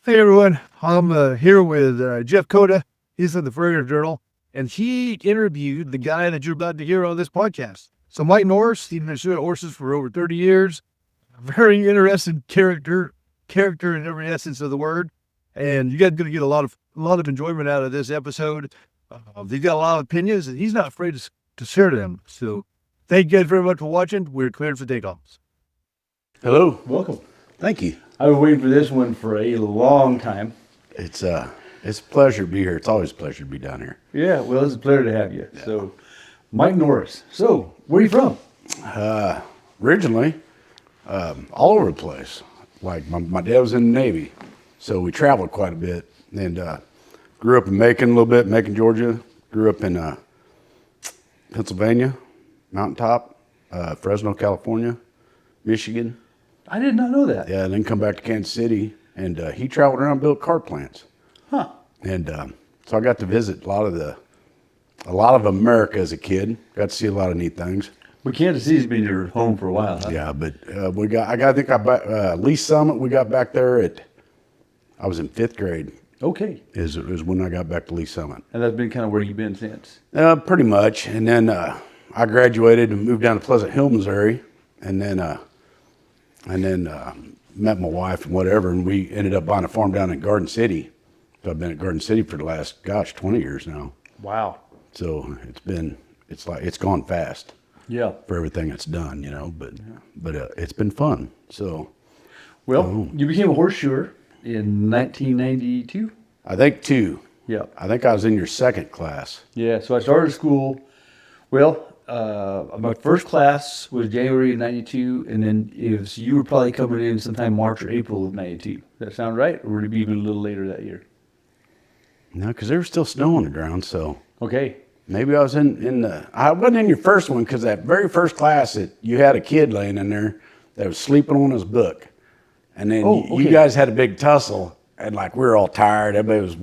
Hey everyone, I'm here with Jeff Coda. He's in the Farrier Journal, and he interviewed the guy that you're about to hear on this podcast. So Mike Norris, he's been shooting horses for over 30 years. Very interesting character in every essence of the word, and you guys are going to get a lot of enjoyment out of this episode. He's got a lot of opinions, and he's not afraid to share them. So thank you guys very much for watching. We're cleared for takeoffs. Hello. Welcome. Thank you. I've been waiting for this one for a long time. It's a pleasure to be here. It's always a pleasure to be down here. Yeah, well, it's a pleasure to have you. Yeah. So, Mike Norris. So, where are you from? Originally, all over the place. Like my dad was in the Navy, so we traveled quite a bit. And grew up in Macon a little bit, Macon, Georgia. Grew up in Pennsylvania, Mountaintop, Fresno, California, Michigan. I did not know that. Yeah, and then come back to Kansas City, and he traveled around and built car plants. Huh. And so I got to visit a lot of America as a kid. Got to see a lot of neat things. But Kansas City's been your home for a while, huh? Yeah, but Lee Summit. We got back there I was in 5th grade. Okay. Is when I got back to Lee Summit. And that's been kind of where you've been since. Pretty much. And then I graduated and moved down to Pleasant Hill, Missouri, and then met my wife and whatever, and we ended up buying a farm down in Garden City. So I've been at Garden City for the last 20 years now. Wow. So it's gone fast. Yeah. For everything it's done, but it's been fun. So, well, you became a horseshoer in 1992. I think 2. Yeah. I think I was in your 2nd class. Yeah. So I started school. Well, my first class was January of 92, and then you were probably coming in sometime March or April of 92. Does that sound right? Or would it be even a little later that year? No, because there was still snow on the ground, so. Okay. Maybe I was I wasn't in your first one, because that very first class, you had a kid laying in there that was sleeping on his book. And then you guys had a big tussle, and like we were all tired. Everybody was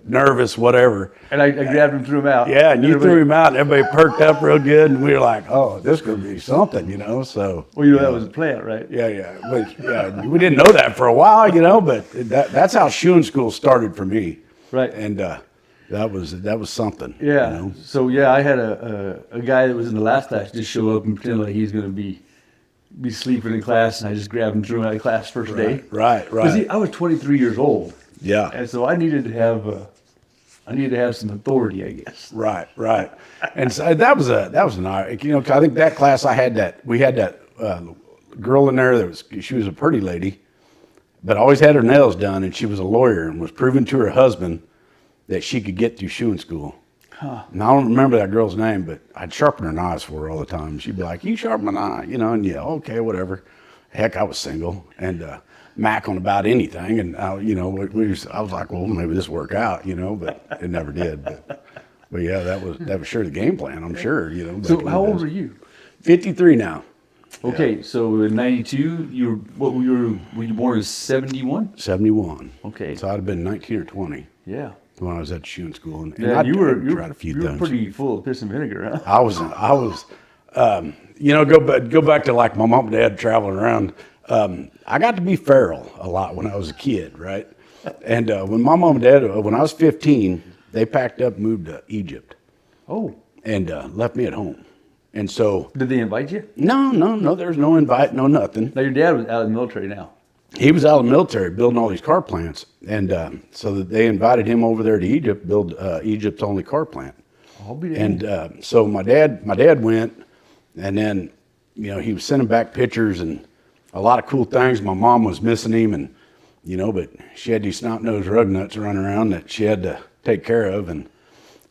nervous, whatever. And I grabbed him and threw him out. Yeah, and you threw him out, and everybody perked up real good, and we were like, oh, this could be something, so. Well, that was the plan, right? Yeah. But, we didn't know that for a while, but that's how shoeing school started for me. Right. And that was something. Yeah. So, I had a guy that was in the last class just show up and pretend like he's going to be sleeping in class, and I just grabbed him and threw him out of class first day. Right. See, I was 23 years old. Yeah. And so I needed to have some authority, I guess. Right. And so that was an I think that class we had that girl in there she was a pretty lady, but always had her nails done, and she was a lawyer and was proving to her husband that she could get through shoeing school. Huh. And I don't remember that girl's name, but I'd sharpen her knives for her all the time. She'd be like, you sharpen my knife, and okay, whatever. Heck, I was single and Mac on about anything. And, I was like, well, maybe this will work out, but it never did. But yeah, that was sure the game plan, I'm sure, So how old are you? 53 now. Okay, so in 92, were you born in 71? 71. Okay. So I'd have been 19 or 20. Yeah. When I was at shoeing school, and you were pretty full of piss and vinegar, huh? I was, go back to like my mom and dad traveling around. I got to be feral a lot when I was a kid, right? And when my mom and dad, when I was 15, they packed up, and moved to Egypt. Oh. And left me at home. And so. Did they invite you? No. There was no invite, no nothing. Now your dad was out of the military now. He was out of the military building all these car plants, and so that they invited him over there to Egypt, build Egypt's only car plant. I'll be there. And so my dad went, and then he was sending back pictures and a lot of cool things. My mom was missing him, and but she had these snot-nosed rug nuts running around that she had to take care of, and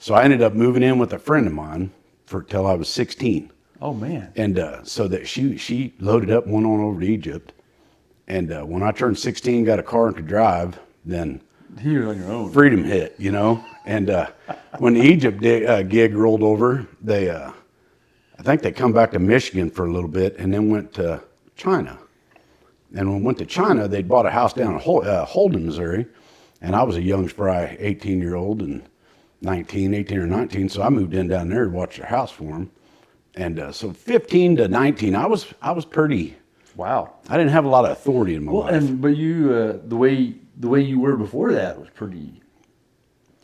so I ended up moving in with a friend of mine till I was 16. Oh man! And so that she loaded up and went on over to Egypt. And when I turned 16, got a car and could drive, then you were on your own. Freedom hit, And when the Egypt gig rolled over, I think they come back to Michigan for a little bit and then went to China. And when we went to China, they'd bought a house down in Holden, Missouri. And I was a young, spry 18-year-old and 18 or 19. So I moved in down there to watch their house for them. And so 15 to 19, I was pretty. Wow. I didn't have a lot of authority in my life. But you, the way the way you were before that was pretty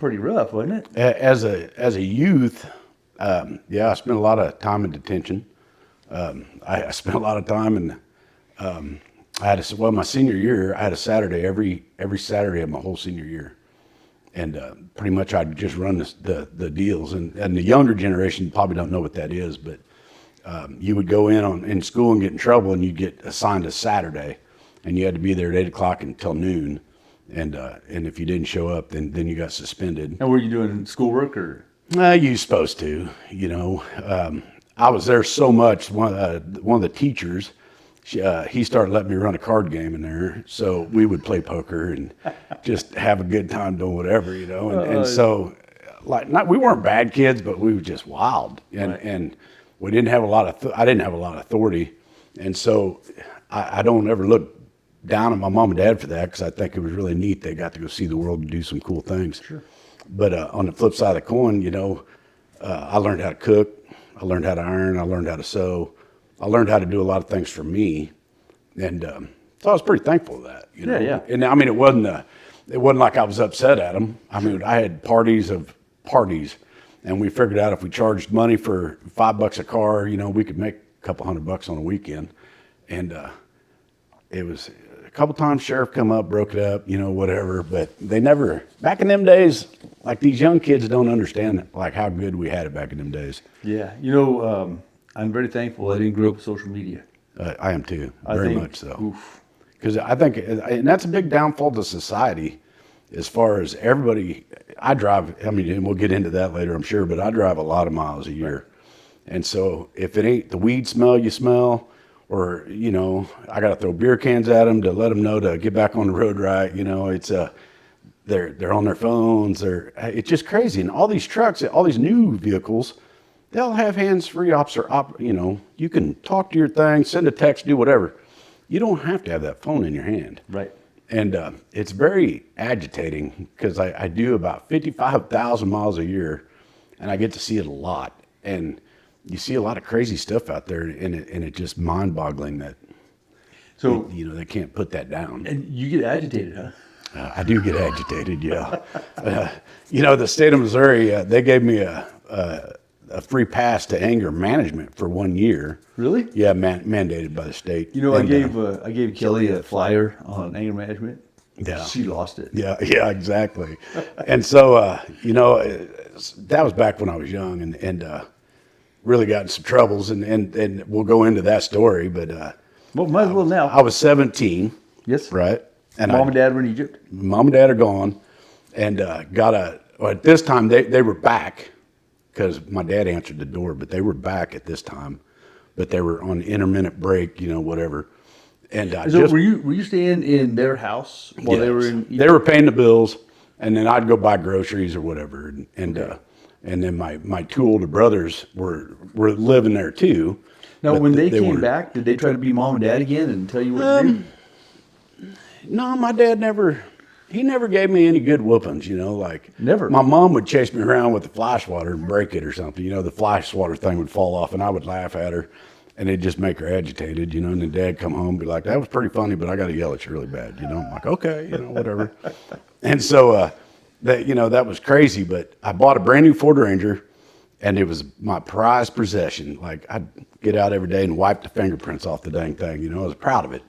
rough, wasn't it? As a youth, yeah, I spent a lot of time in detention. I spent a lot of time in. My senior year, I had a Saturday every Saturday of my whole senior year, and pretty much I'd just run the deals. And the younger generation probably don't know what that is, but you would go in school and get in trouble, and you get assigned a Saturday, and you had to be there at 8 o'clock until noon. And if you didn't show up, then you got suspended. And were you doing schoolwork or? You supposed to, you know. I was there so much. One of the teachers, he started letting me run a card game in there, so we would play poker and just have a good time doing whatever, you know. And so, we weren't bad kids, but we were just wild, and we didn't have a lot of. I didn't have a lot of authority, and so I don't ever look down on my mom and dad for that, because I think it was really neat. They got to go see the world and do some cool things. Sure. But on the flip side of the coin, you know, I learned how to cook, I learned how to iron, I learned how to sew, I learned how to do a lot of things for me, and so I was pretty thankful for that. You know? Yeah. And I mean, it wasn't like I was upset at them. I mean, I had parties, and we figured out if we charged money for $5 a car, you know, we could make a couple $100 on a weekend, and it was. A couple times sheriff come up, broke it up, you know, whatever, but they never, back in them days, like these young kids don't understand like how good we had it back in them days. Yeah, you know, I'm very thankful I didn't grow up with social media. I am too, very much so. Oof. Because I think, and that's a big downfall to society as far as everybody, I drive, I mean, and we'll get into that later, I'm sure, but I drive a lot of miles a year. And so if it ain't the weed smell you smell, or, you know, I got to throw beer cans at them to let them know to get back on the road right. You know, it's they're on their phones. It's just crazy. And all these trucks, all these new vehicles, they'll have hands-free you know, you can talk to your thing, send a text, do whatever. You don't have to have that phone in your hand. Right. And it's very agitating, because I do about 55,000 miles a year, and I get to see it a lot. And you see a lot of crazy stuff out there, and it's just mind-boggling that, so you know, they can't put that down. And you get agitated, huh? I do get agitated, yeah. You know, the state of Missouri, they gave me a free pass to anger management for 1 year. Really? Yeah, mandated by the state. You know, I gave Kelly a flyer on anger management. Yeah. She lost it. Yeah, exactly. And so, you know, that was back when I was young, and really got in some troubles, and we'll go into that story, but Well, might as well now. I was 17. Yes. Right. And Mom and Dad were in Egypt. Mom and Dad are gone, and at this time they were back, because my dad answered the door, but they were back at this time, but they were on intermittent break, you know, whatever. And So were you staying in their house while they were in Egypt? They were paying the bills, and then I'd go buy groceries or whatever, and then my two older brothers were living there too. Now, when they came back, did they try to be Mom and Dad again and tell you what to do? No, my dad never gave me any good whoopings, you know, like. Never. My mom would chase me around with the fly swatter and break it or something, you know, the fly swatter thing would fall off, and I would laugh at her, and it'd just make her agitated, you know, and then Dad come home and be like, that was pretty funny, but I got to yell at you really bad, you know. I'm like, okay, you know, whatever. And so, that was crazy, but I bought a brand new Ford Ranger, and it was my prized possession. Like, I'd get out every day and wipe the fingerprints off the dang thing, you know. I was proud of it.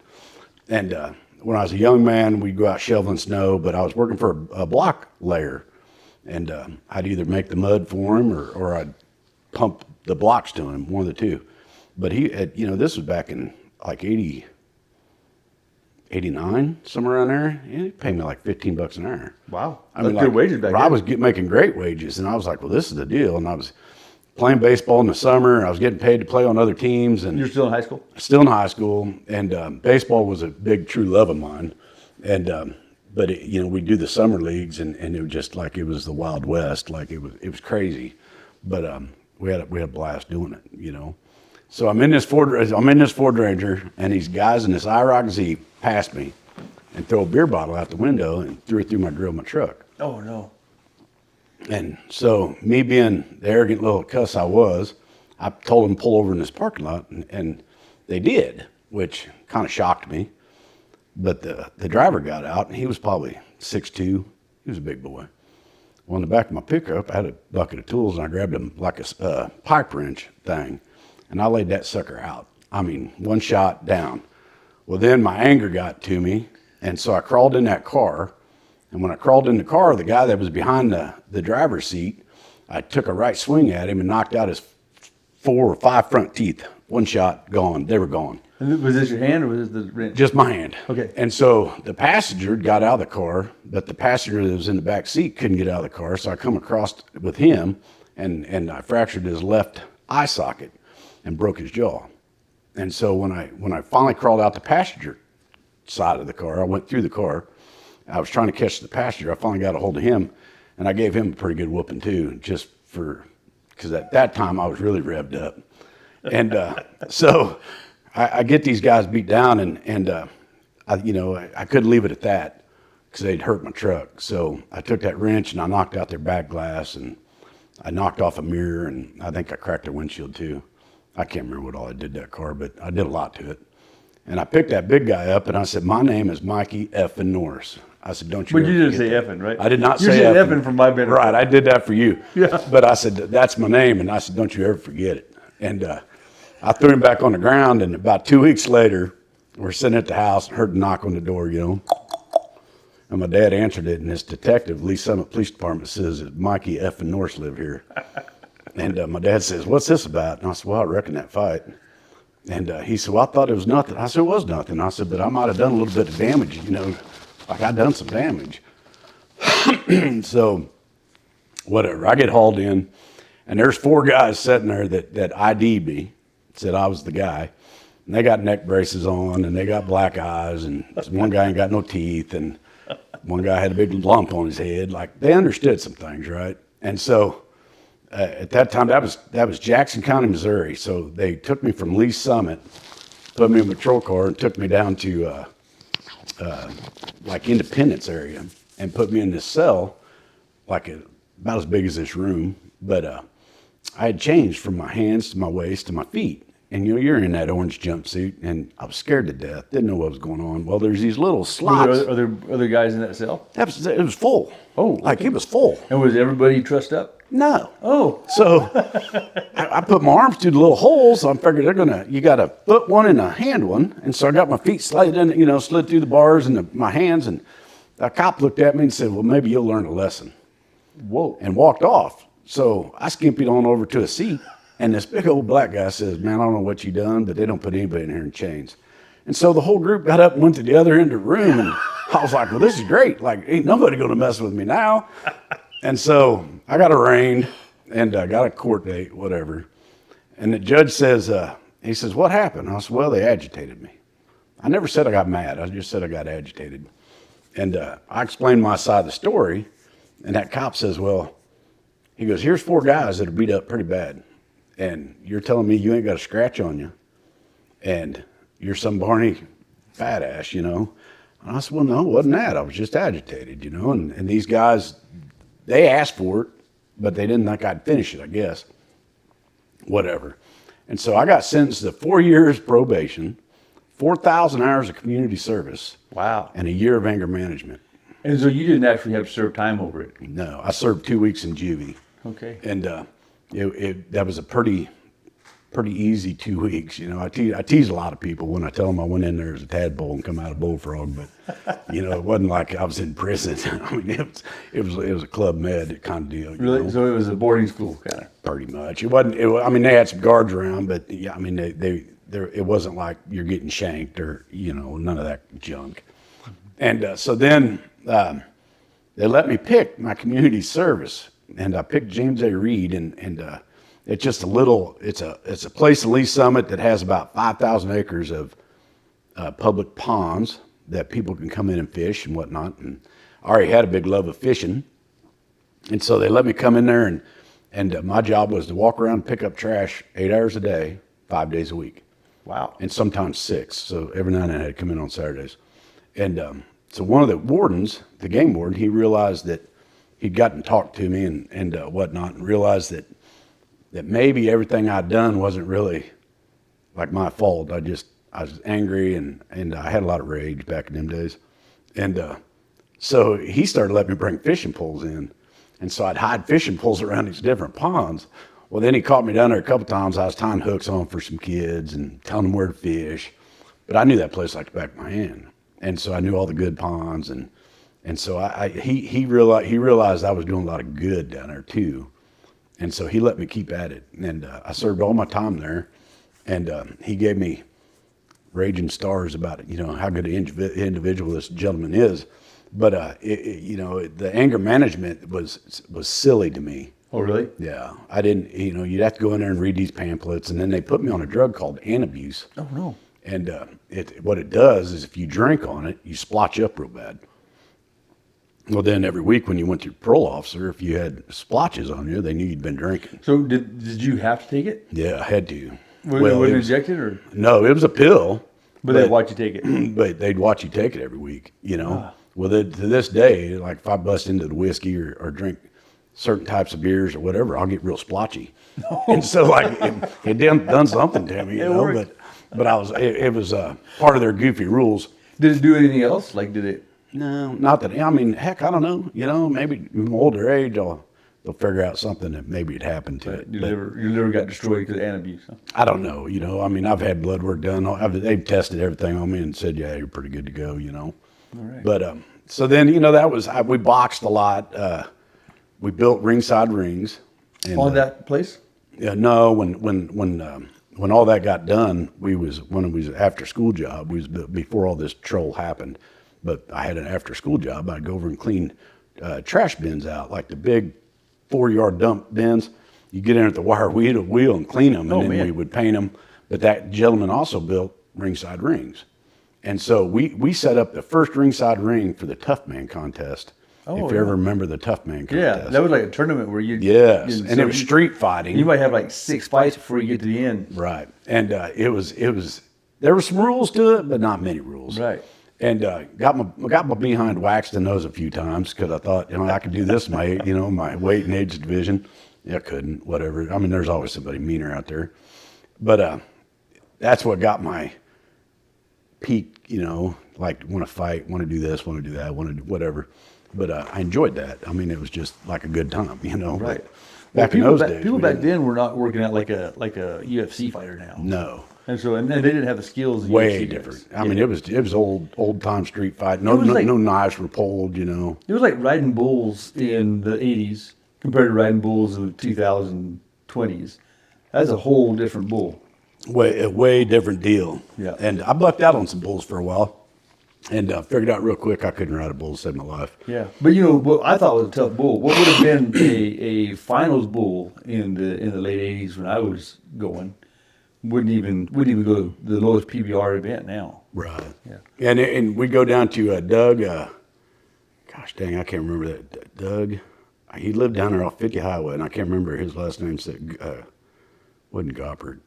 And when I was a young man, we'd go out shoveling snow, but I was working for a block layer, and I'd either make the mud for him or I'd pump the blocks to him, one of the two. But he had, you know, this was back in like 89, somewhere around there. Yeah, he paid me like $15 an hour. Wow. I mean, That's good wages back then. I was making great wages, and I was like, well, this is the deal. And I was playing baseball in the summer. I was getting paid to play on other teams. And You're still in high school? Still in high school, and baseball was a big, true love of mine. And but we'd do the summer leagues, and it was just like it was the Wild West. Like it was crazy, but we had a blast doing it, you know. So I'm in this Ford Ranger, and these guys in this IROC Z pass me and throw a beer bottle out the window and threw it through my grill of my truck. Oh, no. And so me being the arrogant little cuss I was, I told them to pull over in this parking lot, and they did, which kind of shocked me. But the driver got out, and he was probably 6'2". He was a big boy. Well, in the back of my pickup, I had a bucket of tools, and I grabbed him like a pipe wrench thing, and I laid that sucker out. I mean, one shot down. Well, then my anger got to me, and so I crawled in that car. And when I crawled in the car, the guy that was behind the driver's seat, I took a right swing at him and knocked out his 4 or 5 front teeth. One shot, gone. They were gone. And was this your hand or was this the wrench? Just my hand. Okay. And so the passenger got out of the car, but the passenger that was in the back seat couldn't get out of the car. So I come across with him, and I fractured his left eye socket and broke his jaw. And so when I finally crawled out the passenger side of the car, I went through the car. I was trying to catch the passenger. I finally got a hold of him, and I gave him a pretty good whooping too, because at that time I was really revved up. And so I get these guys beat down, and I couldn't leave it at that because they'd hurt my truck. So I took that wrench and I knocked out their back glass, and I knocked off a mirror, and I think I cracked their windshield too. I can't remember what all I did to that car, but I did a lot to it. And I picked that big guy up, and I said, "My name is Mikey effing Norris." I said, "Don't you?" But you didn't say effing, right? I did not You're say saying effing. effing for my benefit. Right, I did that for you. Yeah. But I said, "That's my name," and I said, "Don't you ever forget it." And I threw him back on the ground, and about 2 weeks later, we're sitting at the house and heard a knock on the door, And my dad answered it, and this detective, Lee Summit Police Department, says, "Mikey effing Norris live here." And my dad says, "What's this about?" And I said, "Well, I reckon that fight." And he said, "Well, I thought it was nothing." I said, "It was nothing." I said, "But I might have done a little bit of damage, like I done some damage." So, whatever. I get hauled in, and there's 4 guys sitting there that ID'd me, said I was the guy. And they got neck braces on, and they got black eyes, and one guy ain't got no teeth, and one guy had a big lump on his head. Like, they understood some things, right? And so, at that time, that was Jackson County, Missouri. So they took me from Lee Summit, put me in a patrol car, and took me down to like Independence area, and put me in this cell, about as big as this room. But I had changed from my hands to my waist to my feet. And you're in that orange jumpsuit, and I was scared to death. Didn't know what was going on. Well, there's these little slots. Are there other guys in that cell? It was full. Oh, like it was full. And was everybody trussed up? No. Oh. So I put my arms through the little holes. So I figured you got a foot one and a hand one. And so I got my feet slid through the bars and my hands. And a cop looked at me and said, "Well, maybe you'll learn a lesson." Whoa. And walked off. So I skimpied on over to a seat. And this big old black guy says, "Man, I don't know what you done, but they don't put anybody in here in chains." And so the whole group got up and went to the other end of the room. And I was like, "Well, this is great. Like, ain't nobody going to mess with me now." And so I got arraigned and got a court date, whatever. And the judge says, he says, "What happened?" I said, "Well, they agitated me." I never said I got mad. I just said I got agitated. And I explained my side of the story. And that cop says, "Well," he goes, "here's 4 guys that are beat up pretty bad. And you're telling me you ain't got a scratch on you, and you're some Barney fat ass, And I said, "Well, no, it wasn't that. I was just agitated, And these guys, they asked for it, but they didn't think I'd finish it, I guess. Whatever." And so I got sentenced to 4 years probation, 4,000 hours of community service. Wow. And a year of anger management. And so you didn't actually have to serve time over it? No, I served 2 weeks in juvie. Okay. And that was a pretty easy 2 weeks. I tease a lot of people when I tell them I went in there as a tadpole and come out a bullfrog, but it wasn't like I was in prison. I mean, it was a Club Med kind of deal. Really? So it was a boarding school kind of? Pretty much. It wasn't. They had some guards around, but yeah, it wasn't like you're getting shanked or none of that junk. And so then they let me pick my community service. And I picked James A. Reed, and it's just it's a place in Lee Summit that has about 5,000 acres of public ponds that people can come in and fish and whatnot. And I already had a big love of fishing. And so they let me come in there, and my job was to walk around and pick up trash 8 hours a day, 5 days a week. Wow. And sometimes 6. So every now and then I had to come in on Saturdays. And so one of the wardens, the game warden, he realized that he'd gotten talked to me and whatnot, and realized that maybe everything I'd done wasn't really like my fault. I just I was angry and I had a lot of rage back in them days. And so he started letting me bring fishing poles in. And so I'd hide fishing poles around these different ponds. Well, then he caught me down there a couple times. I was tying hooks on for some kids and telling them where to fish. But I knew that place like the back of my hand. And so I knew all the good ponds. And so he realized I was doing a lot of good down there too. And so he let me keep at it. And I served all my time there. And he gave me raging stars about it, how good an individual this gentleman is. But the anger management was silly to me. Oh, really? Yeah, I didn't. You'd have to go in there and read these pamphlets, and then they put me on a drug called Antabuse. Oh no. And what it does is if you drink on it, you splotch up real bad. Well, then every week when you went to your parole officer, if you had splotches on you, they knew you'd been drinking. So did you have to take it? Yeah, I had to. Was it injected or? No, it was a pill. But they'd watch you take it. But they'd watch you take it every week, Well, to this day, like if I bust into the whiskey or drink certain types of beers or whatever, I'll get real splotchy. And so like it done something to me, but it was part of their goofy rules. Did it do anything else? Like did it? No, not that. I mean, heck, I don't know. Maybe in older age, they'll figure out something that maybe had happened to it. Your liver got destroyed because of antabuse. Huh? I don't know. I mean, I've had blood work done. They've tested everything on me and said, yeah, you're pretty good to go. All right. But so then we boxed a lot. We built ringside rings. And, On that place? Yeah, no. When all that got done, when it was after school job, before all this troll happened. But I had an after school job. I'd go over and clean trash bins out, like the big 4-yard dump bins. You get in at the wire wheel and clean them, and then we would paint them. But that gentleman also built ringside rings. And so we set up the first ringside ring for the Tough Man contest. If you ever remember the Tough Man contest. Yeah, that was like a tournament where you. Yes, and it was street fighting. You might have like 6 fights before you get to the end. Right, and it was there were some rules to it, but not many rules. Right. And got my behind waxed in those a few times because I thought I could do this in my weight and age division. Yeah, I couldn't. Whatever. I mean, there's always somebody meaner out there, but that's what got my peak. Like want to fight, want to do this, want to do that, want to do whatever. But I enjoyed that. I mean, it was just like a good time, Right. Back in those days, people back then were not working out like a UFC fighter now. No. And they didn't have the skills. Way UFC different. does. I mean, it was old time street fight. No knives were pulled. It was like riding bulls in the 80s compared to riding bulls in the 2020s. That's a whole different bull. Way different deal. Yeah. And I bucked out on some bulls for a while, and figured out real quick I couldn't ride a bull to save my life. Yeah. But what I thought was a tough bull. What would have been a finals bull in the late 80s when I was going? Wouldn't even go to the lowest PBR event now. Right. Yeah. And we go down to Doug. Gosh dang, I can't remember that. Doug. He lived down there off 50 Highway, and I can't remember his last name. Wasn't Goppert.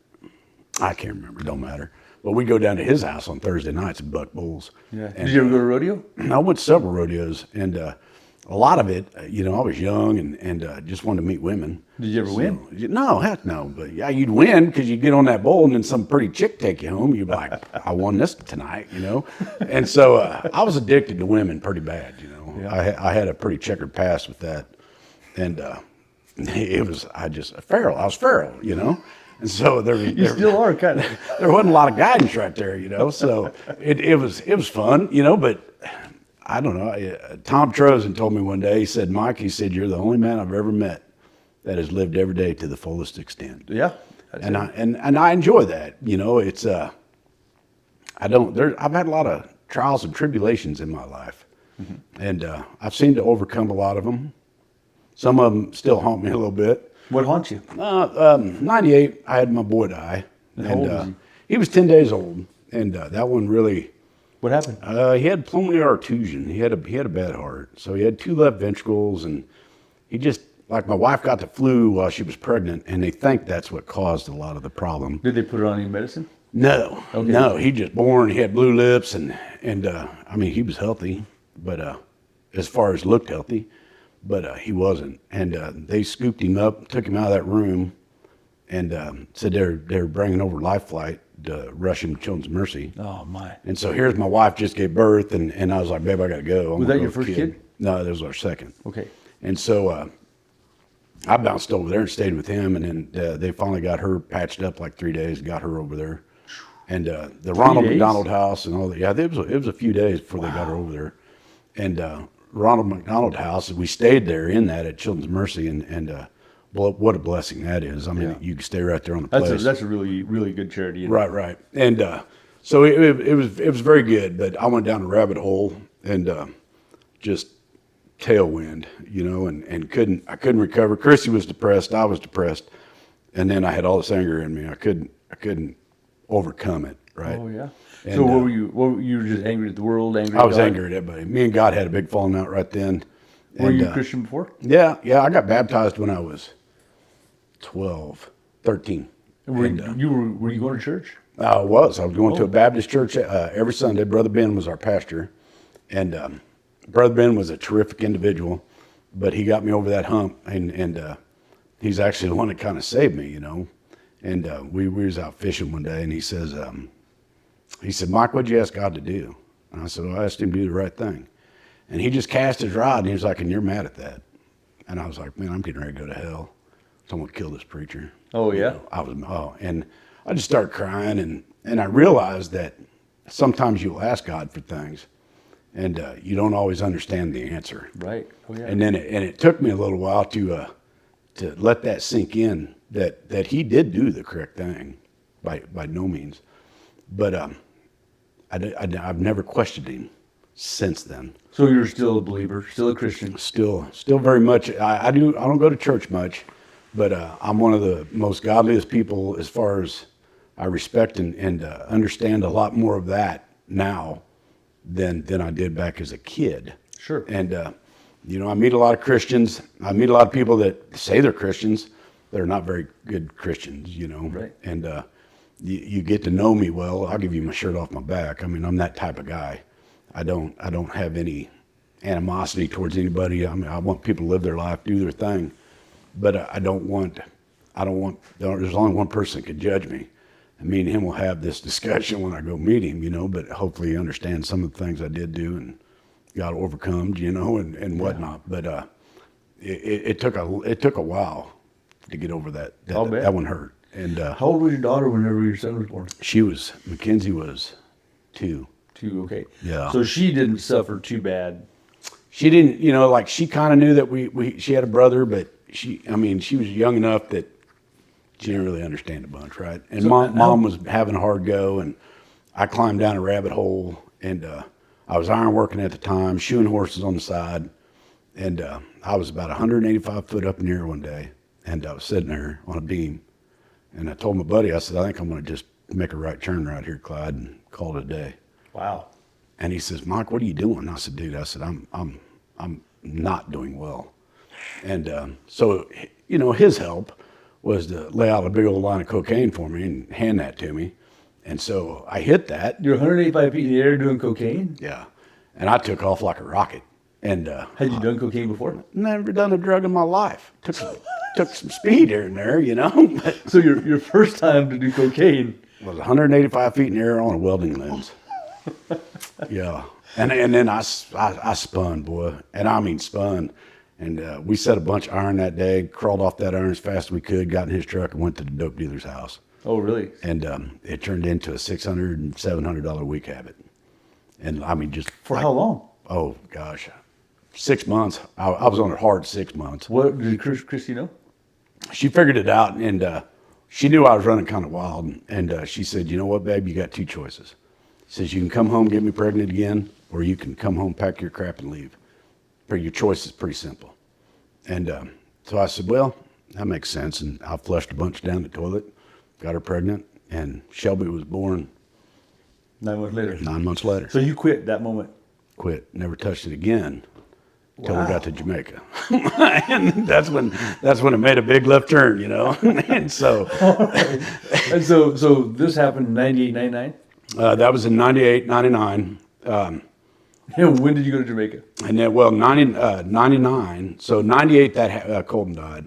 I can't remember. Don't matter. But we go down to his house on Thursday nights and buck bulls. Yeah. And, did you ever go to rodeo? I went to several rodeos, and a lot of it, I was young and just wanted to meet women. Did you ever win? No, heck no. But yeah, you'd win because you get on that bull and then some pretty chick take you home. You'd be like, I won this tonight, And so I was addicted to women pretty bad, Yeah. I had a pretty checkered past with that. And I was feral, And so You still are kind of. there wasn't a lot of guidance right there, So it was fun, But I don't know. Tom Trozen told me one day. He said, "Mike," he said, "you're the only man I've ever met that has lived every day to the fullest extent." Yeah. And I enjoy that. It's I've had a lot of trials and tribulations in my life, and I've seemed to overcome a lot of them. Some of them still haunt me a little bit. What haunts you? 98, I had my boy die. How old was he? He was 10 days old, and that one really. What happened? He had pulmonary artesian. He had a bad heart, so he had 2 left ventricles, and he just like my wife got the flu while she was pregnant, and they think that's what caused a lot of the problem. Did they put her on any medicine? No, Okay. no. He just born. He had blue lips, and I mean he was healthy, but as far as looked healthy, but he wasn't. And they scooped him up, took him out of that room, and said they're bringing over life flight. to rush him to Children's Mercy. Oh my! And so here's my wife just gave birth, and I was like, babe, I got to go. Was that your first kid? No, that was our second. Okay. And so I bounced over there and stayed with him, and then they finally got her patched up like 3 days, got her over there. And the Ronald McDonald House and all that. Yeah, it was a few days before they got her over there. And Ronald McDonald House, we stayed there in that at Children's Mercy, and what a blessing that is. I mean, you can stay right there on the place. That's a really, really good charity. Right. And so it was very good, but I went down a rabbit hole and just tailwind, and couldn't recover. Chrissy was depressed. I was depressed. And then I had all this anger in me. I couldn't overcome it. Right. Oh yeah. And, so what were you? You were just angry at the world? Angry? I was angry at everybody. Me and God had a big falling out right then. Were you a Christian before? Yeah. I got baptized when I was 13. Were you going to church? I was going to a Baptist church every Sunday. Brother Ben was our pastor, and Brother Ben was a terrific individual, but he got me over that hump, and he's actually the one that kind of saved me, And we was out fishing one day, and he said, Mike, what'd you ask God to do? And I said, well, I asked him to do the right thing. And he just cast his rod, and he was like, and you're mad at that. And I was like, man, I'm getting ready to go to hell. Someone killed this preacher. Oh, yeah? And I just started crying, and I realized that sometimes you'll ask God for things, and you don't always understand the answer. Right. Oh, yeah. And then it took me a little while to let that sink in, that he did do the correct thing, by no means. But I've never questioned him since then. So you're still a believer, still a Christian? Still very much. I don't go to church much, but I'm one of the most godliest people as far as I respect and understand a lot more of that now than I did back as a kid. Sure. And I meet a lot of Christians. I meet a lot of people that say they're Christians. They're not very good Christians, Right. And you get to know me well. I'll give you my shirt off my back. I mean, I'm that type of guy. I don't have any animosity towards anybody. I mean, I want people to live their life, do their thing, but I don't want. There's only one person that could judge me, and me and him will have this discussion when I go meet him. But hopefully he understands some of the things I did do and got overcome, and whatnot. But it took a while to get over that. I'll bet. That one hurt. And how old was your daughter whenever your son was born? Mackenzie was 2. 2, okay. Yeah. So she didn't suffer too bad. She didn't, she kind of knew that she had a brother, but she was young enough that she didn't really understand a bunch, right? And mom was having a hard go, and I climbed down a rabbit hole, and I was iron working at the time, shoeing horses on the side, and I was about 185 foot up in the air one day, and I was sitting there on a beam, and I told my buddy, I said, I think I'm going to just make a right turn right here, Clyde, and call it a day. Wow. And he says, Mike, what are you doing? I said, dude, I'm not doing well. And so, his help was to lay out a big old line of cocaine for me and hand that to me. And so I hit that. You're 185 feet in the air doing cocaine? Yeah. And I took off like a rocket. And had you done cocaine before? Never done a drug in my life. Took some speed here and there, But so your first time to do cocaine was 185 feet in the air on a welding lens. Yeah. And then I spun, boy. And I mean spun. And we set a bunch of iron that day, crawled off that iron as fast as we could, got in his truck, and went to the dope dealer's house. Oh, really? And it turned into a $600 and $700 a week habit. And I mean, just for how long? Oh gosh, 6 months. I was on it hard 6 months. What did Christy know? She figured it out, and she knew I was running kind of wild. And she said, "You know what, babe? You got 2 choices." She says, "You can come home, get me pregnant again, or you can come home, pack your crap, and leave. Your choice is pretty simple." And so I said, "Well, that makes sense." And I flushed a bunch down the toilet, got her pregnant, and Shelby was born 9 months later. 9 months later. So you quit that moment? Quit. Never touched it again until we got to Jamaica. And that's when it made a big left turn, And so and so this happened in 98, 99? That was in 98, 99. And when did you go to Jamaica? And then, 99. So 98, that Colton died.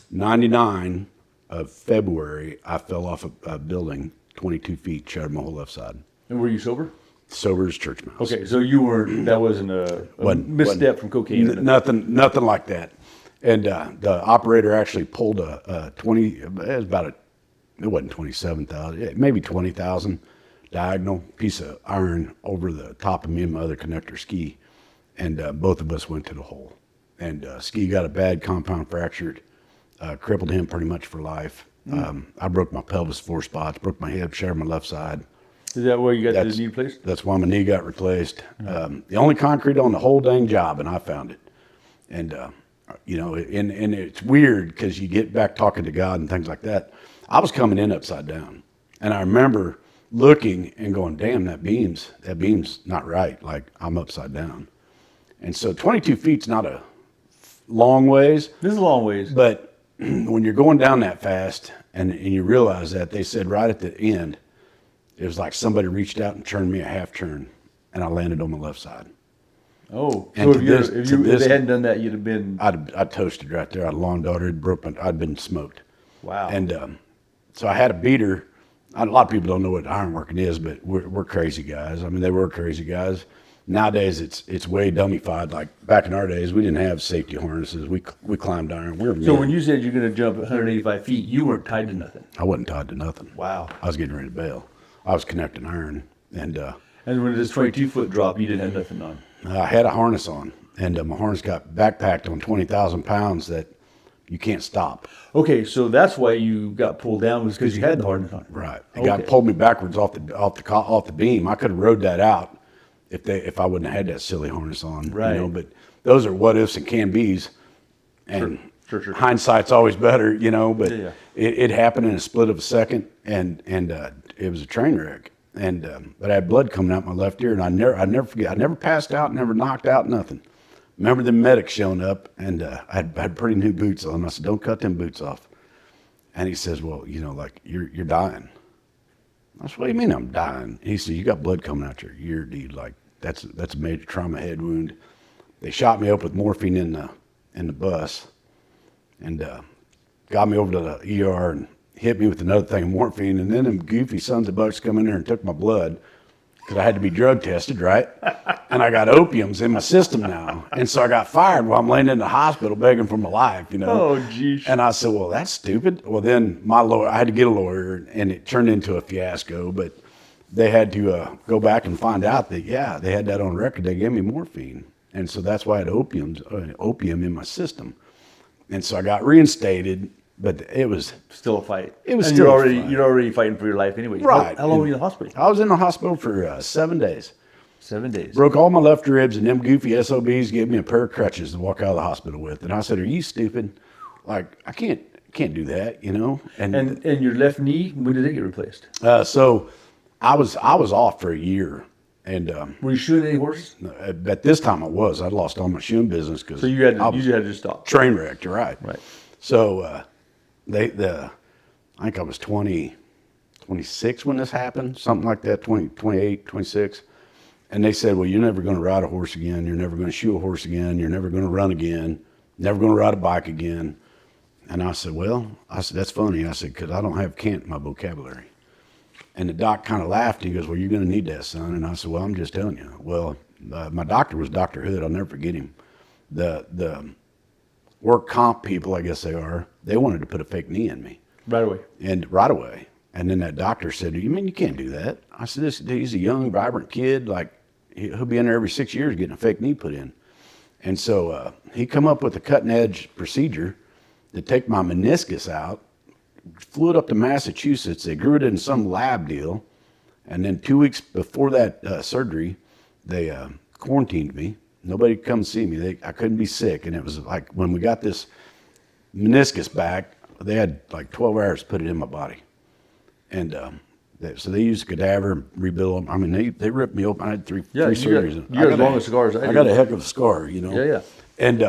99 of February, I fell off a building 22 feet, shattered my whole left side. And were you sober? Sober as church mouse. Okay, so you were. That wasn't a misstep from cocaine. Nothing like that. And the operator actually pulled a 20. It was it wasn't 27,000, maybe 20,000 diagonal piece of iron over the top of me and my other connector ski, and both of us went to the hole. And Ski got a bad compound fractured, crippled him pretty much for life. I broke my pelvis 4 spots, broke my hip, shattered my left side. Is that where you got the knee replaced? That's why my knee got replaced. The only concrete on the whole dang job, and I found it. And, and it's weird because you get back talking to God and things like that. I was coming in upside down. And I remember looking and going, damn, that beam's not right. Like, I'm upside down. And so 22 feet's not a long ways. This is a long ways. But when you're going down that fast and you realize that, they said right at the end, it was like somebody reached out and turned me a half turn, and I landed on my left side. Oh, and so if they hadn't done that, you'd have been... I'd toasted right there. I had a long daughter, I'd been smoked. Wow. And so I had a beater. A lot of people don't know what ironworking is, but we're crazy guys. I mean, they were crazy guys. Nowadays, it's way dummified. Like back in our days, we didn't have safety harnesses. We climbed iron. So when you said you're going to jump 185 feet, you weren't tied to nothing? I wasn't tied to nothing. Wow. I was getting ready to bail. I was connecting iron. And when this 22-foot drop, you didn't have nothing on? I had a harness on, and my harness got backpacked on 20,000 pounds that you can't stop. Okay, so that's why you got pulled down, was because you had the harness on. Right. It pulled me backwards off the beam. I could have rode that out if I wouldn't have had that silly harness on. Right. But those are what ifs and can be's, and Sure. hindsight's always better, But Yeah. it happened in a split of a second, and it was a train wreck. And but I had blood coming out my left ear, and I never forget. I never passed out, never knocked out, nothing. Remember the medic showing up, and I had pretty new boots on. I said, "Don't cut them boots off." And he says, "Well, like you're dying." I said, "What do you mean I'm dying?" He said, "You got blood coming out your ear, dude. Like that's a major trauma head wound." They shot me up with morphine in the bus, and got me over to the ER and hit me with another thing of morphine. And then them goofy sons of bucks come in there and took my blood because I had to be drug tested, right? And I got opiums in my system now. And so I got fired while I'm laying in the hospital begging for my life, Oh, geez. And I said, well, that's stupid. Well, then my lawyer, I had to get a lawyer, and it turned into a fiasco. But they had to go back and find out that, yeah, they had that on record. They gave me morphine. And so that's why I had opium in my system. And so I got reinstated. But it was still a fight. It was and still you're already fighting for your life anyway. Right. How long were you in the hospital? I was in the hospital for 7 days. 7 days. Broke all my left ribs, and them goofy SOBs gave me a pair of crutches to walk out of the hospital with. And I said, "Are you stupid? Like I can't do that, And your left knee, when did it get replaced? So I was off for a year. And were you shooting any horses? At this time I was. I'd lost all my shoeing business because so you had to stop. Train wrecked. You're right. Right. So. I think I was 26 when this happened, something like that, 28, 26. And they said, well, you're never going to ride a horse again. You're never going to shoe a horse again. You're never going to run again. Never going to ride a bike again. And I said, that's funny. I said, because I don't have can't in my vocabulary. And the doc kind of laughed. He goes, well, you're going to need that, son. And I said, well, I'm just telling you. Well, my doctor was Dr. Hood. I'll never forget him. The work comp people, I guess they wanted to put a fake knee in me. Right away. And then that doctor said, you mean you can't do that? I said, he's a young, vibrant kid. Like, he'll be in there every 6 years getting a fake knee put in. And so he come up with a cutting-edge procedure to take my meniscus out, flew it up to Massachusetts. They grew it in some lab deal. And then 2 weeks before that surgery, they quarantined me. Nobody could come see me. I couldn't be sick. And it was like when we got this meniscus back, they had like 12 hours to put it in my body. And so they used a cadaver, rebuild them. I mean, they ripped me open. I had three surgeries. You got as long a scar as I got a heck of a scar, Yeah. And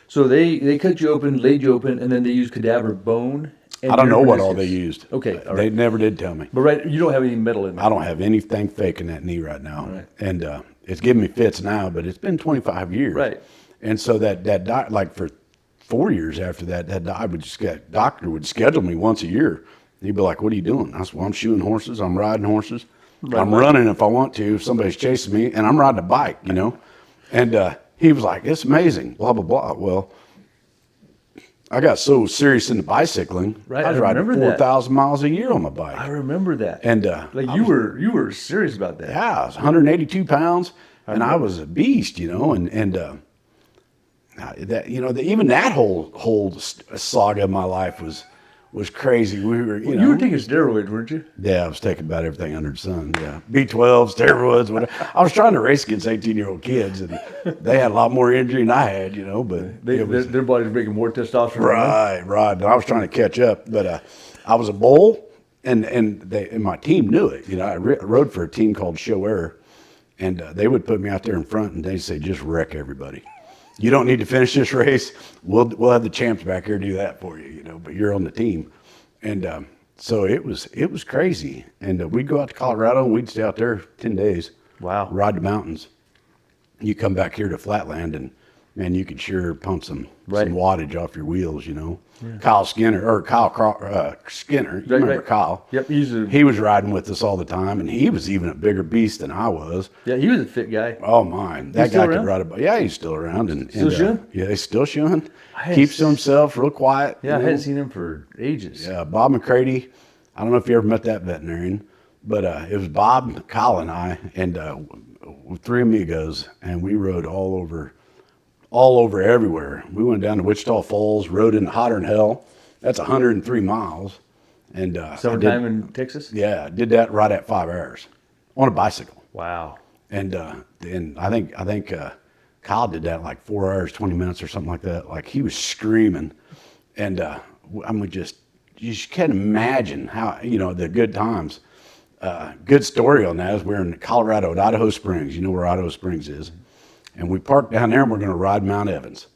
so they cut you open, laid you open, and then they used cadaver bone. I don't know what all they used. Okay, all right. They never did tell me. But you don't have any metal in there. I don't have anything fake in that knee right now. Right. And it's giving me fits now, but it's been 25 years. Right. And so that doc, like for 4 years after that doctor would schedule me once a year He'd be like, "What are you doing?" I said, "Well, I'm shoeing horses. I'm riding horses. I'm running if I want to, if somebody's chasing me, and I'm riding a bike, you know." And he was like, "It's amazing, blah, blah, blah." Well, I got so serious into bicycling. Right, I was I riding remember that. 4,000 miles a year on my bike. I remember that. And like you were serious about that. yeah, I was 182 pounds, and I was a beast, you know, and that, you know, even that whole saga of my life was crazy. We were, You were taking steroids, weren't you? yeah, I was taking about everything under the sun. Yeah, B12, steroids, whatever. I was trying to race against 18-year-old kids, and they had a lot more injury than I had, you know. But Their body's making more testosterone. right. And I was trying to catch up, but I was a bull, and my team knew it. You know, I rode for a team called Show and they would put me out there in front, and they'd say, "Just wreck everybody. You don't need to finish this race. We'll have the champs back here do that for you, you know. But you're on the team." And so it was crazy. And we'd go out to Colorado, and we'd stay out there 10 days. Wow. Ride the mountains. You come back here to Flatland, and man, you could sure pump some wattage off your wheels, you know. Yeah. Kyle Skinner. You remember Kyle? Yep. He was riding with us all the time, and he was even a bigger beast than I was. Yeah, he was a fit guy. Oh, mine. That guy could ride a bike. Yeah, he's still around. Still shoeing? Yeah, he's still shoeing. Keeps to himself, real quiet. Yeah, I hadn't seen him for ages. Yeah, Bob McCready. I don't know if you ever met that veterinarian, but it was Bob, Kyle, and I, and three amigos, and we rode all over everywhere. We went down to Wichita Falls, rode in hotter than hell. That's 103 miles. And summertime in Texas? Yeah, did that right at 5 hours on a bicycle. Wow. And I think Kyle did that in like 4 hours, 20 minutes or something like that. Like he was screaming. And I mean, you just can't imagine how, you know, the good times. Good story on that is we're in Colorado at Idaho Springs. You know where Idaho Springs is. And we parked down there, and we're going to ride Mount Evans.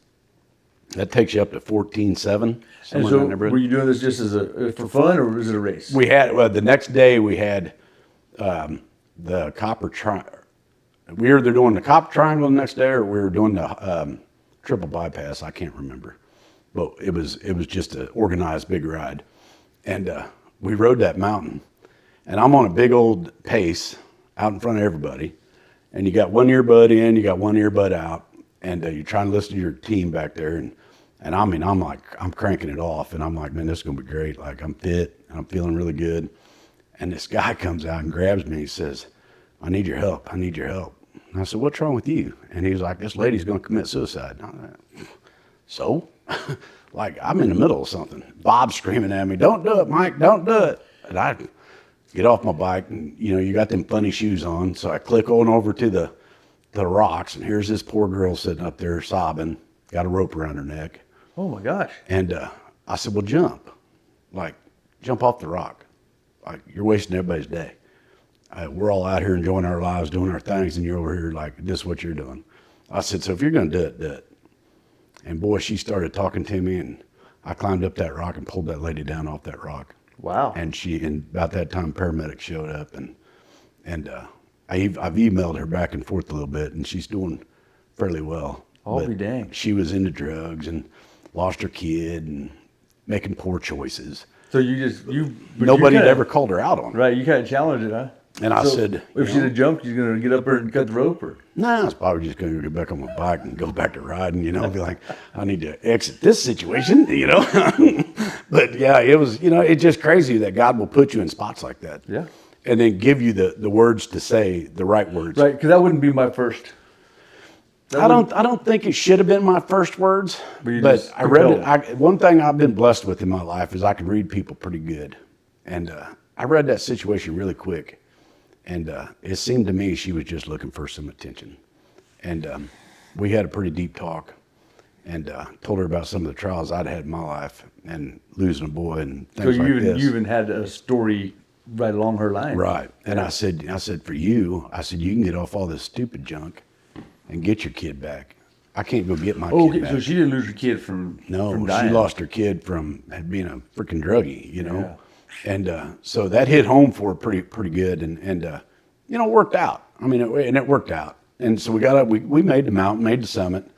That takes you up to 14.7. And so were you doing this just for fun, or was it a race? We had, the next day we had the Copper Triangle. We were either doing the Copper Triangle the next day, or we were doing the Triple Bypass. I can't remember. But it was just an organized big ride. And we rode that mountain. And I'm on a big old pace out in front of everybody. And you got one earbud in, you got one earbud out, and you're trying to listen to your team back there. And I mean, I'm cranking it off, and I'm like, man, this is going to be great. Like, I'm fit, and I'm feeling really good. And this guy comes out and grabs me. He says, "I need your help. I need your help." And I said, "What's wrong with you?" And he was like, "This lady's going to commit suicide." And I'm like, so? Like, I'm in the middle of something. Bob's screaming at me, "Don't do it, Mike, don't do it." And I get off my bike, and, you know, you got them funny shoes on. So I click on over to the rocks, and here's this poor girl sitting up there sobbing, got a rope around her neck. Oh, my gosh. And I said, "Well, jump. Like, jump off the rock. Like, you're wasting everybody's day. We're all out here enjoying our lives, doing our things, and you're over here like, this is what you're doing." I said, "So if you're going to do it, do it." And boy, she started talking to me, and I climbed up that rock and pulled that lady down off that rock. Wow. And about that time, paramedics showed up, and I've emailed her back and forth a little bit, and she's doing fairly well. I'll be dang. She was into drugs and lost her kid and making poor choices. So Nobody had ever called her out on it. Right, you kind of challenged it, huh? And I said, if she'd have jumped, you're going to get up there and cut the rope, or? No, I was probably just going to get back on my bike and go back to riding, you know, be like, I need to exit this situation, you know. But yeah, it was, you know, it's just crazy that God will put you in spots like that. Yeah. And then give you the words to say, the right words. Right, because that wouldn't be my first. I don't think it should have been my first words, but I read it. One thing I've been blessed with in my life is I can read people pretty good. And I read that situation really quick. And it seemed to me she was just looking for some attention. And we had a pretty deep talk, and told her about some of the trials I'd had in my life and losing a boy and things like this. So you even had a story right along her line. Right. And I said, for you, you can get off all this stupid junk and get your kid back. I can't go get my kid back. So she didn't lose her kid from dying. She lost her kid from being a freaking druggie, you know. Yeah. And so that hit home for her pretty good, and you know, worked out. I mean, it worked out. And so we got up, we made the mountain, made the summit,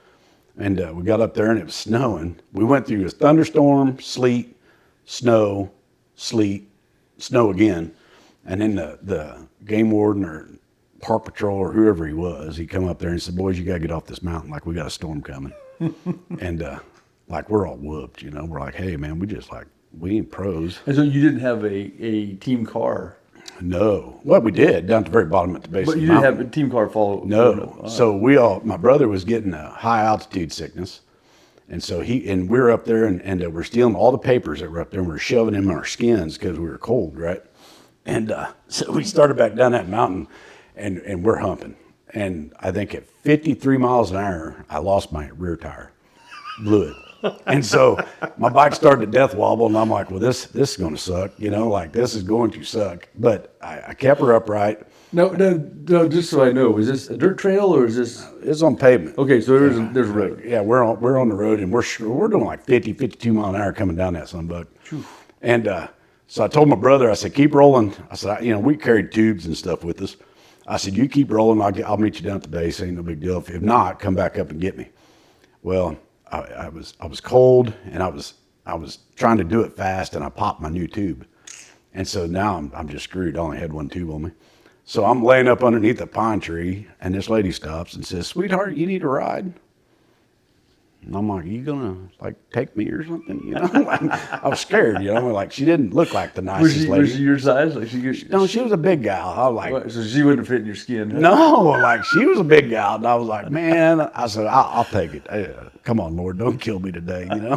and we got up there, and it was snowing. We went through a thunderstorm, sleet, snow, sleet, snow again. And then the game warden or park patrol or whoever he was, he come up there and said, boys, you got to get off this mountain. Like, we got a storm coming. And like, we're all whooped, you know. We're like, hey, man, we ain't pros. And so you didn't have a team car. No. Well, we did down at the very bottom at the base of But the you didn't mountain. have a team car follow. No. So my brother was getting a high altitude sickness. And so we were up there and we're stealing all the papers that were up there and we're shoving them in our skins because we were cold, right? And so we started back down that mountain and we're humping. And I think at 53 miles an hour, I lost my rear tire, blew it. And so my bike started to death wobble, and I'm like, well, this is going to suck, you know, like this is going to suck. But I kept her upright. No, just so I know, is this a dirt trail or is this? It's on pavement. Okay, so there's a road. Yeah, we're on the road, and we're doing like 50, 52 mile an hour coming down that sunbuck. And so I told my brother, I said, keep rolling. I said, you know, we carried tubes and stuff with us. I said, you keep rolling. I'll meet you down at the base. Ain't no big deal. If not, come back up and get me. Well, I was cold, and I was trying to do it fast, and I popped my new tube. And so now I'm just screwed. I only had one tube on me. So I'm laying up underneath a pine tree, and this lady stops and says, sweetheart, you need a ride? And I'm like, are you gonna like take me or something? You know, like, I was scared. You know, like she didn't look like the nicest lady. Was she your size? Like No, she was a big gal. I was like, what, so she wouldn't fit in your skin. Huh? no, like she was a big gal, and I was like, man, I said, I'll take it. Come on, Lord, don't kill me today, you know.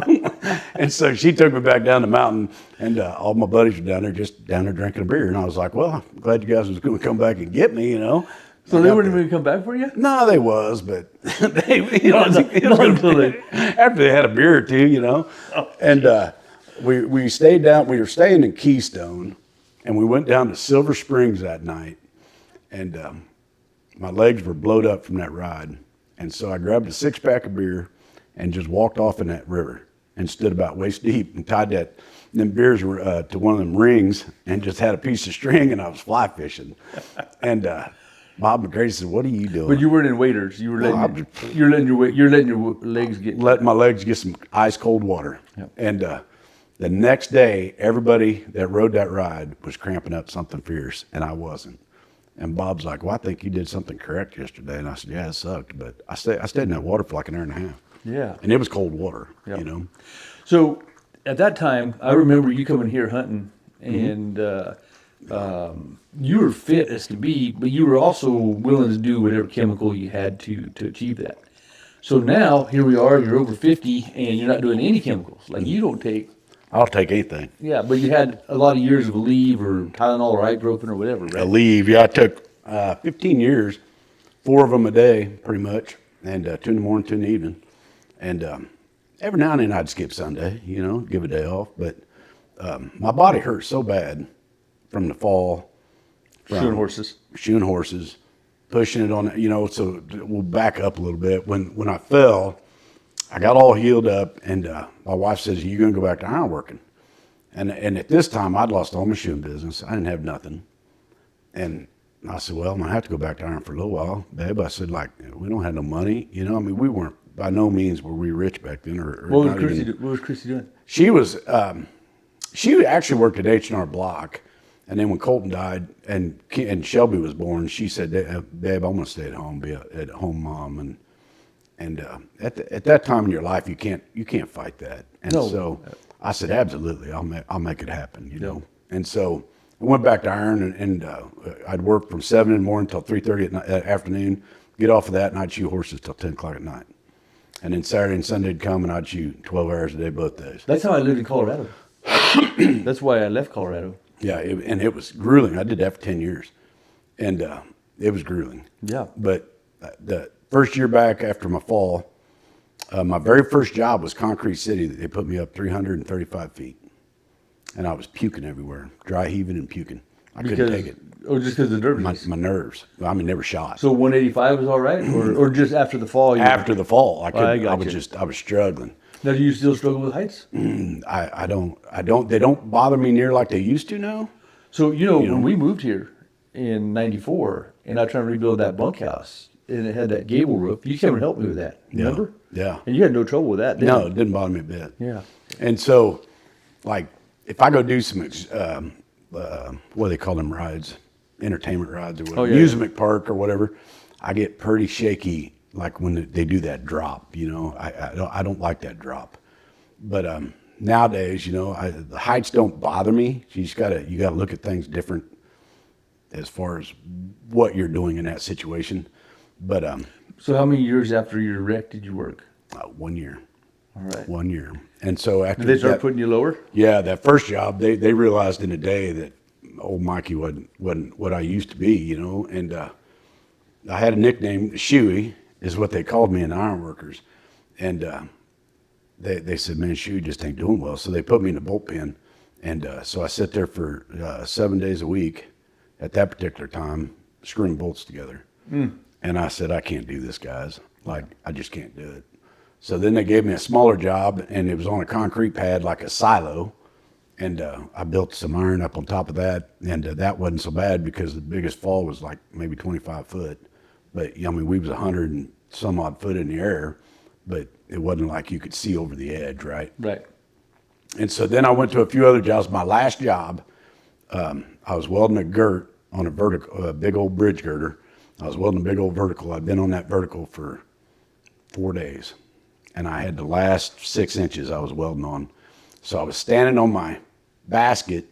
And so she took me back down the mountain, and all my buddies were down there drinking a beer, and I was like, well, I'm glad you guys was going to come back and get me, you know. So they wouldn't even come back for you? No, they was, but they, you know, after they had a beer or two, you know. And we stayed down. We were staying in Keystone, and we went down to Silver Springs that night. And my legs were blowed up from that ride, and so I grabbed a 6-pack of beer and just walked off in that river and stood about waist deep and tied them beers were to one of them rings and just had a piece of string, and I was fly fishing. And Bob McGrady said, "What are you doing?" But you weren't in waders. You were letting you're letting your legs get. Let my legs get some ice cold water. Yep. And the next day, everybody that rode that ride was cramping up something fierce, and I wasn't. And Bob's like, "Well, I think you did something correct yesterday." And I said, "Yeah, it sucked, but I stayed in that water for like an hour and a half." Yeah. And it was cold water, Yep. you know. So at that time, I remember you coming here hunting, and you were fit as can be, but you were also willing to do whatever chemical you had to achieve that. So now, here we are, you're over 50, and you're not doing any chemicals. Like, you don't take... I'll take anything. Yeah, but you had a lot of years of Aleve or Tylenol or ibuprofen or whatever, right? Aleve, yeah, I took 15 years, 4 of them a day, pretty much, and 2 in the morning, 2 in the evening. And every now and then I'd skip Sunday, you know, give a day off. But my body hurt so bad from the fall. Shoeing horses. Pushing it on, you know, so we'll back up a little bit. When I fell, I got all healed up, and my wife says, "You're going to go back to iron working." And at this time, I'd lost all my shoeing business. I didn't have nothing. And I said, "Well, I'm going to have to go back to iron for a little while, babe." I said, like, we don't have no money. You know, I mean, we weren't, by no means were we rich back then. What was Chrissy doing? She was, she actually worked at H&R Block. And then when Colton died and Shelby was born, she said, "Babe, I'm going to stay at home, be at home mom." And at that time in your life, you can't fight that. And so I said, "Absolutely, I'll make it happen." You know. And so I went back to iron, and I'd work from 7 in the morning till 3:30 at afternoon. Get off of that, and I'd shoot horses till 10 o'clock at night. And then Saturday and Sunday'd come, and I'd shoot 12 hours a day both days. That's how I lived in Colorado. That's why I left Colorado. Yeah, and it was grueling. I did that for 10 years, and it was grueling. Yeah. But the first year back after my fall, my very first job was Concrete City. They put me up 335 feet, and I was puking everywhere, dry heaving and puking. I couldn't take it. Oh, just because of the nerves? My nerves. I mean, they were shot. So 185 was all right, or just after the fall? After the fall, I was struggling. Now, do you still struggle with heights? I don't. They don't bother me near like they used to now. So, you know, when we moved here in 94, and I tried to rebuild that bunkhouse, and it had that gable roof, you came and helped me with that, remember? Yeah. And you had no trouble with that, did No, you? it didn't bother me a bit. Yeah. And so, like, if I go do some, what do they call them rides, entertainment rides or whatever, Oh, yeah, amusement park or whatever, I get pretty shaky like when they do that drop. I don't like that drop. But nowadays, the heights don't bother me. You gotta look at things different as far as what you're doing in that situation. But So how many years after your wreck did you work? 1 year. All right. 1 year. And so after Did they start that, putting you lower? yeah, that first job, they realized in a day that old Mikey wasn't what I used to be, and I had a nickname, Shoey is what they called me in Ironworkers. And they said, man, Shoey just ain't doing well. So they put me in the bullpen. And so I sat there for 7 days a week at that particular time, screwing bolts together. And I said, I can't do this, guys. Like, I just can't do it. So then they gave me a smaller job, and it was on a concrete pad like a silo. And I built some iron up on top of that, and that wasn't so bad because the biggest fall was like maybe 25 foot. But, we was 100 and some odd foot in the air, but it wasn't like you could see over the edge, right? Right. And so then I went to a few other jobs. My last job, I was welding a girt on a big old bridge girder. I was welding a big old vertical. I'd been on that vertical for 4 days, and I had the last 6 inches I was welding on. So I was standing on my basket,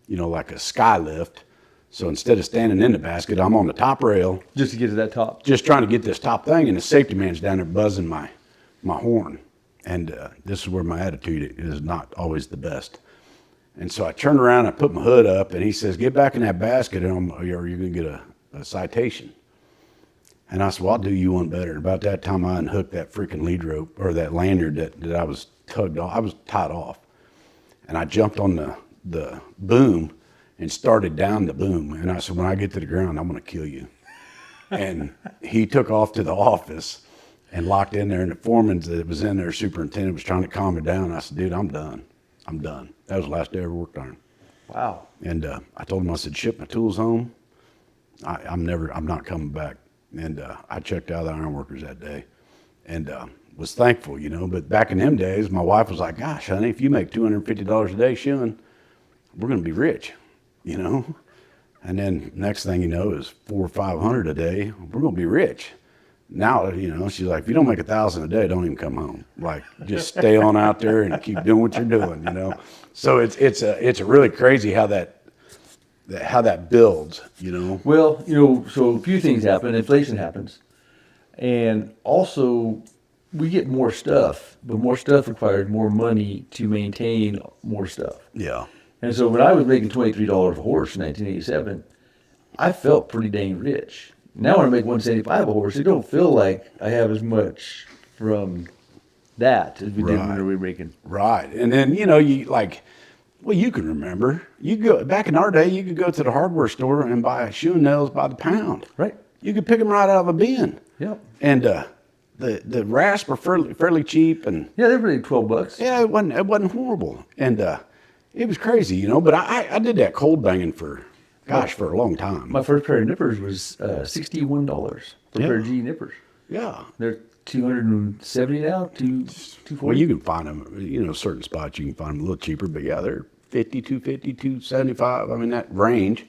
like a sky lift. So instead of standing in the basket, I'm on the top rail. Just to get to that top. Just trying to get this top thing, and the safety man's down there buzzing my horn. And this is where my attitude is not always the best. And so I turned around, I put my hood up, and he says, get back in that basket, or you're going to get a citation. And I said, well, I'll do you one better. And about that time, I unhooked that freaking lead rope, or that lanyard that I was tugged off. I was tied off. And I jumped on the boom and started down the boom. And I said, when I get to the ground, I'm going to kill you. And he took off to the office and locked in there. And the foreman that was in there, superintendent, was trying to calm me down. I said, dude, I'm done. I'm done. That was the last day I ever worked on it. Wow. And I told him, I said, ship my tools home. I'm not coming back. And I checked out of the Ironworkers that day and was thankful, But back in them days, my wife was like, gosh, honey, if you make $250 a day shoeing, we're going to be rich, And then next thing you know is $400 or $500 a day. We're going to be rich. Now, she's like, if you don't make $1,000 a day, don't even come home. Like, just stay on out there and keep doing what you're doing, So it's really crazy how that builds, Well, so a few things happen. Inflation happens. And also, we get more stuff, but more stuff requires more money to maintain more stuff. Yeah. And so when I was making $23 a horse in 1987, I felt pretty dang rich. Now when I make $175 a horse, it don't feel like I have as much from that as we did when we were making. Right. And then, you can remember, back in our day, you could go to the hardware store and buy shoe nails by the pound. Right. You could pick them right out of a bin. Yep. And the rasp were fairly cheap, and Yeah, they're really $12. yeah, it wasn't horrible, and it was crazy, But I did that cold banging for a long time. My first pair of nippers was $61 for a pair of G nippers. Yeah. They're $270 now, $240. Well, you can find them, certain spots you can find them a little cheaper, but yeah, they're $50, $250, $275. I mean, that range.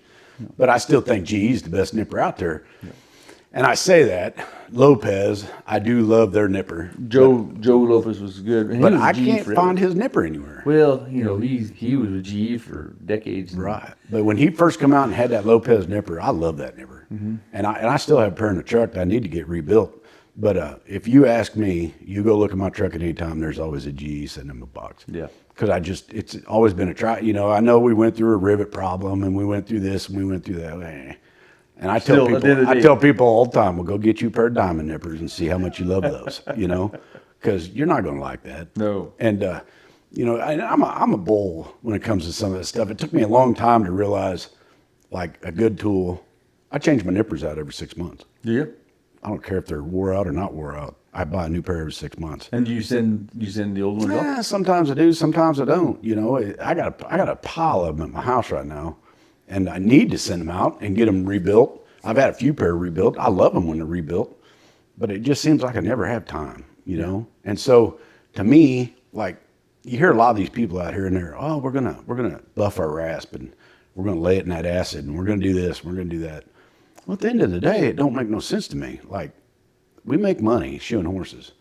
But I still think GE's the best nipper out there. Yeah. And I say that, Lopez, I do love their nipper. Joe Lopez was good. But I can't find his nipper anywhere. Well, he was with GE for decades. Right. But when he first come out and had that Lopez nipper, I love that nipper. Mm-hmm. And I still have a pair in the truck that I need to get rebuilt. But if you ask me, you go look at my truck at any time, there's always a GE sitting in my box. Yeah. Because it's always been a try. I know we went through a rivet problem and we went through this and we went through that. And I tell people all the time, well, go get you a pair of diamond nippers and see how much you love those, because you're not going to like that. No. And, I'm a bull when it comes to some of this stuff. It took me a long time to realize, like, a good tool. I change my nippers out every 6 months. Do you? I don't care if they're wore out or not wore out. I buy a new pair every 6 months. And do you send the old ones off? Sometimes I do, sometimes I don't. I got a pile of them at my house right now. And I need to send them out and get them rebuilt. I've had a few pair rebuilt. I love them when they're rebuilt, but it just seems like I never have time, And so, to me, like, you hear a lot of these people out here and they're, oh, we're gonna buff our rasp and we're going to lay it in that acid, and we're going to do this, we're going to do that. Well, at the end of the day, it don't make no sense to me. Like, we make money shoeing horses.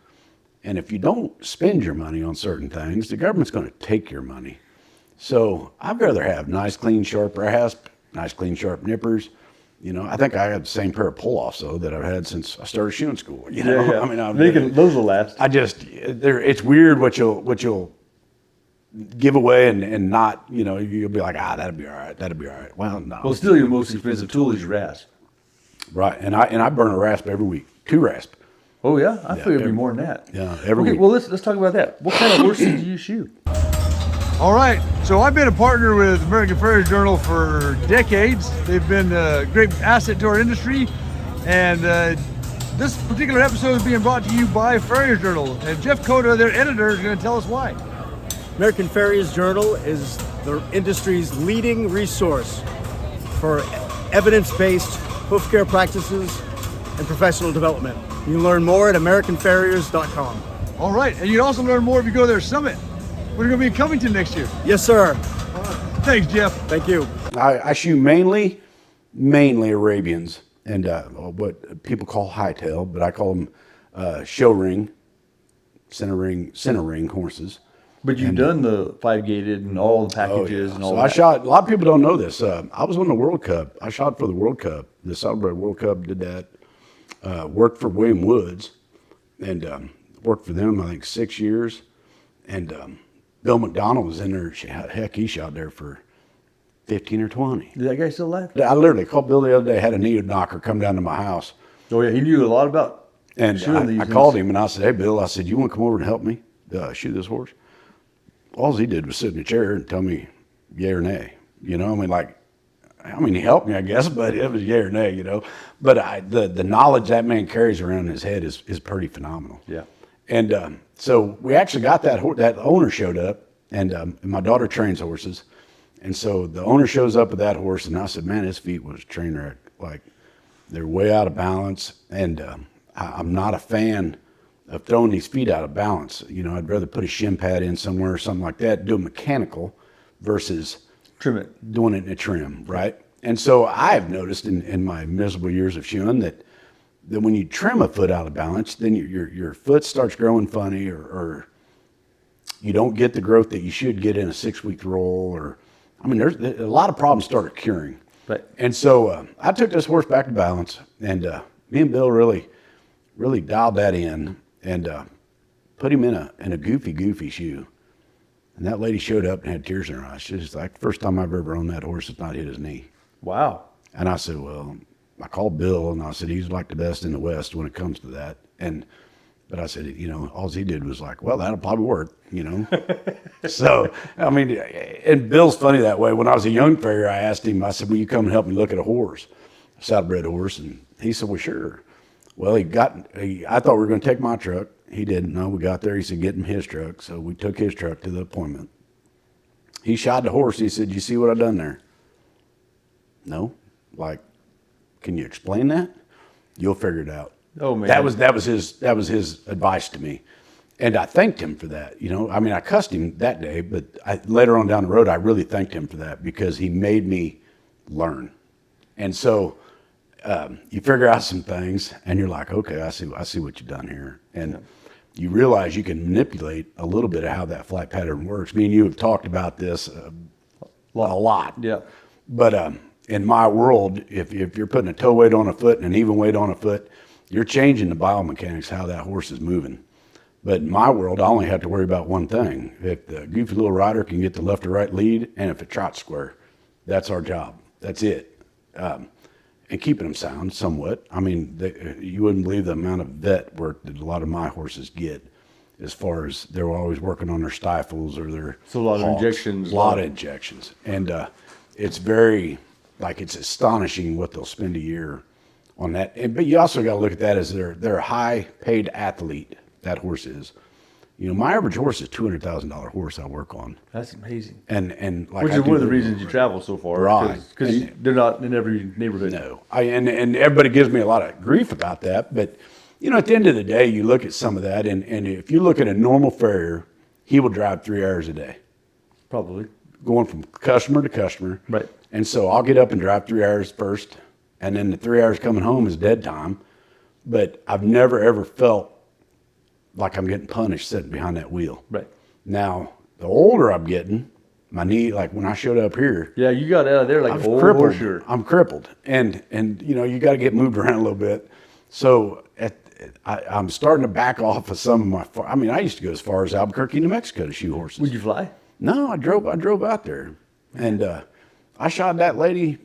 And if you don't spend your money on certain things, the government's going to take your money. So I'd rather have nice, clean, sharp rasp, nice, clean, sharp nippers. You know, I think I have the same pair of pull-offs, though, that I've had since I started shoeing school. You know, Yeah. I mean, Those will last. it's weird what you'll give away and not, you know, you'll be like, that'll be all right. Well, no. Well, still, your most expensive tool is your rasp. Right, and I burn a rasp every week, 2 rasp. Oh yeah, I figured it'd be more than that. Yeah, every Okay, week. well let's talk about that. What kind of horses do you shoot? All right, so I've been a partner with American Farrier Journal for decades. They've been a great asset to our industry, and this particular episode is being brought to you by Farrier Journal. And Jeff Coda, their editor, is going to tell us why. American Farrier's Journal is the industry's leading resource for evidence-based hoof care practices and professional development. You can learn more at AmericanFarriers.com. All right, and you can also learn more if you go to their summit. We're going to be in Covington next year. Yes, sir. Thanks, Jeff. Thank you. I shoe mainly Arabians and what people call hightail, but I call them show ring, center ring horses. But you've done the 5-gated and all the packages and all So that. I shot. A lot of people don't know this. I was on the World Cup. I shot for the World Cup, the Saddlebred World Cup. Did that. Worked for William Woods, and worked for them I think 6 years. And Bill McDonald was in there. Heck, he shot there for 15 or 20. Is that guy still alive? I literally called Bill the other day. Had a neo knocker come down to my house, Oh yeah, he knew a lot about and shooting these I things. called him and I said, "Hey, Bill," I said, "You want to come over and help me shoot this horse?" All he did was sit in a chair and tell me yay or nay. You know, he helped me, I guess, but it was yay or nay, you know. But the knowledge that man carries around in his head is pretty phenomenal. Yeah. And so we actually got that owner showed up, and my daughter trains horses. And so the owner shows up with that horse, and I said, man, his feet was train wreck. Like, they're way out of balance. And I'm not a fan of throwing these feet out of balance. You know, I'd rather put a shin pad in somewhere or something like that, do a mechanical versus Trim it. doing it in a trim, right? And so I've noticed in my miserable years of shoeing that when you trim a foot out of balance, then your foot starts growing funny, or you don't get the growth that you should get in a 6-week roll, or there's a lot of problems start occurring. Right. And so I took this horse back to balance, and me and Bill really dialed that in and put him in a goofy shoe. And that lady showed up and had tears in her eyes. She was like, first time I've ever owned that horse that's not hit his knee. Wow. And I said, well, I called Bill and I said, he's like the best in the West when it comes to that. But I said, you know, all he did was like, well, that'll probably work, you know? So, and Bill's funny that way. When I was a young farrier, I asked him, I said, will you come and help me look at a horse, a saddlebred horse? And he said, well, sure. Well, I thought we were going to take my truck. He didn't. No, we got there. He said, get him his truck. So we took his truck to the appointment. He shot the horse. He said, you see what I done there? No. Like, can you explain that? You'll figure it out. Oh man. That was his advice to me. And I thanked him for that. You know, I cussed him that day, but later on down the road, I really thanked him for that because he made me learn. And so you figure out some things and you're like, okay, I see what you've done here. And you realize you can manipulate a little bit of how that flight pattern works. Me and you have talked about this a lot. Yeah. But in my world, if you're putting a toe weight on a foot and an even weight on a foot, you're changing the biomechanics, how that horse is moving. But in my world, I only have to worry about one thing. If the goofy little rider can get the left or right lead, and if it trots square, that's our job. That's it. And keeping them sound somewhat. You wouldn't believe the amount of vet work that a lot of my horses get, as far as they're always working on their stifles or their So a lot of hocks. injections. A lot of injections. And it's it's astonishing what they'll spend a year on that. But you also got to look at that as they're a high-paid athlete, that horse is. You know, my average horse is $200,000 horse I work on. That's amazing. And like Which I is do one of the live reasons over you it. travel so far. Right. Because they're not in every neighborhood. No, and everybody gives me a lot of grief about that. But you know, at the end of the day, you look at some of that, and if you look at a normal farrier, he will drive 3 hours a day, Probably. going from customer to customer. Right. And so I'll get up and drive 3 hours first, and then the 3 hours coming home is dead time. But I've never ever felt like I'm getting punished sitting behind that wheel. Right. Now, the older I'm getting, my knee, like when I showed up here, Yeah, you got out of there like I'm an old crippled. horseshoer. I'm crippled, and you know, you got to get moved around a little bit. So I'm starting to back off of some of my. I mean, I used to go as far as Albuquerque, New Mexico to shoe horses. Would you fly? No, I drove out there, and I shot that lady,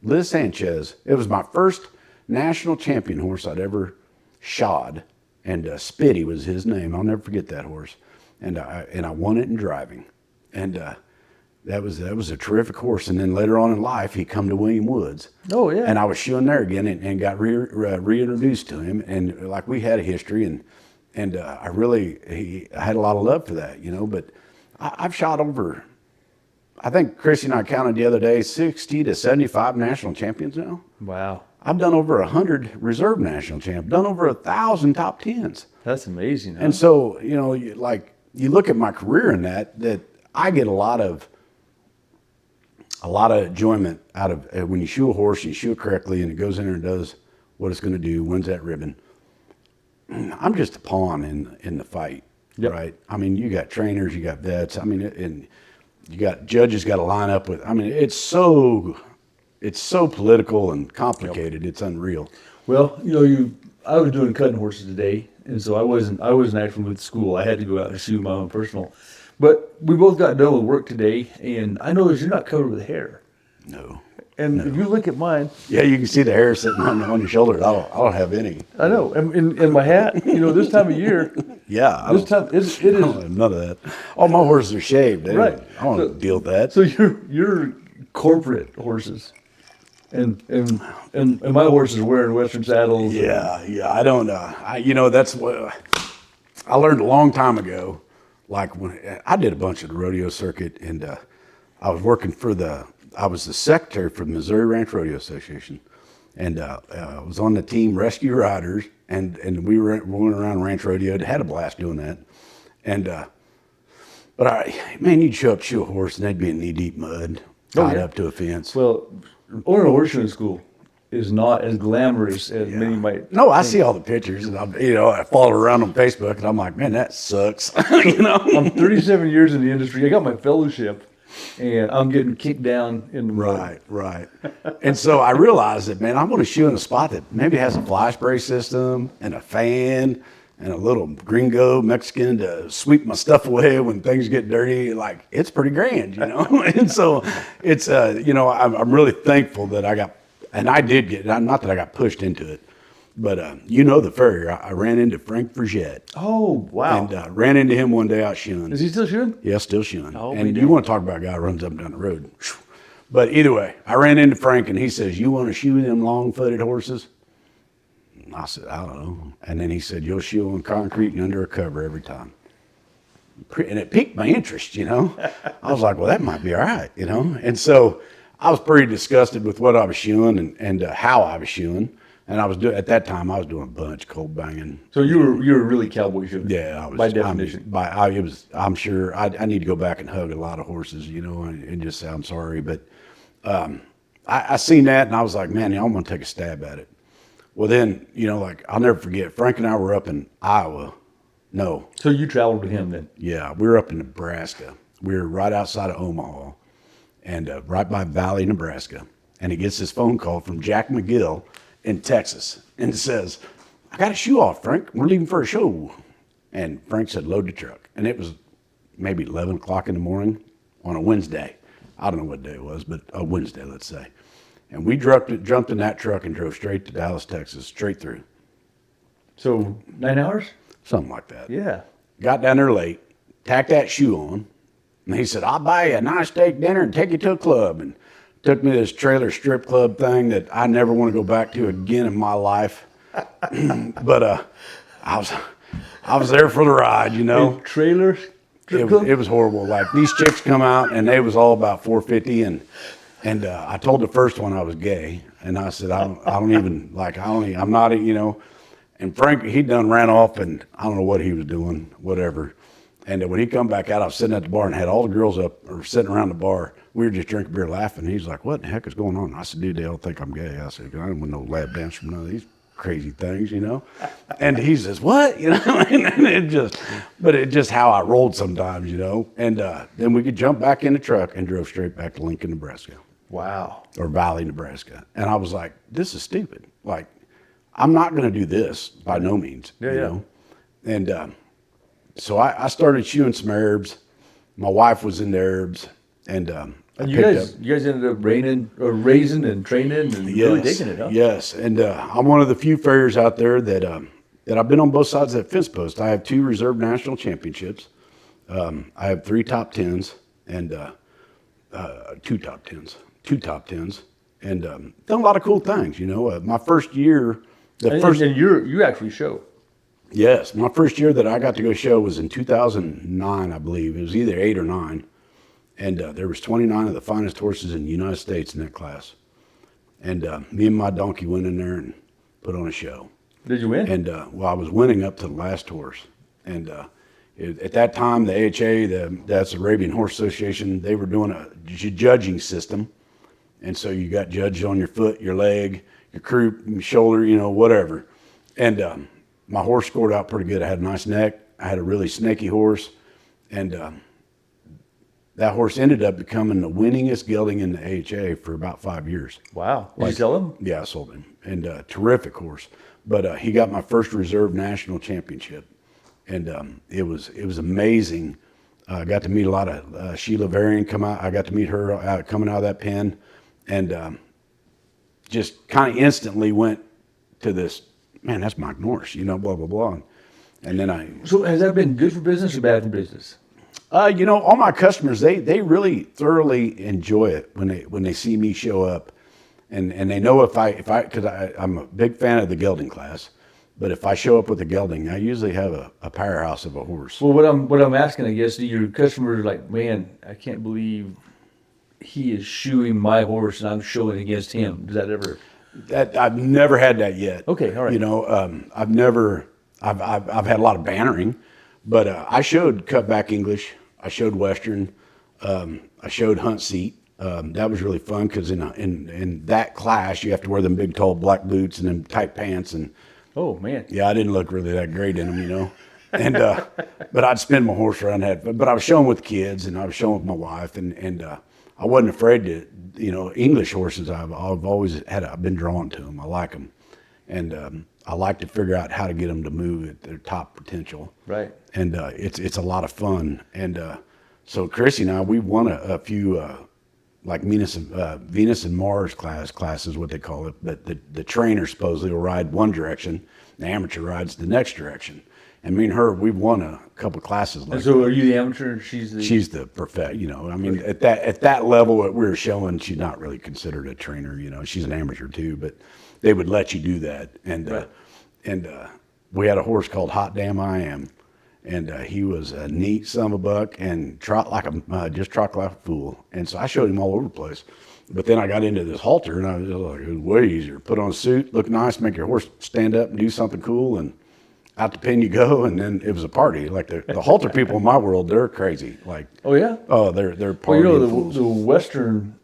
Liz Sanchez. It was my first national champion horse I'd ever shod, and Spitty was his name. I'll never forget that horse, and I won it in driving, and that was a terrific horse. And then later on in life, he come to William Woods. Oh, yeah. And I was shoeing there again, and got reintroduced to him, and like we had a history, and I had a lot of love for that, you know. But I've shot over, I think Chrissy and I counted the other day, 60 to 75 national champions now. Wow. I've done over 100 reserve national champions, done over 1,000 top tens. That's amazing. Huh? And so, you know, you look at my career in that I get a lot of enjoyment out of when you shoe a horse, you shoe it correctly, and it goes in there and does what it's going to do, wins that ribbon. I'm just a pawn in the fight, Yep. right? I mean, you got trainers, you got vets. I mean, and you got judges got to line up with. I mean, it's so political and complicated. It's unreal. Well, you know, I was doing cutting horses today, and so I wasn't actually with school. I had to go out and shoe my own personal. But we both got done with work today, and I noticed you're not covered with hair. No. And if you look at mine, Yeah, you can see the hair sitting on your shoulders. I don't have any. I know. And my hat, you know, this time of year, Yeah, I this don't, time it I don't is have none of that. All my horses are shaved. right. I don't want to deal with that. So you're corporate horses, and my horses are wearing Western saddles. Yeah, I don't. That's what I learned a long time ago. Like when I did a bunch of the rodeo circuit, and I was working I was the secretary for the Missouri Ranch Rodeo Association, and I was on the team Rescue Riders, and we went around ranch rodeo. Had a blast doing that, and man, you'd show up to shoe a horse, and they'd be in knee deep mud, tied up to a fence. Well, owning a horseshoeing school is not as glamorous as many might. No, I see all the pictures, and I follow around on Facebook, and I'm like, man, that sucks. I'm 37 years in the industry. I got my fellowship, and I'm getting kicked down in the mud. Right. And so I realized that, man, I want to shoe in a spot that maybe has a fly spray system and a fan and a little gringo Mexican to sweep my stuff away when things get dirty. Like, it's pretty grand, you know? And so it's, I'm really thankful that I got, and I did get, not that I got pushed into it, but the Farrier, I ran into Frank Frigette. Oh, wow. And ran into him one day out shoeing. Is he still shooting? Yeah, still shoeing. Oh, and you want to talk about a guy who runs up and down the road. But either way, I ran into Frank, and he says, "You want to shoe them long-footed horses?" And I said, "I don't know." And then he said, "You'll shoe on concrete and under a cover every time." And it piqued my interest, you know. I was like, well, that might be all right, you know. And so I was pretty disgusted with what I was shoeing and how I was shoeing. And at that time, I was doing a bunch of cold banging. So you were really cowboy shooting. Yeah, I was. By definition. I'm sure I need to go back and hug a lot of horses, you know, and just say I'm sorry. But I seen that, and I was like, man, I'm going to take a stab at it. Well, then, you know, like, I'll never forget, Frank and I were up in Iowa. No. So you traveled with him then? Yeah, we were up in Nebraska. We were right outside of Omaha and right by Valley, Nebraska. And he gets this phone call from Jack McGill in Texas, and it says, "I got a shoe off, Frank. We're leaving for a show." And Frank said, "Load the truck." And it was maybe 11 o'clock in the morning on a Wednesday. I don't know what day it was, but a Wednesday, let's say. And we jumped in that truck and drove straight to Dallas, Texas, straight through. So 9 hours? Something like that. Yeah. Got down there late, tacked that shoe on, and he said, "I'll buy you a nice steak dinner and take you to a club." And took me to this trailer strip club thing that I never want to go back to again in my life. But I was there for the ride, you know. A trailer? It was horrible. Like, these chicks come out, and they was all about 450, and I told the first one I was gay, and I said, I'm not, you know. And Frank, he done ran off, and I don't know what he was doing, whatever. And when he come back out, I was sitting at the bar and had all the girls up or sitting around the bar. We were just drinking beer laughing. He's like, what in the heck is going on? I said, dude, they all think I'm gay. I said, I don't want no lap dance from none of these crazy things, you know? And he says, what? You know, and it just how I rolled sometimes, you know? And then we could jump back in the truck and drove straight back to Lincoln, Nebraska. Wow. Or Valley, Nebraska. And I was like, this is stupid. Like, I'm not going to do this by no means, you know? And so I started shoeing some Arabs. My wife was in the Arabs. And you guys ended up raising and training and really digging it, huh? Yes. And I'm one of the few farriers out there that I've been on both sides of that fence post. I have 2 reserve national championships. I have 3 top 10s and 2 top 10s. And done a lot of cool things, you know. My first year, and you actually show. Yes, my first year that I got to go show was in 2009, I believe. It was either 8 or 9. And there was 29 of the finest horses in the United States in that class. And me and my donkey went in there and put on a show. Did you win? And well, I was winning up to the last horse. And at that time, the AHA, that's the Arabian Horse Association, they were doing a judging system. And so you got judged on your foot, your leg, your croup, your shoulder, you know, whatever. And my horse scored out pretty good. I had a nice neck. I had a really snaky horse. And that horse ended up becoming the winningest gelding in the AHA for about 5 years. Wow. Did you sell him? Yeah, I sold him. And terrific horse. But he got my first reserve national championship. And it was amazing. I got to meet a lot of Sheila Varian come out. I got to meet her coming out of that pen. And just kind of instantly went to this, man, that's Mike Norris, you know, blah, blah, blah. And then So has that been good for business or bad for business? You know, all my customers, they really thoroughly enjoy it when they see me show up. And they know because I'm a big fan of the gelding class. But if I show up with a gelding, I usually have a powerhouse of a horse. Well, what I'm asking, I guess, your customers are like, man, I can't believe he is shoeing my horse and I'm showing against him. Does that ever? I've never had that yet. Okay, all right. You know, I've had a lot of bantering, but I showed cutback English. I showed Western. I showed hunt seat. That was really fun because in that class you have to wear them big tall black boots and them tight pants and. Oh man. Yeah, I didn't look really that great in them, you know. And but I'd spin my horse around that. But I was showing with kids and I was showing with my wife and I wasn't afraid to, you know, English horses. I've always I've been drawn to them. I like them, and I like to figure out how to get them to move at their top potential. Right. And it's a lot of fun. And so Chrissy and I, we won a few like Venus and Mars classes, what they call it. But the trainer supposedly will ride one direction, the amateur rides the next direction. And me and her, we've won a couple classes like and so that. are you the amateur and she's the perfect, you know. I mean, at that level that we were showing, she's not really considered a trainer, you know. She's an amateur too, but they would let you do that. And right. We had a horse called Hot Damn I Am, and he was a neat son of a buck and trot like a fool. And so I showed him all over the place. But then I got into this halter, and I was like, it was way easier. Put on a suit, look nice, make your horse stand up and do something cool, and out the pen you go, and then it was a party. Like the halter people in my world, they're crazy. Like, oh yeah, they're party. Well, you know, the Western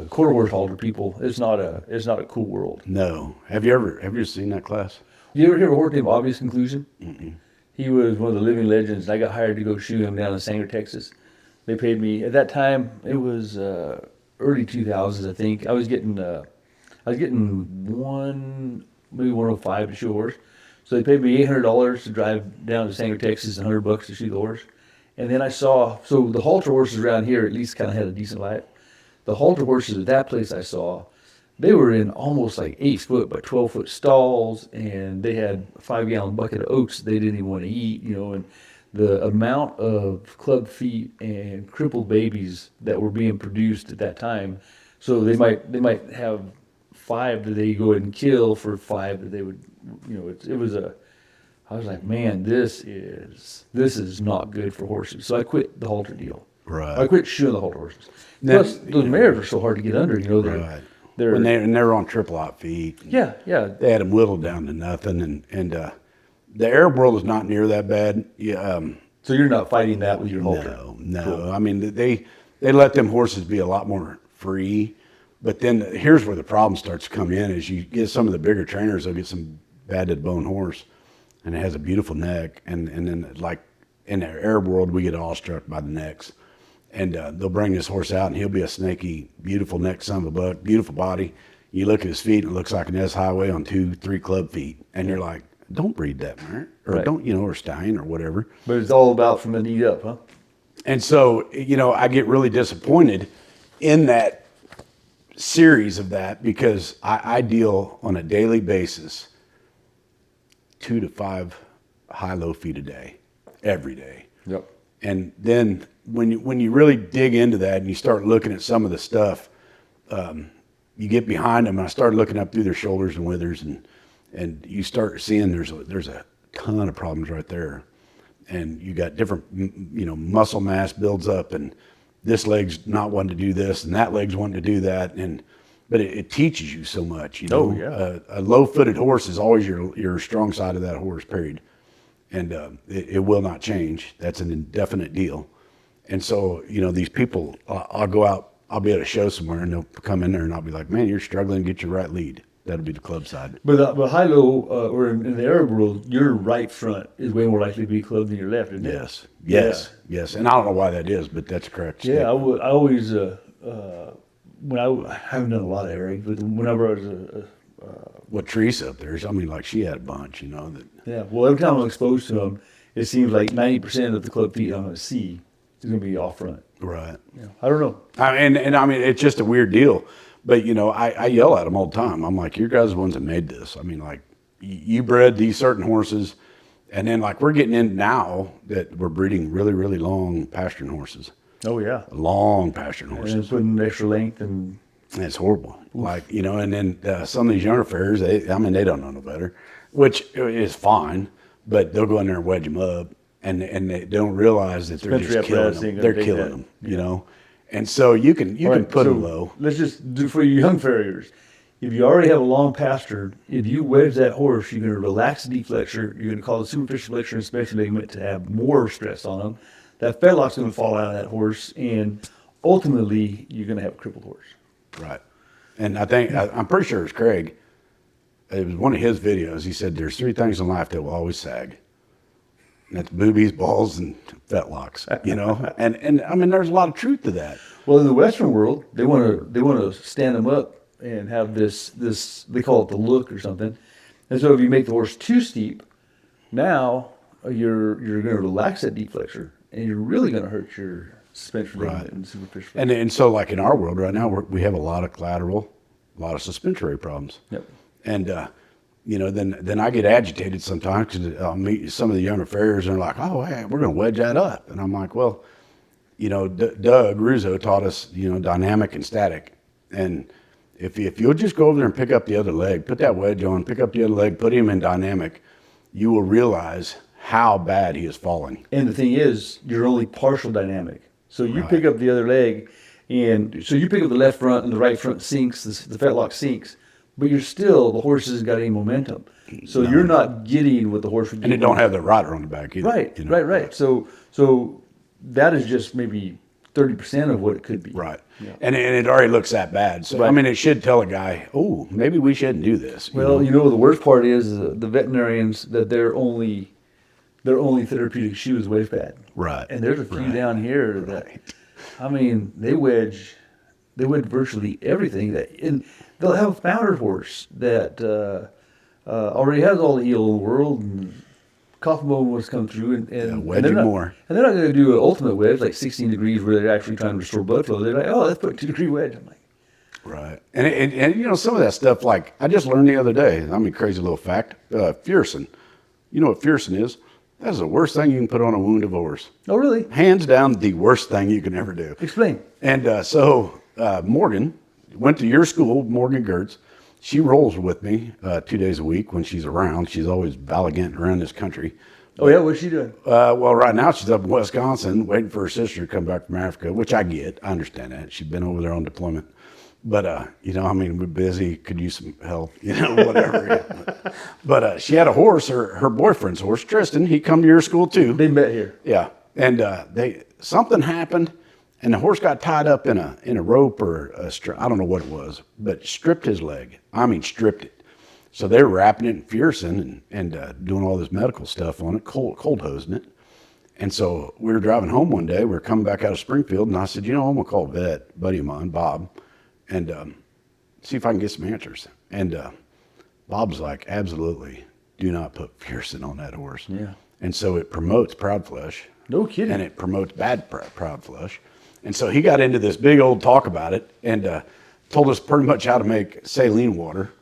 quarter horse halter people, it's not a cool world. No, have you ever seen that class? You ever hear a horse named Obvious Conclusion? Mm-mm. He was one of the living legends. I got hired to go shoe him down in Sanger, Texas. They paid me at that time. It was early 2000s, I think. I was getting maybe 105 to shoe a horse. So they paid me $800 to drive down to Sanger, Texas, and $100 to shoot the horse. And then I saw, so the halter horses around here at least kind of had a decent life. The halter horses at that place I saw, they were in almost like 8 foot by 12 foot stalls, and they had a 5-gallon bucket of oats they didn't even want to eat, you know, and the amount of club feet and crippled babies that were being produced at that time. So they might have 5 that they go ahead and kill for 5 that they would, you know, I was like, man, this is not good for horses. So I quit the halter deal. Right. I quit shoeing the halter horses. Plus, those mares are so hard to get under, you know. Right. When they were on triple out feet. Yeah. They had them whittled down to nothing, and the Arab world is not near that bad. Yeah, So you're not fighting that with your halter? No. Cool. I mean, they let them horses be a lot more free. But then here's where the problem starts to come in is you get some of the bigger trainers, they'll get some bad to the bone horse, and it has a beautiful neck. And then, like, in the Arab world, we get awestruck by the necks. And they'll bring this horse out, and he'll be a snaky, beautiful neck son of a buck, beautiful body. You look at his feet, and it looks like an S highway on 2-3 club feet. And you're like, don't breed that mare, or Right. don't, or stallion or whatever. But it's all about from the knee up, huh? And so, I get really disappointed in that series of that because I deal on a daily basis 2 to 5 high-low feet a day, every day. Yep. And then when you really dig into that and you start looking at some of the stuff, you get behind them. And I started looking up through their shoulders and withers, and you start seeing there's a ton of problems right there. And you got different, muscle mass builds up, and this leg's not wanting to do this, and that leg's wanting to do that. But it teaches you so much. Oh, yeah. A low-footed horse is always your strong side of that horse, period. And it will not change. That's an indefinite deal. And so, these people, I'll go out, I'll be at a show somewhere, and they'll come in there, and I'll be like, man, you're struggling to get your right lead. That'll be the club side. But high-low, or in the Arab world, your right front is way more likely to be clubbed than your left, isn't it? Yes. And I don't know why that is, but that's correct. Yeah, I always, when I haven't done a lot of Arab, but whenever I was What Teresa up there is, like she had a bunch, that. yeah, well, every time I'm exposed to them, it seems like 90% of the club feet I'm going to see is going to be off front. Right. Yeah, I don't know. And it's just a weird deal. But, I yell at them all the time. I'm like, you guys are the ones that made this. You bred these certain horses. And then, we're getting in now that we're breeding really, really long pasturing horses. Oh, yeah. Long pasturing horses. And putting extra length and... It's horrible. And then some of these younger farriers, they don't know no better, which is fine, but they'll go in there and wedge them up, and they don't realize that they're just killing them. They're killing them, And so you can put them low. Let's just do for you young farriers. If you already have a long pasture, if you wedge that horse, you're going to relax the deep flexor. You're going to cause the superficial flexor and special ligament to have more stress on them. That fetlock's going to fall out of that horse, and ultimately, you're going to have a crippled horse. Right. And I'm pretty sure it was Craig. It was one of his videos. He said there's 3 things in life that will always sag. And that's boobies, balls, and fetlocks, And there's a lot of truth to that. Well, in the Western world, they want to stand them up and have this they call it the look or something. And so if you make the horse too steep, now you're going to relax that deep flexor, and you're really going to hurt your suspension ligament and superficial flexor. And so like in our world right now, we have a lot of collateral, a lot of suspensory problems. Yep. And then I get agitated sometimes because I'll meet some of the younger farriers and they're like, oh, hey, we're going to wedge that up. And I'm like, well, Doug Russo taught us, dynamic and static. And if you'll just go over there and pick up the other leg, put that wedge on, pick up the other leg, put him in dynamic, you will realize how bad he is falling. And the thing is, you're only partial dynamic. So you pick up the other leg, and so you pick up the left front and the right front sinks, the fetlock sinks, but the horse hasn't got any momentum. So you're not getting what the horse would do. And it don't have the rider on the back either. Right. So that is just maybe 30% of what it could be. Right. Yeah. And it already looks that bad. So, it should tell a guy, oh, maybe we shouldn't do this. Well, the worst part is the veterinarians, that their only therapeutic shoe is wedge pad. Right. And there's a few down here that, they wedge virtually everything. And they'll have a founder horse that already has all the eel in the world, and coffin bone was come through, and wedge they're more. And they're not going to do an ultimate wedge, like 16 degrees, where they're actually trying to restore blood flow. They're like, oh, let's put a 2-degree wedge. I'm like, right. And some of that stuff, like I just learned the other day, crazy little fact, Fiercin. You know what Fiercin is? That's the worst thing you can put on a wound of a horse. oh, really? Hands down, the worst thing you can ever do. Explain. And so Morgan went to your school, Morgan Gertz. She rolls with me 2 days a week when she's around. She's always ballyganting around this country. Oh, yeah? What's she doing? Well, right now she's up in Wisconsin waiting for her sister to come back from Africa, which I get. I understand that. She's been over there on deployment. But, we're busy, could use some help, whatever. But she had a horse, her boyfriend's horse, Tristan. He come to your school too. They met here. Yeah. And something happened, and the horse got tied up in a rope or I don't know what it was, but stripped his leg. I mean, stripped it. So they were wrapping it in Fiercin and doing all this medical stuff on it, cold hosing it. And so we were driving home one day. We were coming back out of Springfield, and I said, I'm gonna call a vet, buddy of mine, Bob, and see if I can get some answers. And Bob's like, absolutely, do not put Fiercin on that horse. Yeah. And so it promotes proud flesh. No kidding. And it promotes bad proud flesh. And so he got into this big old talk about it and told us pretty much how to make saline water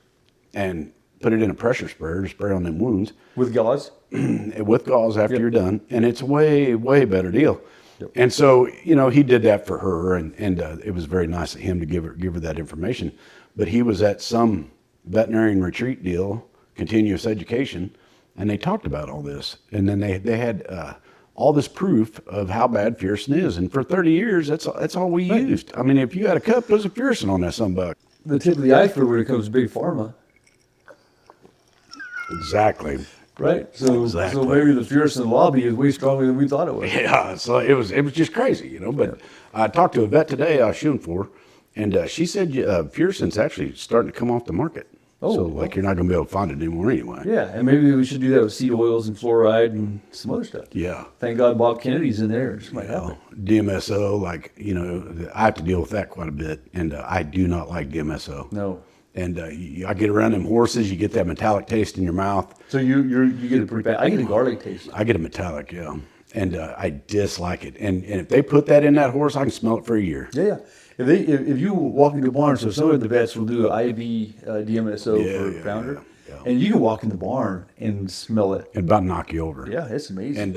and put it in a pressure sprayer to spray on them wounds. With gauze? With gauze after you're done. And it's a way, way better deal. Yep. And so, he did that for her, and it was very nice of him to give her that information. But he was at some veterinarian retreat deal, continuous education, and they talked about all this. And then they had all this proof of how bad Fiercin is. And for 30 years, that's all we used. I mean, if you had a cup, there's a Fiercin on that sunbuck. The tip of the iceberg when it comes to big pharma. Exactly. Right. So Exactly. So maybe the Fiercin lobby is way stronger than we thought it was. Yeah, so it was just crazy, But I talked to a vet today I was shooting for, and she said Fiercin's actually starting to come off the market. Oh, so you're not going to be able to find it anymore anyway. Yeah, and maybe we should do that with seed oils and fluoride and some other stuff. Yeah. Thank God Bob Kennedy's in there. It just might happen. DMSO, I have to deal with that quite a bit, and I do not like DMSO. No. And I get around them horses, you get that metallic taste in your mouth. So you get a pretty bad. I get a garlic taste. I get a metallic, yeah. And I dislike it. And if they put that in that horse, I can smell it for a year. Yeah. If you walk into the barn, so some of the vets will do an IV DMSO for founder, and you can walk in the barn and smell it. And about knock you over. Yeah, it's amazing. And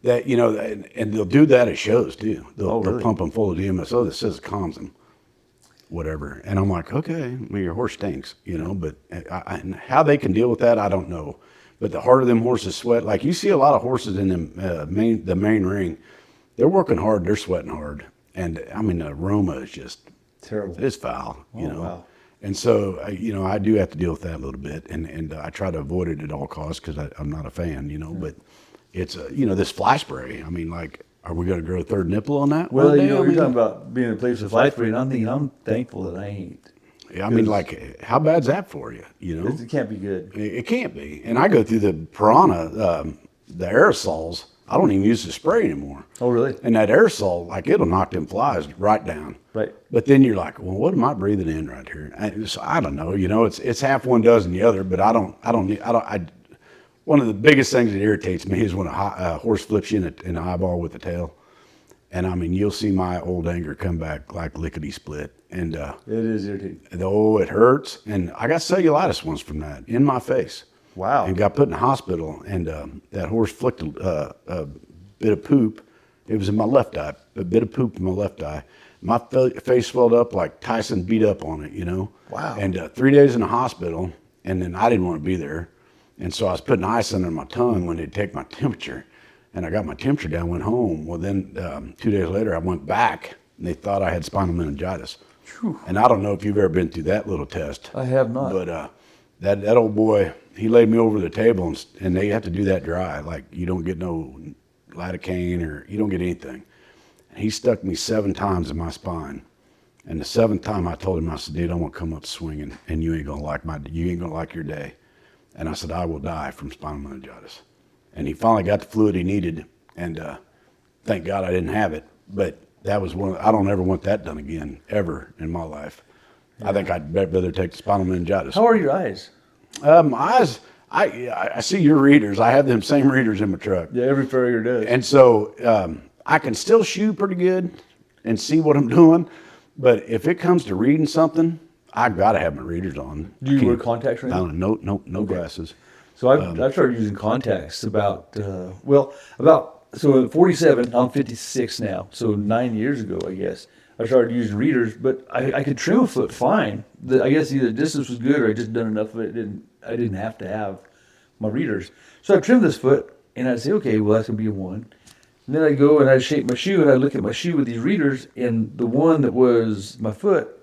and they'll do that at shows too. They'll really? pump them full of DMSO that says calms them, whatever. And I'm like, okay, your horse stinks, But and how they can deal with that, I don't know. But the harder them horses sweat, like you see a lot of horses in the main ring, they're working hard, they're sweating hard. And I mean, the aroma is just Terrible. It's foul, Wow. And so, I do have to deal with that a little bit, and I try to avoid it at all costs because I'm not a fan, But it's this fly spray. I mean, like, are we going to grow a third nipple on that? Well, one day? you're talking about being in a place with fly spray, and I'm thinking I'm thankful that I ain't. Yeah, I mean, like, how bad's that for you? It can't be good. It can't be. And I go through the Piranha, the aerosols. I don't even use the spray anymore. Oh, really? And that aerosol, like, it'll knock them flies right down. Right. But then you're like, well, what am I breathing in right here? I don't know. It's half one dozen the other. But one of the biggest things that irritates me is when a horse flips you in the eyeball with the tail. And I mean, you'll see my old anger come back like lickety split. And It is irritating. it hurts. And I got cellulitis once from that in my face. Wow. And got put in the hospital, and that horse flicked a bit of poop. It was in my left eye, a bit of poop in my left eye. My face swelled up like Tyson beat up on it, Wow. And 3 days in the hospital, and then I didn't want to be there. And so I was putting ice under my tongue when they'd take my temperature. And I got my temperature down, went home. Well, then 2 days later, I went back, and they thought I had spinal meningitis. Whew. And I don't know if you've ever been through that little test. I have not. But that old boy, he laid me over the table, and they have to do that dry. Like, you don't get no lidocaine or you don't get anything. And he stuck me 7 times in my spine. And the 7th time I told him, I said, dude, I'm going to come up swinging, and you ain't going to like your day. And I said, I will die from spinal meningitis. And he finally got the fluid he needed, and thank God I didn't have it. But that was I don't ever want that done again, ever in my life. Yeah. I think I'd rather take the spinal meningitis. How are your eyes? Eyes, I see your readers. I have them same readers in my truck. Yeah, every Farrier does. And so I can still shoot pretty good and see what I'm doing. But if it comes to reading something, I got to have my readers on. Do you wear contacts right now? No glasses. So I started using contacts about at 47, I'm 56 now. So 9 years ago, I guess, I started using readers, but I could trim a foot fine. I guess either the distance was good or I just done enough of it. I didn't have to have my readers. So I trimmed this foot, and I'd say, okay, well, that's going to be a 1. And then I'd go and I'd shape my shoe, and I'd look at my shoe with these readers, and the one that was my foot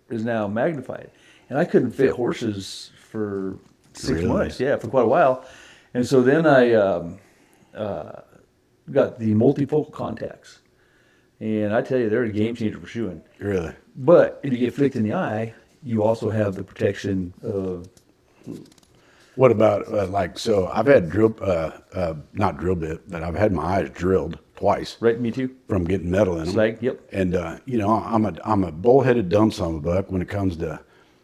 is now magnified. And I couldn't fit horses for 6 Really? months, for quite a while. And so then I got the multifocal contacts. And I tell you, they're a game changer for shoeing. Really? But if you get flicked in the eye, you also have the protection of. What about so I've had not drill bit, but I've had my eyes drilled twice. Right, me too. From getting metal in them. Slag, yep. And I'm a bullheaded dumb son of a buck when it comes to.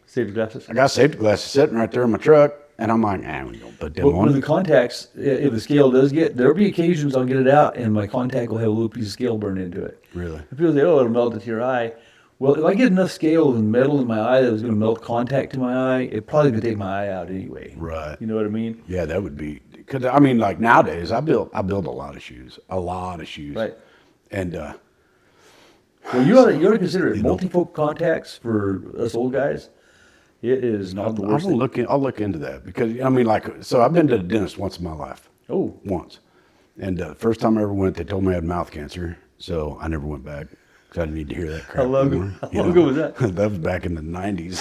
Safety glasses. I got safety glasses sitting right there in my truck, and I'm like, we don't put them But on. with the contacts, if the scale does there'll be occasions I'll get it out, and my contact will have a little piece of scale burned into it. Really? And people say, it'll melt into your eye. Well, if I get enough scale and metal in my eye that was going to melt contact to my eye, it probably could take my eye out anyway. Right. You know what I mean? Yeah, that would be because I mean, like nowadays, I build a lot of shoes, Right. And Well, you ought to consider it. Multifocal contacts for us old guys, it is not the worst thing. I'll look into that because I mean, so I've been to the dentist once in my life. Oh. Once, and first time I ever went, they told me I had mouth cancer, so I never went back. Because I didn't need to hear that crap. How long ago was that? That was back in the 90s.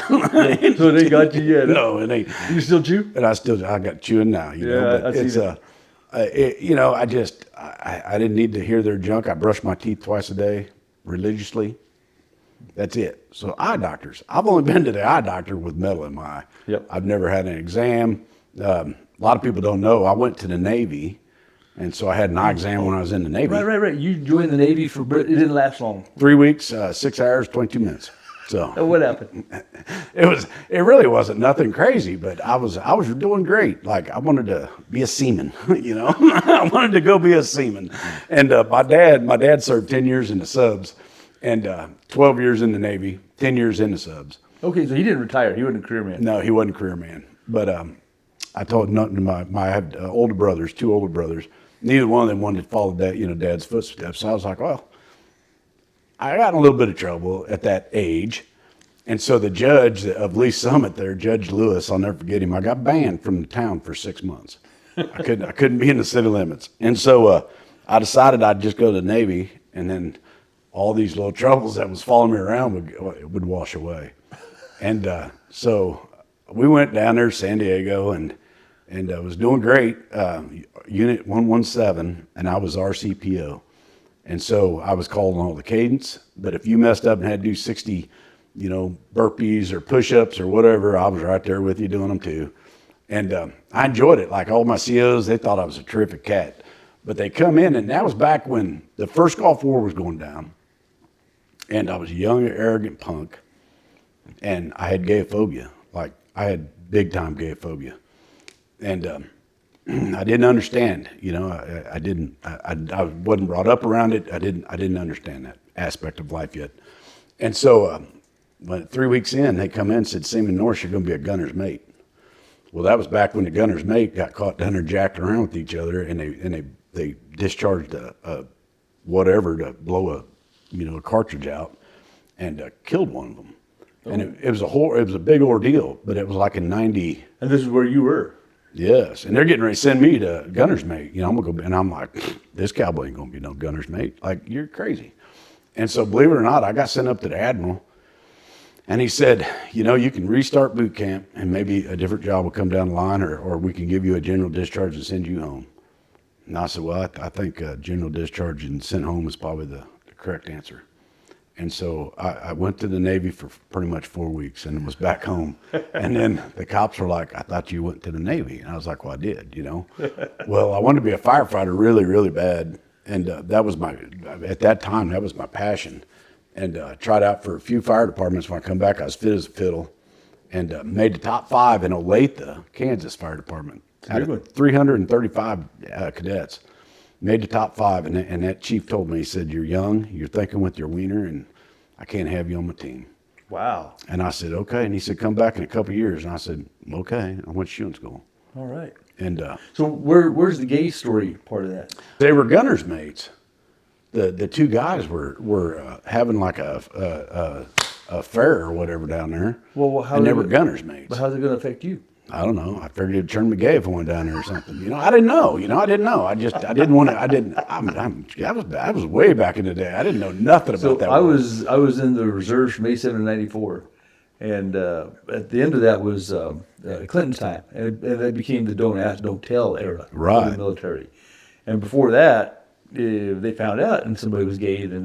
So they got you yet? No, it ain't. You still chew? And I got chewing now. You know, but I see it's that. I didn't need to hear their junk. I brush my teeth twice a day religiously. That's it. So eye doctors. I've only been to the eye doctor with metal in my eye. Yep. I've never had an exam. A lot of people don't know. I went to the Navy. And so I had an eye exam when I was in the Navy. Right. You joined the Navy it didn't last long. 3 weeks, 6 hours, 22 minutes. So And what happened? it really wasn't nothing crazy, but I was doing great. Like I wanted to be a seaman, you know. I wanted to go be a seaman. And my dad served 10 years in the subs and 12 years in the Navy, 10 years in the subs. Okay, so he didn't retire. He wasn't a career man. No, he wasn't a career man. But I told nothing to I had older brothers, 2 older brothers. Neither one of them wanted to follow Dad's footsteps. So I was like, well, I got in a little bit of trouble at that age. And so the judge of Lee Summit there, Judge Lewis, I'll never forget him. I got banned from the town for 6 months. I couldn't be in the city limits. And so I decided I'd just go to the Navy, and then all these little troubles that was following me around would wash away. And so we went down there to San Diego and was doing great. Unit 117, and I was RCPO. And so I was called on all the cadence, but if you messed up and had to do 60, burpees or push-ups or whatever, I was right there with you doing them too. And I enjoyed it. Like all my COs, they thought I was a terrific cat. But they come in, and that was back when the first Gulf War was going down. And I was a young, arrogant punk, and I had gayophobia. Like I had big-time gayophobia. And I didn't understand, I wasn't brought up around it. I didn't understand that aspect of life yet. And so, when 3 weeks in, they come in and said, Seaman Norris, you're going to be a gunner's mate. Well, that was back when the gunner's mate got caught down there jacking around with each other, and they discharged a whatever to blow a cartridge out, and killed one of them. Oh. And it was a big ordeal, but it was like in 90. And this is where you were. Yes, and they're getting ready to send me to gunner's mate. I'm gonna go, and I'm like, this cowboy ain't gonna be no gunner's mate. Like, you're crazy. And so, believe it or not, I got sent up to the admiral, and he said, you can restart boot camp, and maybe a different job will come down the line, or we can give you a general discharge and send you home. And I said, well, I think general discharge and sent home is probably the correct answer. And so I went to the Navy for pretty much 4 weeks and was back home. And then the cops were like, I thought you went to the Navy. And I was like, well, I did, Well, I wanted to be a firefighter really, really bad. And that was at that time, that was my passion. And tried out for a few fire departments. When I come back, I was fit as a fiddle. And made the top 5 in Olathe, Kansas Fire Department. Out of 335 cadets. Made the top 5, and that chief told me, he said, you're young, you're thinking with your wiener, and I can't have you on my team. Wow. And I said, okay. And he said, come back in a couple of years. And I said, okay. I went to shooting school. All right. And so where's the gay story part of that? They were gunner's mates. The 2 guys were having like a fair or whatever down there. Well, how and they were gunner's mates. But how's it going to affect you? I don't know. I figured it'd turn me gay if I went down there or something. I didn't know. I didn't know. I didn't want to. I was way back in the day. I didn't know nothing about that. I was in the reserves from '87 to '94, and at the end of that was Clinton's time, and that became the don't ask, don't tell era Right. of the military. And before that, if they found out and somebody was gay, then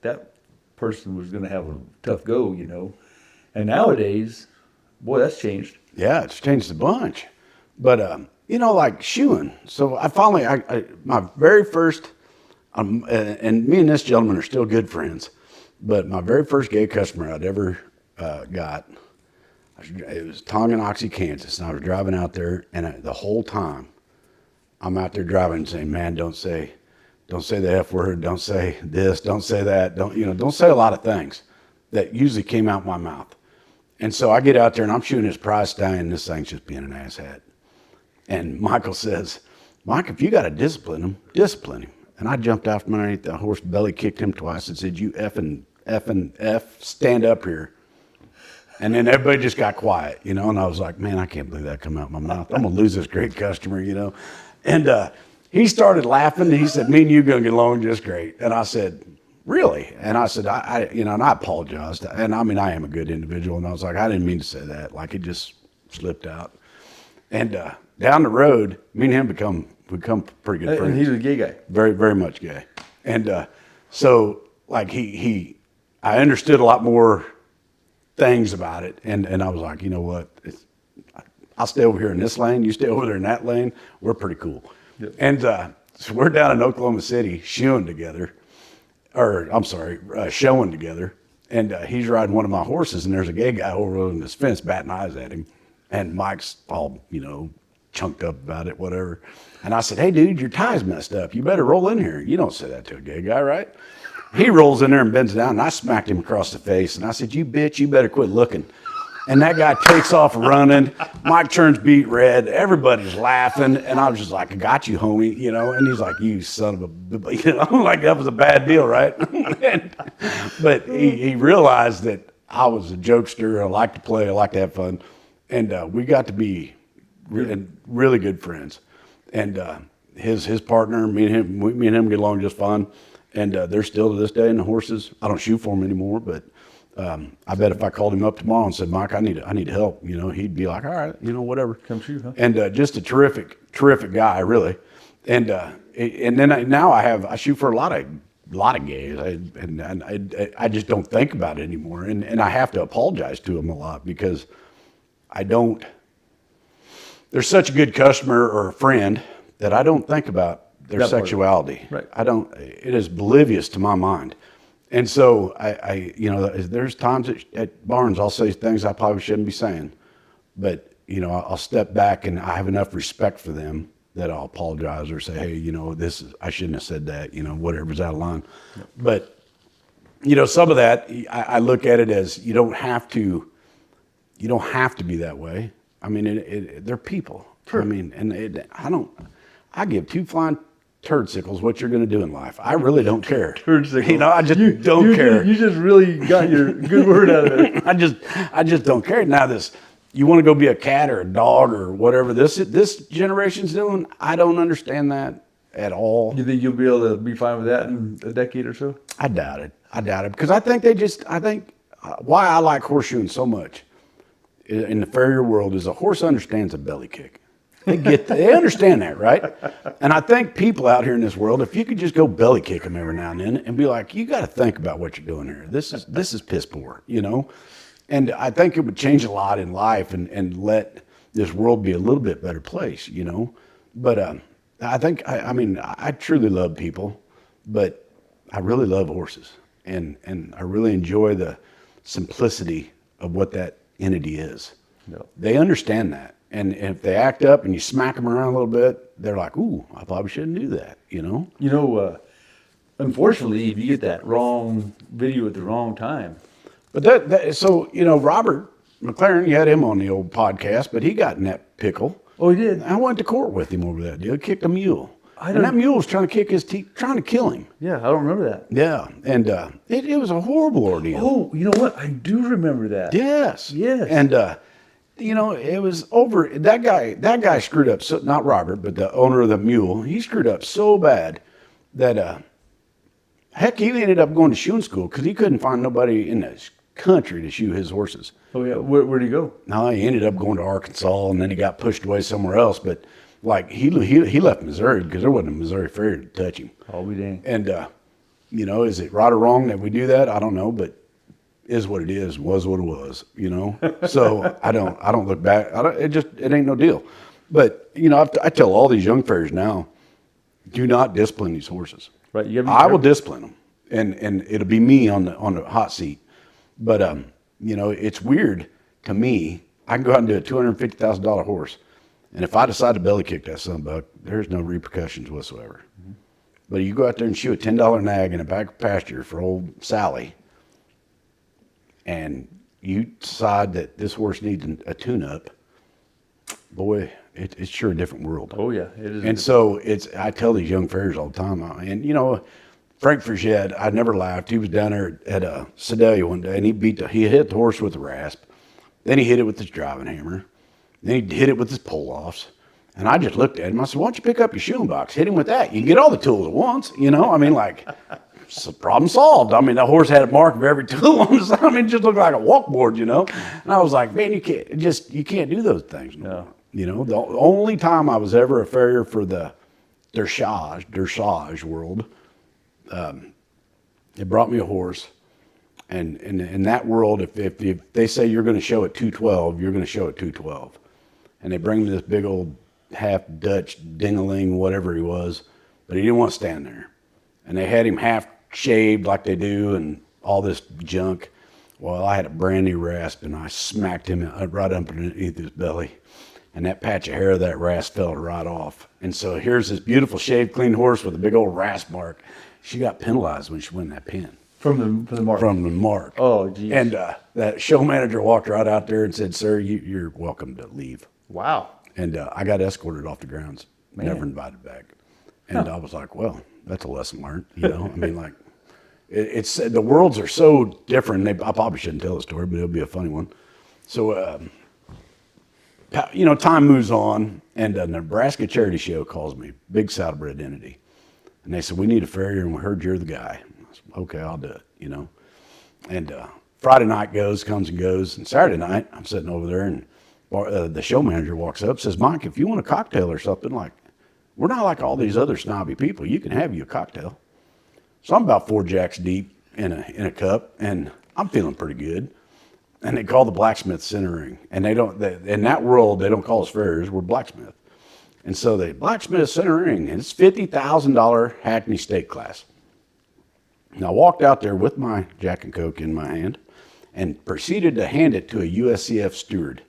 that person was going to have a tough go, you know. And nowadays, boy, that's changed. Yeah, it's changed a bunch. But, you know, like shoeing. So I finally, my very first, and me and this gentleman are still good friends, but my very first gay customer I'd ever got, it was Tonganoxie, Kansas, and I was driving out there, and the whole time I'm out there driving and saying, man, don't say the F word, don't say this, don't say that, don't say a lot of things that usually came out my mouth. And so I get out there and I'm shooting his prize stallion, and this thing's just being an asshat. And Michael says, Mike, if you got to discipline him, discipline him. And I jumped out from underneath the horse, belly kicked him twice and said, you F, stand up here. And then everybody just got quiet, you know, and I was like, man, I can't believe that come out of my mouth. I'm going to lose this great customer, you know. And he started laughing, and he said, me and you going to get along just great. And I said, really? And I said, and I apologized. And I mean, I am a good individual. And I was like, I didn't mean to say that. Like, it just slipped out. And down the road, me and him become pretty good friends. And he's a gay guy. Very, very much gay. And so, like, I understood a lot more things about it. And I was like, you know what? I'll stay over here in this lane. You stay over there in that lane. We're pretty cool. Yep. And so we're down in Oklahoma City showing together. Showing together. And he's riding one of my horses, and there's a gay guy over on this fence batting eyes at him. And Mike's all, you know, chunked up about it, whatever. And I said, hey, dude, your tie's messed up. You better roll in here. You don't say that to a gay guy, right? He rolls in there and bends down, and I smacked him across the face. And I said, you bitch, you better quit looking. And that guy takes off running. Mike turns beet red. Everybody's laughing. And I was just like, I got you, homie, you know. And he's like, you son of a, you know, like that was a bad deal, right? But he realized that I was a jokester. I like to play. I like to have fun. And we got to be really good friends. And his partner, me and him get along just fine. And they're still to this day in the horses. I don't shoot for them anymore, but I bet if I called him up tomorrow and said, Mike, I need help, you know, he'd be like, all right, you know, whatever. Come shoot, huh? And just a terrific guy, really. And then I shoot for a lot of gays, and I just don't think about it anymore. And I have to apologize to them a lot because they're such a good customer or a friend that I don't think about their sexuality. Right. It is oblivious to my mind. And so I you know, there's times at barns I'll say things I probably shouldn't be saying, but you know, I'll step back and I have enough respect for them that I'll apologize or say, hey, you know, I shouldn't have said that, you know, whatever's out of line. Yep. But you know, some of that I look at it as you don't have to be that way. I mean, they're people. Sure. I mean, I give two flying turdsickles what you're going to do in life. I really don't care. Turdsicle. You know, I just don't care. You just really got your good word out of it. I just don't care. Now you want to go be a cat or a dog or whatever this generation's doing, I don't understand that at all. You think you'll be able to be fine with that in a decade or so? I doubt it because I think why I like horseshoeing so much in the farrier world is a horse understands a belly kick. They understand that, right? And I think people out here in this world, if you could just go belly kick them every now and then and be like, you got to think about what you're doing here. This is piss poor, you know? And I think it would change a lot in life and let this world be a little bit better place, you know? But I truly love people, but I really love horses. And I really enjoy the simplicity of what that entity is. Yep. They understand that. And if they act up and you smack them around a little bit, they're like, ooh, I probably shouldn't do that, you know? You know, unfortunately, if you get that wrong video at the wrong time. But so, you know, Robert McLaren, you had him on the old podcast, but he got in that pickle. Oh, he did? I went to court with him over that deal. He kicked a mule. And that mule was trying to kick his teeth, trying to kill him. Yeah, I don't remember that. Yeah, and it was a horrible ordeal. Oh, you know what? I do remember that. Yes. And you know, it was over. That guy screwed up. So, not Robert, but the owner of the mule. He screwed up so bad that heck, he ended up going to shoeing school because he couldn't find nobody in this country to shoe his horses. Oh yeah, where'd he go? No, he ended up going to Arkansas, and then he got pushed away somewhere else. But Like he left Missouri because there wasn't a Missouri Farrier to touch him. I'll be dang. And you know, is it right or wrong that we do that? I don't know, but is what it is. Was what it was. You know. So I don't look back. It ain't no deal. But you know, I tell all these young farriers now, do not discipline these horses. Right. You I will discipline them, and it'll be me on the hot seat. But you know, it's weird to me. I can go out and do a $250,000 horse, and if I decide to belly kick that son buck, there's no repercussions whatsoever. Mm-hmm. But you go out there and shoot a $10 nag in a back pasture for old Sally, and you decide that this horse needs a tune-up, boy, it's sure a different world. Oh yeah, it is. And so I tell these young farriers all the time, and you know, Frank Frechette, I never laughed. He was down there at Sedalia one day, and he hit the horse with a rasp. Then he hit it with his driving hammer. Then he hit it with his pull-offs. And I just looked at him. I said, why don't you pick up your shoeing box? Hit him with that. You can get all the tools at once. You know, I mean, like, it's a problem solved. I mean, the horse had a mark of every tool on his. I mean, it just looked like a walkboard, you know. And I was like, man, you can't do those things. No. You know, the only time I was ever a farrier for the dressage world, it brought me a horse. And in that world, if they say you're going to show at 212, you're going to show at 212. And they bring me this big old half Dutch dingaling, whatever he was, but he didn't want to stand there. And they had him half shaved like they do and all this junk. Well, I had a brand new rasp and I smacked him right underneath his belly. And that patch of hair of that rasp fell right off. And so here's this beautiful shaved clean horse with a big old rasp mark. She got penalized when she won that pin. From the mark. From the mark. Oh, geez. And that show manager walked right out there and said, sir, you're welcome to leave. Wow. And I got escorted off the grounds. Man. Never invited back. And I was like, well, that's a lesson learned. You know, I mean, like, it's the worlds are so different. I probably shouldn't tell the story, but it'll be a funny one. So, you know, time moves on, and a Nebraska charity show calls me, big saddlebred entity. And they said, we need a farrier, and we heard you're the guy. I said, okay, I'll do it, you know. And Friday night comes and goes, and Saturday night, I'm sitting over there, and the show manager walks up, says, Mike, if you want a cocktail or something, like, we're not like all these other snobby people. You can have you a cocktail. So I'm about 4 jacks deep in a cup, and I'm feeling pretty good. And they call the blacksmith centering, and in that world, they don't call us farriers, we're blacksmith. And so the blacksmith centering, and it's $50,000 Hackney State class. And I walked out there with my Jack and Coke in my hand and proceeded to hand it to a USCF steward.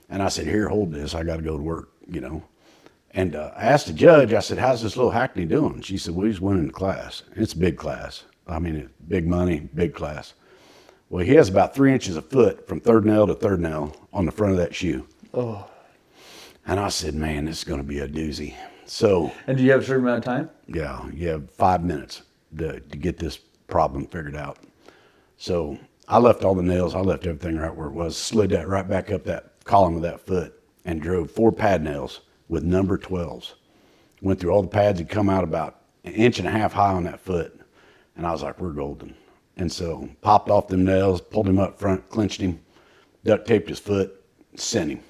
And I said, here, hold this. I got to go to work, you know. And I asked the judge, I said, how's this little Hackney doing? She said, well, he's winning the class. And it's a big class. I mean, it's big money, big class. Well, he has about 3 inches of foot from third nail to third nail on the front of that shoe. Oh. And I said, man, this is going to be a doozy. So. And do you have a certain amount of time? Yeah, you have 5 minutes to get this problem figured out. So I left all the nails. I left everything right where it was, slid that right back up that column of that foot and drove 4 pad nails with number 12s. Went through all the pads and come out about 1.5 inches high on that foot. And I was like, we're golden. And so popped off them nails, pulled him up front, clinched him, duct taped his foot, sent him.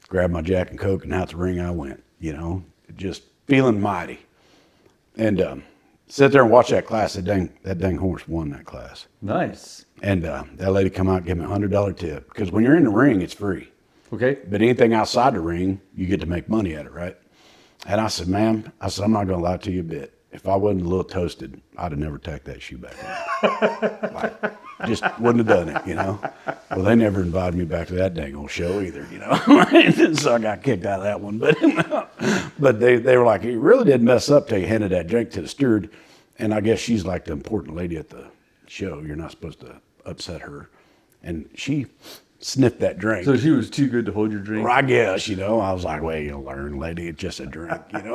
Grabbed my Jack and Coke, and out the ring I went, you know, just feeling mighty. And sit there and watch that class. That dang horse won that class. Nice. And that lady come out and gave me a $100 tip. Because when you're in the ring, it's free. Okay. But anything outside the ring, you get to make money at it, right? And I said, ma'am, I'm not going to lie to you a bit. If I wasn't a little toasted, I'd have never tacked that shoe back on. Like, just wouldn't have done it, you know. Well, they never invited me back to that dang old show either, you know. So I got kicked out of that one. But they were like, you really did mess up till you handed that drink to the steward. And I guess she's like the important lady at the show. You're not supposed to upset her. And she sniffed that drink. So she was too good to hold your drink? Well, I guess, you know. I was like, well, you'll learn, lady. It's just a drink, you know.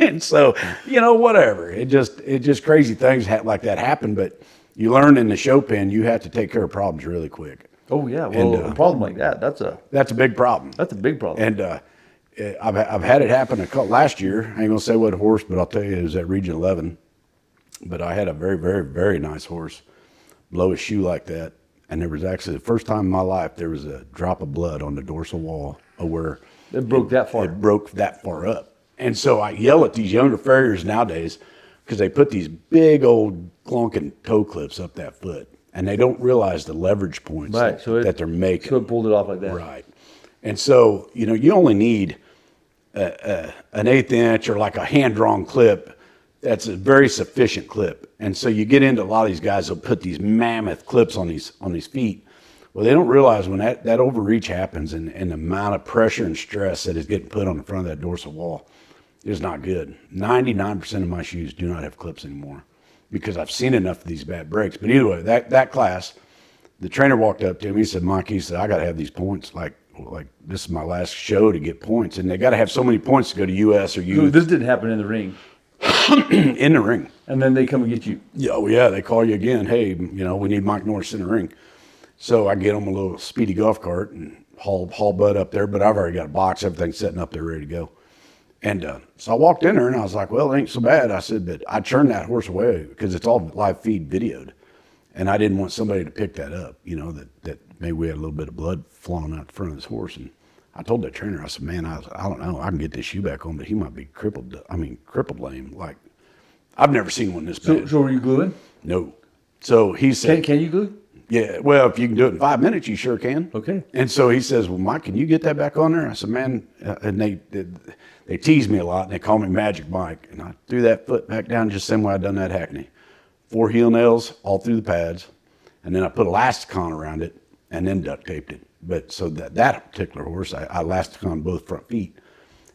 And so, you know, whatever. It just crazy things like that happen. But you learn in the show pen, you have to take care of problems really quick. Oh, yeah. Well, a problem like that, that's a big problem. That's a big problem. And I've had it happen last year. I ain't going to say what horse, but I'll tell you, it was at Region 11. But I had a very, very, very nice horse blow his shoe like that. And there was actually the first time in my life there was a drop of blood on the dorsal wall of where It broke that far. It broke that far up. And so I yell at these younger farriers nowadays because they put these big old glunking toe clips up that foot, and they don't realize the leverage points that they're making. So it pulled it off like that. Right. And so, you only need an 1/8 inch or like a hand-drawn clip. That's a very sufficient clip. And so you get into a lot of these guys who'll put these mammoth clips on these feet. Well, they don't realize when that overreach happens and the amount of pressure and stress that is getting put on the front of that dorsal wall is not good. 99% of my shoes do not have clips anymore because I've seen enough of these bad breaks. But either way, that class, the trainer walked up to me. He said, Mike, I got to have these points. Like this is my last show to get points. And they got to have so many points to go to US or U. This didn't happen in the ring. In the ring. And then they come and get you. Yeah, they call you again. Hey, we need Mike Norris in the ring. So I get them a little speedy golf cart and haul Bud up there, but I've already got a box, everything setting up there ready to go. And so I walked in there and I was like, well, it ain't so bad. I said, but I turned that horse away because it's all live feed videoed. And I didn't want somebody to pick that up, that maybe we had a little bit of blood flowing out the front of this horse. And I told that trainer, I said, man, I don't know. I can get this shoe back on, but he might be crippled lame. Like, I've never seen one this bad. So were you gluing? No. So he said. Can you glue? Yeah, well, if you can do it in 5 minutes, you sure can. Okay. And so he says, well, Mike, can you get that back on there? I said, man, and they tease me a lot, and they call me Magic Mike. And I threw that foot back down just the same way I done that Hackney. 4 heel nails all through the pads, and then I put elastic on around it, and then duct taped it. But so that particular horse, I elastic on both front feet,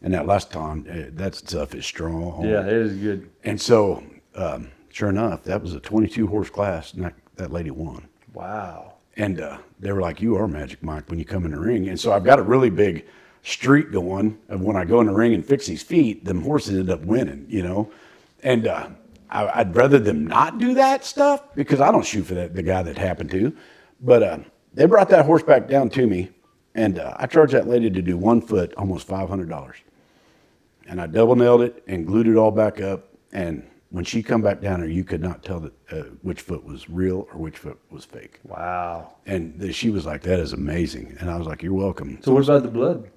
and that elastic on, that stuff is strong. Yeah, it is good. And so, sure enough, that was a 22 horse class, and that lady won. Wow. And they were like, you are Magic Mike when you come in the ring. And so I've got a really big streak going of when I go in the ring and fix these feet, them horses end up winning, And I'd rather them not do that stuff because I don't shoot for the guy that happened to. But they brought that horse back down to me, and I charged that lady to do 1 foot almost $500. And I double nailed it and glued it all back up. And when she come back down there, you could not tell which foot was real or which foot was fake. Wow. And she was like, that is amazing. And I was like, you're welcome. So what about the blood?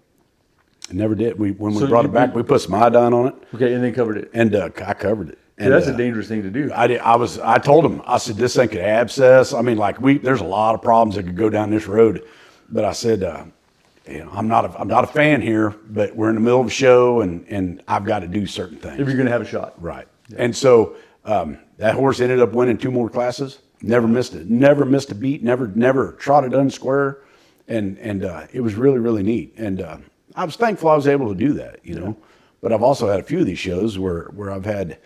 I never did. When we brought it back, we put some iodine on it. Okay, and then covered it. And I covered it. And that's a dangerous thing to do. I told him, I said, this thing could abscess. I mean, there's a lot of problems that could go down this road. But I said, I'm not a fan here, but we're in the middle of a show and I've got to do certain things. If you're going to have a shot. Right. Yeah. And so that horse ended up winning 2 more classes. Never missed it. Never missed a beat. Never trotted unsquare. And it was really, really neat. And I was thankful I was able to do that, But I've also had a few of these shows where I've had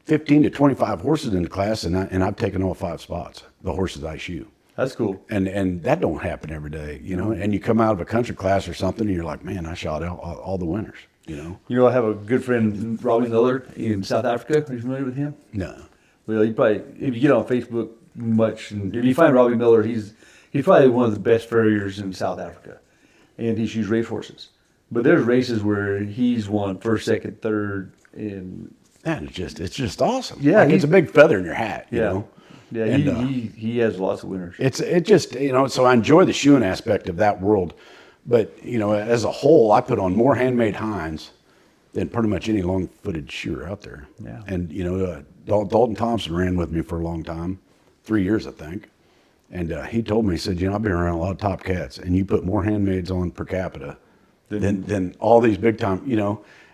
15 to 25 horses in the class, and I've taken all 5 spots, the horses I shoe. That's cool. And that don't happen every day, And you come out of a country class or something, and you're like, man, I shot all the winners, I have a good friend, Robbie Miller, in South Africa. Are you familiar with him? No. Well, you probably, if you get on Facebook much, and if you find Robbie Miller, he's probably one of the best farriers in South Africa, and he shoots race horses. But there's races where he's won first, second, third, and it's just awesome. Yeah, it's a big feather in your hat, you yeah. know. Yeah, And, he has lots of winners. It just so I enjoy the shoeing aspect of that world, but as a whole, I put on more handmade hinds than pretty much any long-footed shoer out there. Yeah. And Dalton Thompson ran with me for a long time, 3 years I think, and he told me, he said, I've been around a lot of top cats, and you put more handmaids on per capita than all these big time,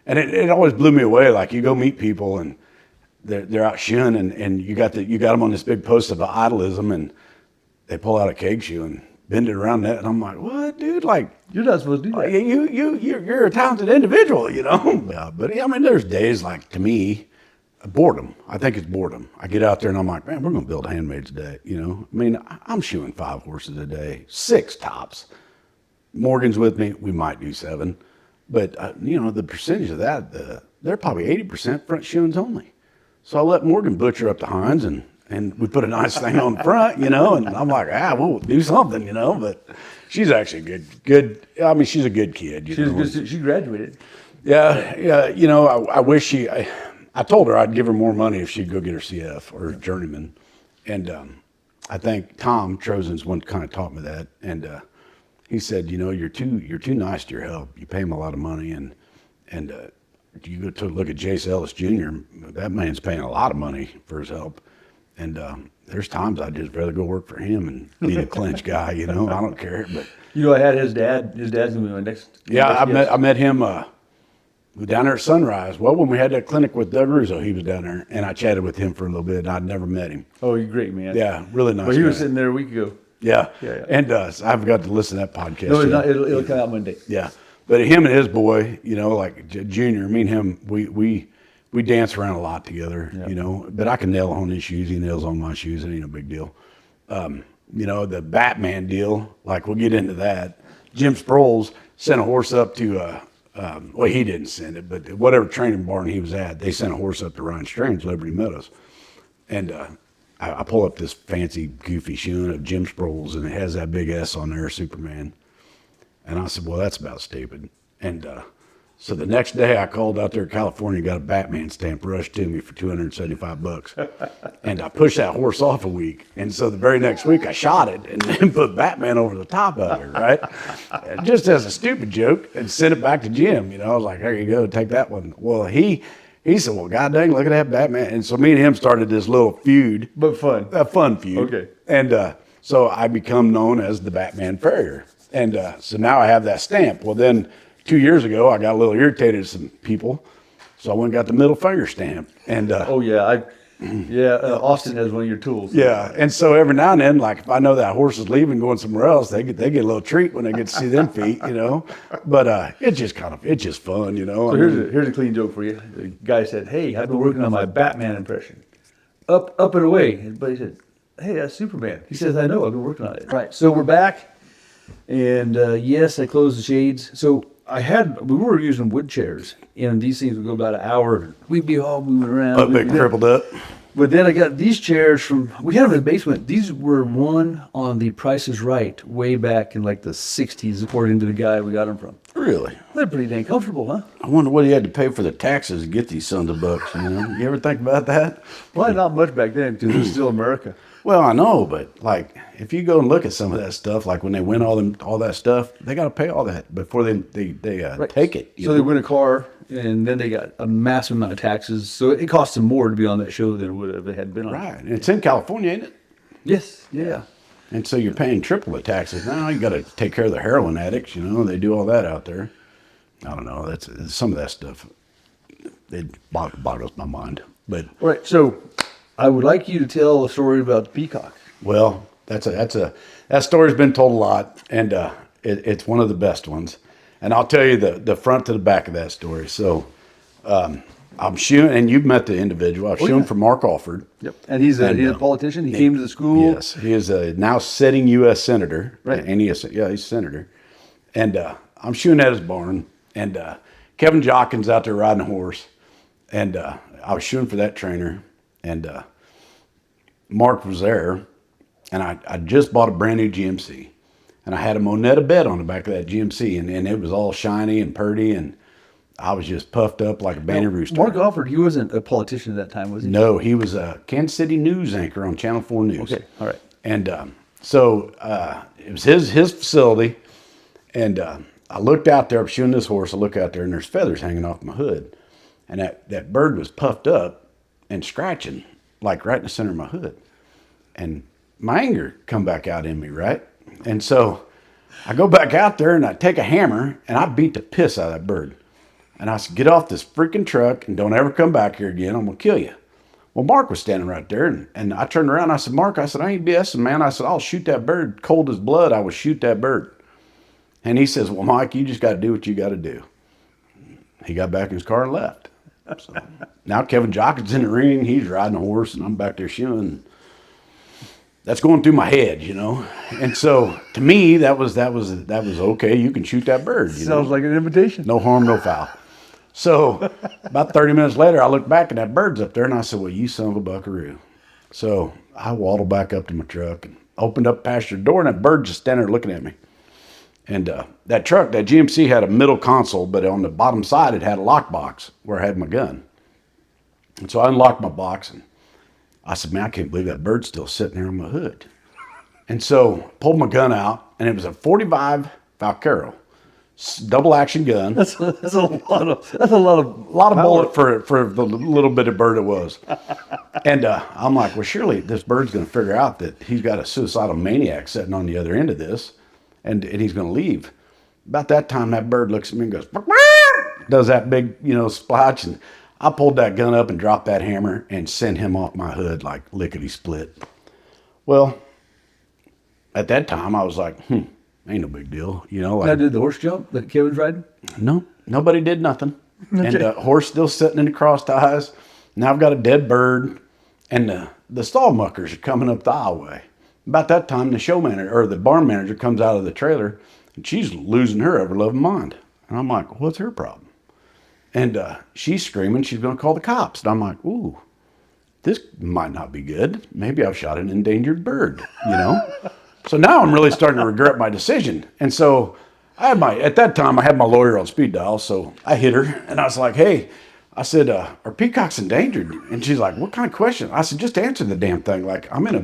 and it always blew me away. Like you go meet people and they're out shoeing and you got them on this big post of Athleticism and they pull out a keg shoe and bend it around that, and I'm like, what, dude? Like You're not supposed to do that. You're a talented individual, Yeah, but I mean, there's days like, to me, boredom. I think it's boredom. I get out there and I'm like, man, we're gonna build handmaids today. I mean, I'm shoeing 5 horses a day, 6 tops. Morgan's with me. We might do 7, but the percentage of that, they're probably 80% front shoeings only. So I let Morgan butcher up the hinds and we put a nice thing on the front, and I'm like, we'll do something, but she's actually good. I mean, she's a good kid. She graduated. Yeah. I wish I told her I'd give her more money if she'd go get her CF or journeyman. And I think Tom Trozen's one kind of taught me that. And he said, you know, you're too nice to your help. You pay him a lot of money, and you go to look at Jace Ellis Jr. That man's paying a lot of money for his help, and there's times I'd just rather go work for him and be the clinch guy. You know, I don't care. But You know, I had his dad. His dad's gonna be my next. yeah, next guest. I met him down there at Sunrise. Well, when we had that clinic with Doug Russo, he was down there, and I chatted with him for a little bit. And I'd never met him. Oh, you're great, man. Yeah, really nice. But he was guy. sitting there a week ago. Yeah, Yeah. and so I've got to listen to that podcast. No, it's too. not, it'll come out Monday. Yeah, but him and his boy, you know, like Junior, me and him, we dance around a lot together, Yeah. you know. But I can nail on his shoes, he nails on my shoes. It ain't a big deal. You know, the Batman deal, like we'll get into that. Jim Sproles sent a horse up to, well, he didn't send it, but whatever training barn he was at, they sent a horse up to Ryan Strange, Liberty Meadows, and I pull up this fancy, goofy shoe of Jim Sproles, and it has that big S on there, Superman. And I said, well, that's about stupid. And so the next day I called out there to California, got a Batman stamp rushed to me for $275. And I pushed that horse off a week. And so the very next week I shot it and then put Batman over the top of it, right? Just as a stupid joke, and sent it back to Jim. You know, I was like, there you go, take that one. Well, he said, well, God dang, look at that Batman. And so me and him started this little feud. But fun. A fun feud. Okay. And so I become known as the Batman Farrier. And so now I have that stamp. Well, then 2 years ago, I got a little irritated at some people. So I went and got the middle finger stamp. And Oh yeah, Austin has one of your tools. yeah, and so every now and then, like if I know that horse is leaving, going somewhere else, they get a little treat when they get to see them feet, you know. But it's just fun, you know. So here's a clean joke for you. The guy said, "Hey, I've been working on my Batman impression." Up and away. His buddy said, "Hey, that's Superman." He says, "I know. I've been working on it." Right. So we're back, and yes, I closed the shades. So we were using wood chairs, and these things would go about an hour. We'd be all moving around. Up and crippled up. But then I got these chairs we had them in the basement. These were won on the Price is Right way back in like the 60s, according to the guy we got them from. Really? They're pretty dang comfortable, huh? I wonder what he had to pay for the taxes to get these sons of bucks, you know? You ever think about that? Well, not much back then because it was still America. Well, I know, but like if you go and look at some of that stuff, like when they win all that stuff, they got to pay all that before they take it. So they win a car, and then they got a massive amount of taxes. So it cost them more to be on that show than it would have if it had been on. Right, and it's in California, ain't it? Yes. Yeah. And so you're paying triple the taxes now. You got to take care of the heroin addicts. You know, they do all that out there. I don't know. That's some of that stuff. It boggles my mind. But All right. So I would like you to tell a story about the peacock. well, that story's been told a lot, and it's one of the best ones. And I'll tell you the front to the back of that story. So I'm shooting, and you've met the individual. I've shooting for Mark Alford. Yep. And he's a politician. He came to the school. Yes, he is a now sitting U.S. senator. Right. And he's a senator. And I'm shooting at his barn, and Kevin Jockins out there riding a horse, and I was shooting for that trainer, and Mark was there, and I just bought a brand new GMC, and I had a Moneta bed on the back of that GMC, and it was all shiny and purty, and I was just puffed up like a banty rooster. Mark Alford, he wasn't a politician at that time, was he? No, he was a Kansas City news anchor on Channel 4 News. Okay, all right. And so it was his facility, and I looked out there, I'm shooting this horse, I look out there, and there's feathers hanging off my hood. And that bird was puffed up and scratching, like right in the center of my hood. And my anger come back out in me, right? And so I go back out there, and I take a hammer, and I beat the piss out of that bird. And I said, get off this freaking truck and don't ever come back here again. I'm going to kill you. Well, Mark was standing right there. And I turned around. And I said, Mark, I ain't BSing, man. I said, I'll shoot that bird cold as blood. I will shoot that bird. And he says, well, Mike, you just got to do what you got to do. He got back in his car and left. So now Kevin Jockins in the ring. He's riding a horse, and I'm back there shooting. That's going through my head, you know. And so to me, that was okay. You can shoot that bird. Sounds like an invitation. No harm, no foul. So about 30 minutes later, I looked back and that bird's up there, and I said, well, you son of a buckaroo. So I waddled back up to my truck and opened up the passenger door, and that bird just standing there looking at me. And that truck, that GMC had a middle console, but on the bottom side, it had a lockbox where I had my gun. And so I unlocked my box, and I said, man, I can't believe that bird's still sitting there on my hood. And so pulled my gun out, and it was a 45 Valcaro, double action gun. That's a lot of Bullet for the little bit of bird it was. And I'm like, well, surely this bird's going to figure out that he's got a suicidal maniac sitting on the other end of this, and he's going to leave. About that time, that bird looks at me and goes, does that big, splotch, and I pulled that gun up and dropped that hammer and sent him off my hood like lickety split. Well, at that time, I was like, ain't no big deal, Like, Now, did the horse jump that Kevin was riding? no, nobody did nothing. Okay. And horse still sitting in the cross ties. Now I've got a dead bird, and the stall muckers are coming up the aisleway. About that time, the show manager or the barn manager comes out of the trailer, and she's losing her ever loving mind. And I'm like, what's her problem? And she's screaming she's going to call the cops. And I'm like, ooh, this might not be good. Maybe I've shot an endangered bird, So now I'm really starting to regret my decision. And so at that time, I had my lawyer on speed dial. So I hit her and I was like, hey, I said, are peacocks endangered? And she's like, what kind of question? I said, just answer the damn thing. Like, I'm in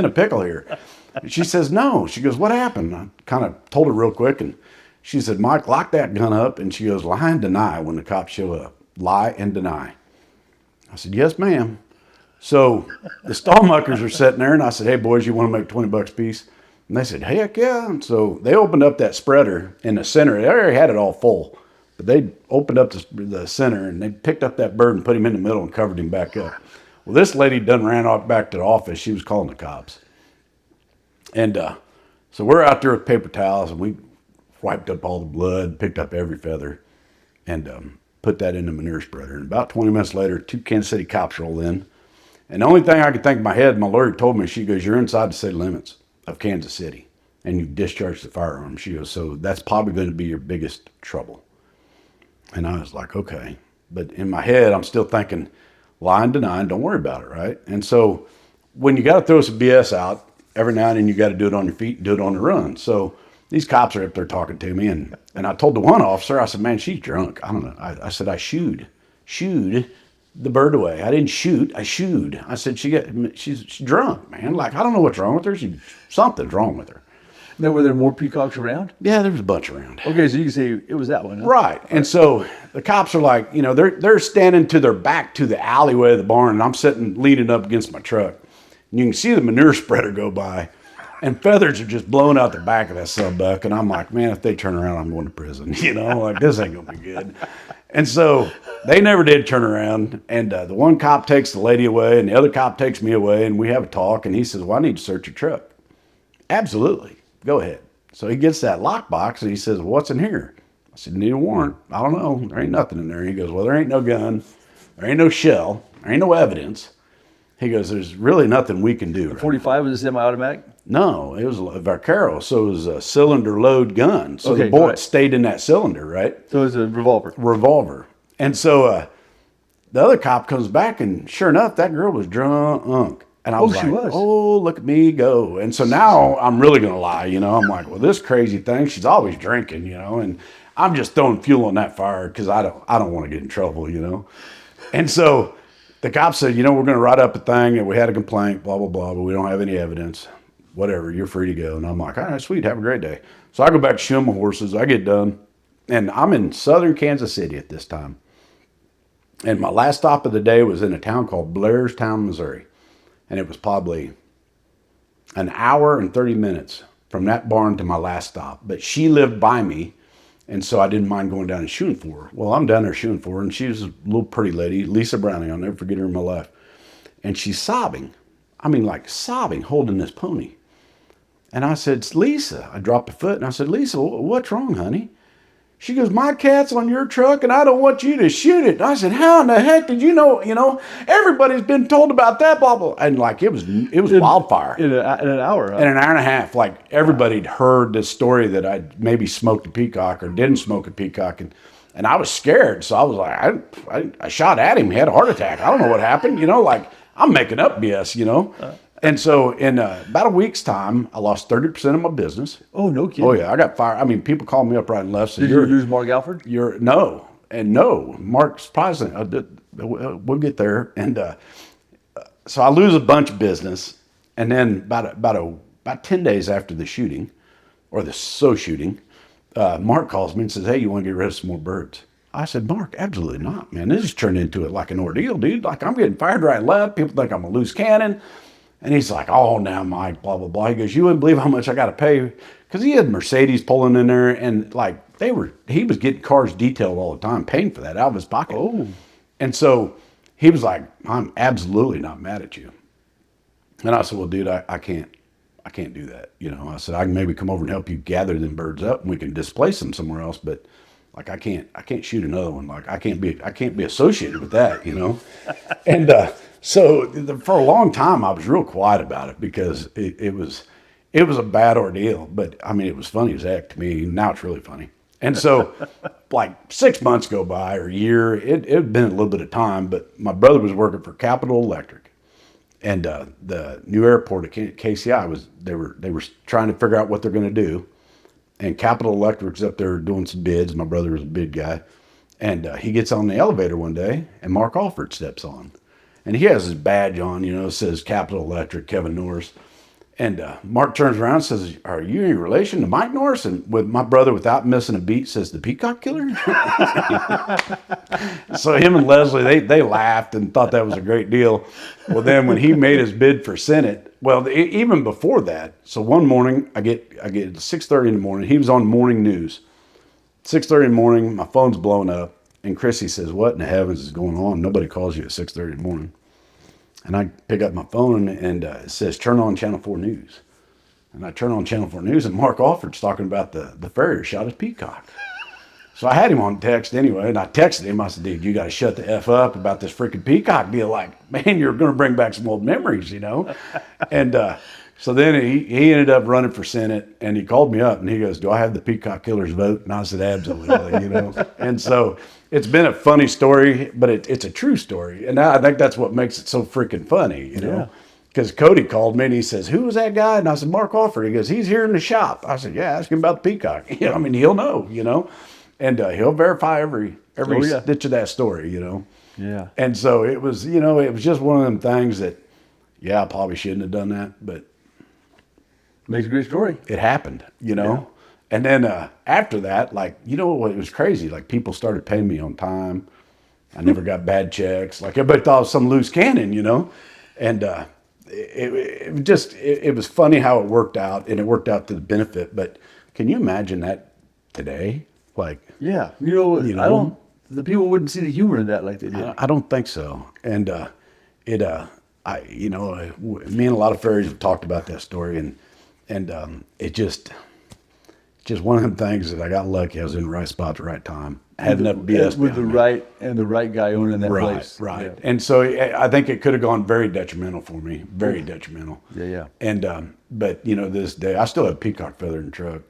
a pickle here. And she says, no. She goes, what happened? I kind of told her real quick. And she said, Mike, lock that gun up. And she goes, lie and deny when the cops show up. Lie and deny. I said, yes, ma'am. So the stall muckers are sitting there. And I said, hey, boys, you want to make $20 a piece? And they said, heck yeah. And so they opened up that spreader in the center. They already had it all full. But they opened up the center, and they picked up that bird and put him in the middle and covered him back up. Well, this lady done ran off back to the office. She was calling the cops. And so we're out there with paper towels, and we wiped up all the blood, picked up every feather, and put that in the manure spreader. And about 20 minutes later, 2 Kansas City cops rolled in. And the only thing I could think in my head, my lawyer told me, she goes, you're inside the city limits of Kansas City, and you've discharged the firearm. She goes, so that's probably going to be your biggest trouble. And I was like, okay. But in my head, I'm still thinking, lie and deny, don't worry about it, right? And so when you got to throw some BS out, every now and then you got to do it on your feet and do it on the run. So these cops are up there talking to me, and I told the one officer, I said, man, she's drunk. I don't know. I said, I shooed the bird away. I didn't shoot, I shooed. I said, she's drunk, man. Like, I don't know what's wrong with her. Something's wrong with her. Now, were there more peacocks around? Yeah, there was a bunch around. Okay, so you can say it was that one, huh? Right. And so the cops are like, they're standing to their back to the alleyway of the barn, and I'm sitting leaning up against my truck. And you can see the manure spreader go by, and feathers are just blowing out the back of that sunbuck. And I'm like, man, if they turn around, I'm going to prison. Like, this ain't going to be good. And so they never did turn around. And the one cop takes the lady away, and the other cop takes me away, and we have a talk. And he says, well, I need to search your truck. Absolutely. Go ahead. So he gets that lockbox and he says, what's in here? I said, need a warrant. I don't know. There ain't nothing in there. He goes, well, there ain't no gun. There ain't no shell. There ain't no evidence. He goes, there's really nothing we can do. 45 was a semi-automatic? No, it was a Vaquero. So it was a cylinder load gun. So Okay, the bullet stayed in that cylinder, right? So it was a revolver. And so the other cop comes back, and sure enough, that girl was drunk. And I was she like, was. oh, look at me go. And so now I'm really going to lie, I'm like, well, this crazy thing, she's always drinking, and I'm just throwing fuel on that fire because I don't want to get in trouble, And so the cop said, we're going to write up a thing and we had a complaint, blah, blah, blah, but we don't have any evidence. Whatever, you're free to go. And I'm like, all right, sweet, have a great day. So I go back to shoeing my horses. I get done. And I'm in southern Kansas City at this time. And my last stop of the day was in a town called Blairstown, Missouri. And it was probably an hour and 30 minutes from that barn to my last stop. But she lived by me, and so I didn't mind going down and shooting for her. Well, I'm down there shooting for her, and she was a little pretty lady, Lisa Browning. I'll never forget her in my life. And she's sobbing. I mean, like sobbing, holding this pony. And I said, it's Lisa. I dropped a foot, and I said, Lisa, what's wrong, honey? She goes, my cat's on your truck, and I don't want you to shoot it. I said, how in the heck did you know? Everybody's been told about that, blah, blah. And like, it was wildfire. In an hour, huh? In an hour and a half. Like, everybody'd heard this story that I'd maybe smoked a peacock or didn't smoke a peacock. And I was scared. So I was like, I shot at him. He had a heart attack. I don't know what happened. Like, I'm making up BS, And so in about a week's time, I lost 30% of my business. Oh, no kidding. Oh, yeah. I got fired. I mean, people call me up right and left. So Did you lose Mark Alford? No. And no. Mark's surprising. We'll get there. And so I lose a bunch of business. And then about 10 days after the shooting, or the so shooting, Mark calls me and says, "Hey, you want to get rid of some more birds?" I said, "Mark, absolutely not, man. This has turned into it like an ordeal, dude. Like, I'm getting fired right and left. People think I'm a loose cannon." And he's like, "Oh, now, Mike, blah, blah, blah." He goes, "You wouldn't believe how much I got to pay." Because he had Mercedes pulling in there, and like he was getting cars detailed all the time, paying for that out of his pocket. Oh. And so he was like, "I'm absolutely not mad at you." And I said, "Well, dude, I can't do that. You know," I said, "I can maybe come over and help you gather them birds up and we can displace them somewhere else. But like, I can't shoot another one. Like, I can't be associated with that, you know?" And, for a long time I was real quiet about it because it was a bad ordeal, but I mean, it was funny as heck to me. Now it's really funny. And so like 6 months go by or a year, it had been a little bit of time, but my brother was working for Capital Electric. And the new airport at KCI they were trying to figure out what they're going to do. And Capital Electric's up there doing some bids. My brother was a bid guy. And he gets on the elevator one day, and Mark Alford steps on. And he has his badge on, you know, it says Capital Electric, Kevin Norris. And Mark turns around and says, "Are you in relation to Mike Norris?" And with my brother, without missing a beat, says, "The Peacock Killer?" So him and Leslie, they laughed and thought that was a great deal. Well, then when he made his bid for Senate, well, even before that, so one morning, I get 6:30 in the morning. He was on morning news. 6:30 in the morning, my phone's blowing up. And Chrissy says, "What in the heavens is going on? Nobody calls you at 6:30 in the morning." And I pick up my phone, and it says, "Turn on Channel 4 News." And I turn on Channel 4 News, and Mark Alford's talking about the Farrier shot his Peacock. So I had him on text anyway, and I texted him. I said, "Dude, you got to shut the F up about this freaking Peacock deal. Like, man, you're going to bring back some old memories, you know?" And so then he ended up running for Senate, and he called me up, and he goes, "Do I have the Peacock Killer's vote?" And I said, "Absolutely," you know. And so it's been a funny story, but it's a true story. And I think that's what makes it so freaking funny, you know. Because Cody called me and he says, "Who was that guy?" And I said, "Mark Alford." He goes, "He's here in the shop." I said, "Yeah, ask him about the Peacock." You know, I mean, he'll know, you know. And he'll verify every stitch of that story, you know. Yeah. And so it was, you know, it was just one of them things that, yeah, I probably shouldn't have done that, but Makes a great story. it happened, you know. Yeah. And then after that, like, you know, it was crazy. Like, people started paying me on time. I never got bad checks. Like, everybody thought I was some loose cannon, you know. And it was funny how it worked out, and it worked out to the benefit. But can you imagine that today? Like, yeah, the people wouldn't see the humor in that like they did. I don't think so. And me and a lot of fairies have talked about that story, and it just one of them things that I got lucky. I was in the right spot at the right time. I had enough BS with the right guy owning that place. Right. Yeah. And so I think it could have gone very detrimental for me. Very detrimental. Yeah. And but you know, this day I still have peacock feather in the truck.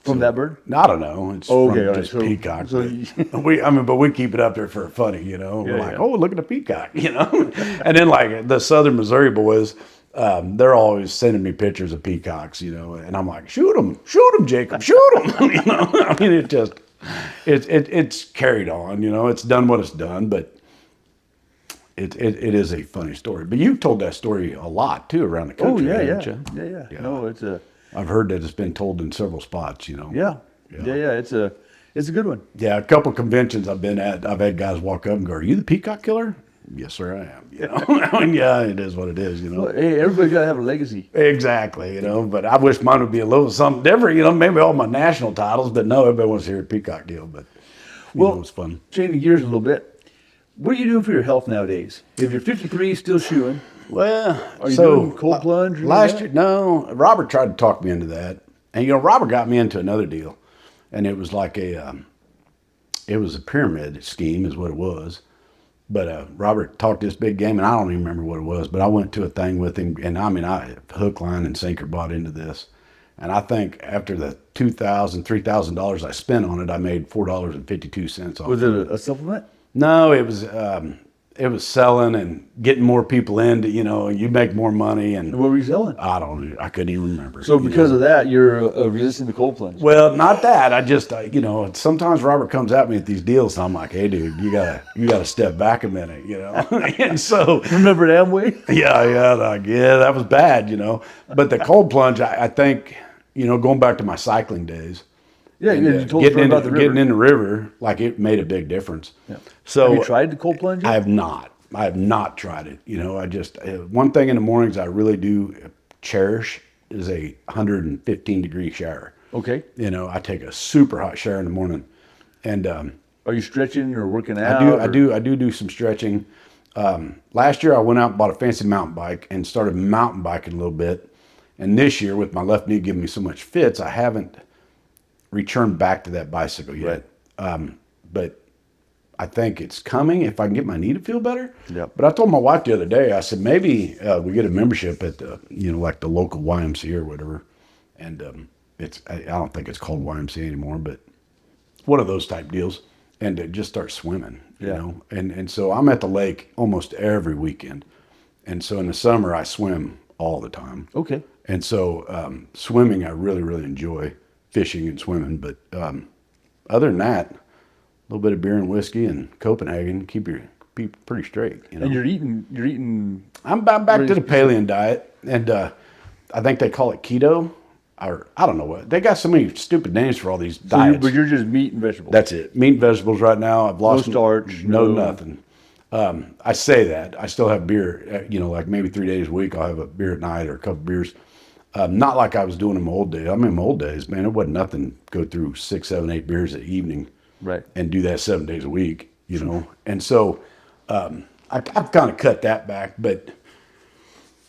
From that bird? I don't know. It's from just peacock. But we keep it up there for funny, you know. We're like, "Oh, look at the peacock," you know. And then like the Southern Missouri boys, they're always sending me pictures of peacocks, you know. And I'm like, shoot them, Jacob, shoot them." You know, I mean, it's carried on, you know. It's done what it's done, but it is a funny story. But you've told that story a lot too around the country. Haven't you? Yeah. No, it's a. I've heard that it's been told in several spots, you know. Yeah. It's a good one. Yeah, a couple conventions I've been at, I've had guys walk up and go, "Are you the Peacock Killer?" "Yes, sir, I am." You know, I mean, yeah, it is what it is, you know. Well, hey, everybody's got to have a legacy. Exactly, you know. But I wish mine would be a little something different, you know. Maybe all my national titles, but no, everybody wants to hear a Peacock deal. But you know, it's fun. Changing gears a little bit. What are you doing for your health nowadays? If you're 53, still shoeing. Well, are you doing cold plunge? Last year, no. Robert tried to talk me into that, and you know, Robert got me into another deal, and it was like it was a pyramid scheme, is what it was. But Robert talked this big game, and I don't even remember what it was. But I went to a thing with him, and I mean, I hook, line, and sinker bought into this, and I think after the $2,000, $3,000 I spent on it, I made $4.52 off. Was it a supplement? No, it was selling and getting more people into, you know, you make more money. And what were you selling? I couldn't even remember. So because of that, you're resisting the cold plunge? Well, not that. I just, you know, sometimes Robert comes at me at these deals, and I'm like, "Hey, dude, you gotta step back a minute," you know. And so remember Amway? Yeah, that was bad, you know. But the cold plunge, I think going back to my cycling days. Yeah, And, you told us about the river. getting in the river, like it made a big difference. Yeah. So Have you tried the cold plunge? I have not. I have not tried it. I just one thing in the mornings I really do cherish is a 115-degree shower. Okay. I take a super hot shower in the morning, and Are you stretching or working out? I do some stretching. Last year I went out and bought a fancy mountain bike and started mountain biking a little bit. And this year, with my left knee giving me so much fits, I haven't returned back to that bicycle yet. Right. But I think it's coming if I can get my knee to feel better. Yep. But I told my wife the other day, I said, maybe we get a membership at the, like the local YMCA or whatever. And I don't think it's called YMCA anymore, but one of those type deals. And just start swimming, And so I'm at the lake almost every weekend. And so in the summer, I swim all the time. Okay. And so swimming, I really, really enjoy. Fishing and swimming. But other than that, a little bit of beer and whiskey and Copenhagen, keep pretty straight. And you're eating. I'm back to the Paleo diet. And I think they call it keto. Or I don't know what. They got so many stupid names for all these diets. But you're just meat and vegetables. That's it. Meat and vegetables right now. I've lost no starch. No nothing. I say that. I still have beer, like maybe 3 days a week. I'll have a beer at night or a couple beers. Not like I was doing in my old days. I mean, in my old days, man, it wasn't nothing. Go through 6, 7, 8 beers at evening. Right. And do that 7 days a week, And so I've kind of cut that back. But,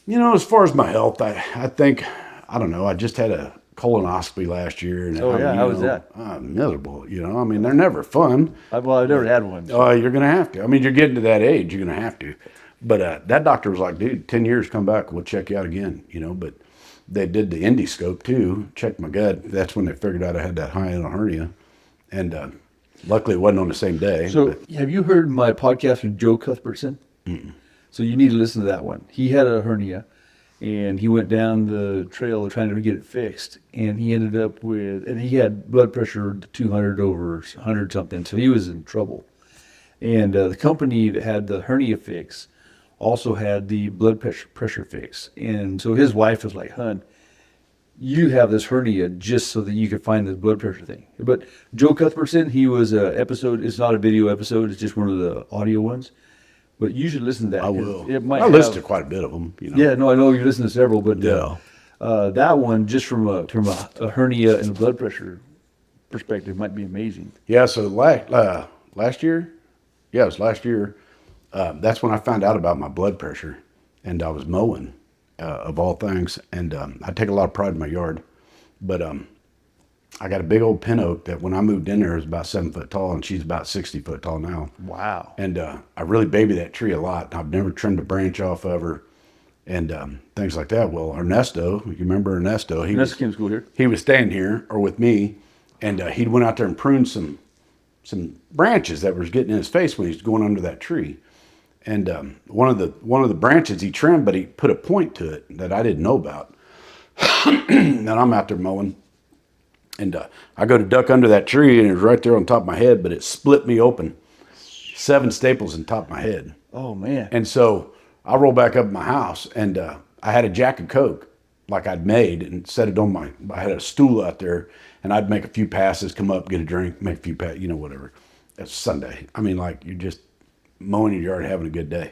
as far as my health, I think, I don't know, I just had a colonoscopy last year. And how was that? Miserable, I mean, they're never fun. I've never had one. So. You're going to have to. I mean, you're getting to that age, you're going to have to. But that doctor was like, dude, 10 years, come back, we'll check you out again, But they did the endoscope too, checked my gut. That's when they figured out I had that high-end hernia. And luckily it wasn't on the same day. So have you heard my podcast with Joe Cuthbertson? Mm-mm. So you need to listen to that one. He had a hernia. And he went down the trail trying to get it fixed. And he ended up and he had blood pressure 200 over 100 something. So he was in trouble. And the company that had the hernia fix also had the blood pressure fix. And so his wife was like, "Hun, you have this hernia just so that you could find this blood pressure thing." But Joe Cuthbertson, he was an episode. It's not a video episode. It's just one of the audio ones. But you should listen to that. I will. I listen to quite a bit of them. Yeah, no, I know you listen to several, but that one, just from a hernia and a blood pressure perspective, might be amazing. Yeah, so last year, it was last year, that's when I found out about my blood pressure. And I was mowing, of all things. And I take a lot of pride in my yard. But I got a big old pin oak that when I moved in there was about 7 foot tall, and she's about 60 foot tall now. Wow. And I really baby that tree a lot. I've never trimmed a branch off of her and things like that. Well, Ernesto, you remember Ernesto? Ernesto came to school here. He was staying here or with me, and he went out there and pruned some branches that was getting in his face when he was going under that tree. And one of the branches he trimmed, but he put a point to it that I didn't know about. And I'm out there mowing. And I go to duck under that tree, and it was right there on top of my head, but it split me open. 7 staples in top of my head. Oh, man. And so I roll back up in my house, and I had a Jack of Coke like I'd made and set it on I had a stool out there, and I'd make a few passes, come up, get a drink, make a few passes, whatever. It's Sunday. I mean, like, you're just mowing your yard, having a good day.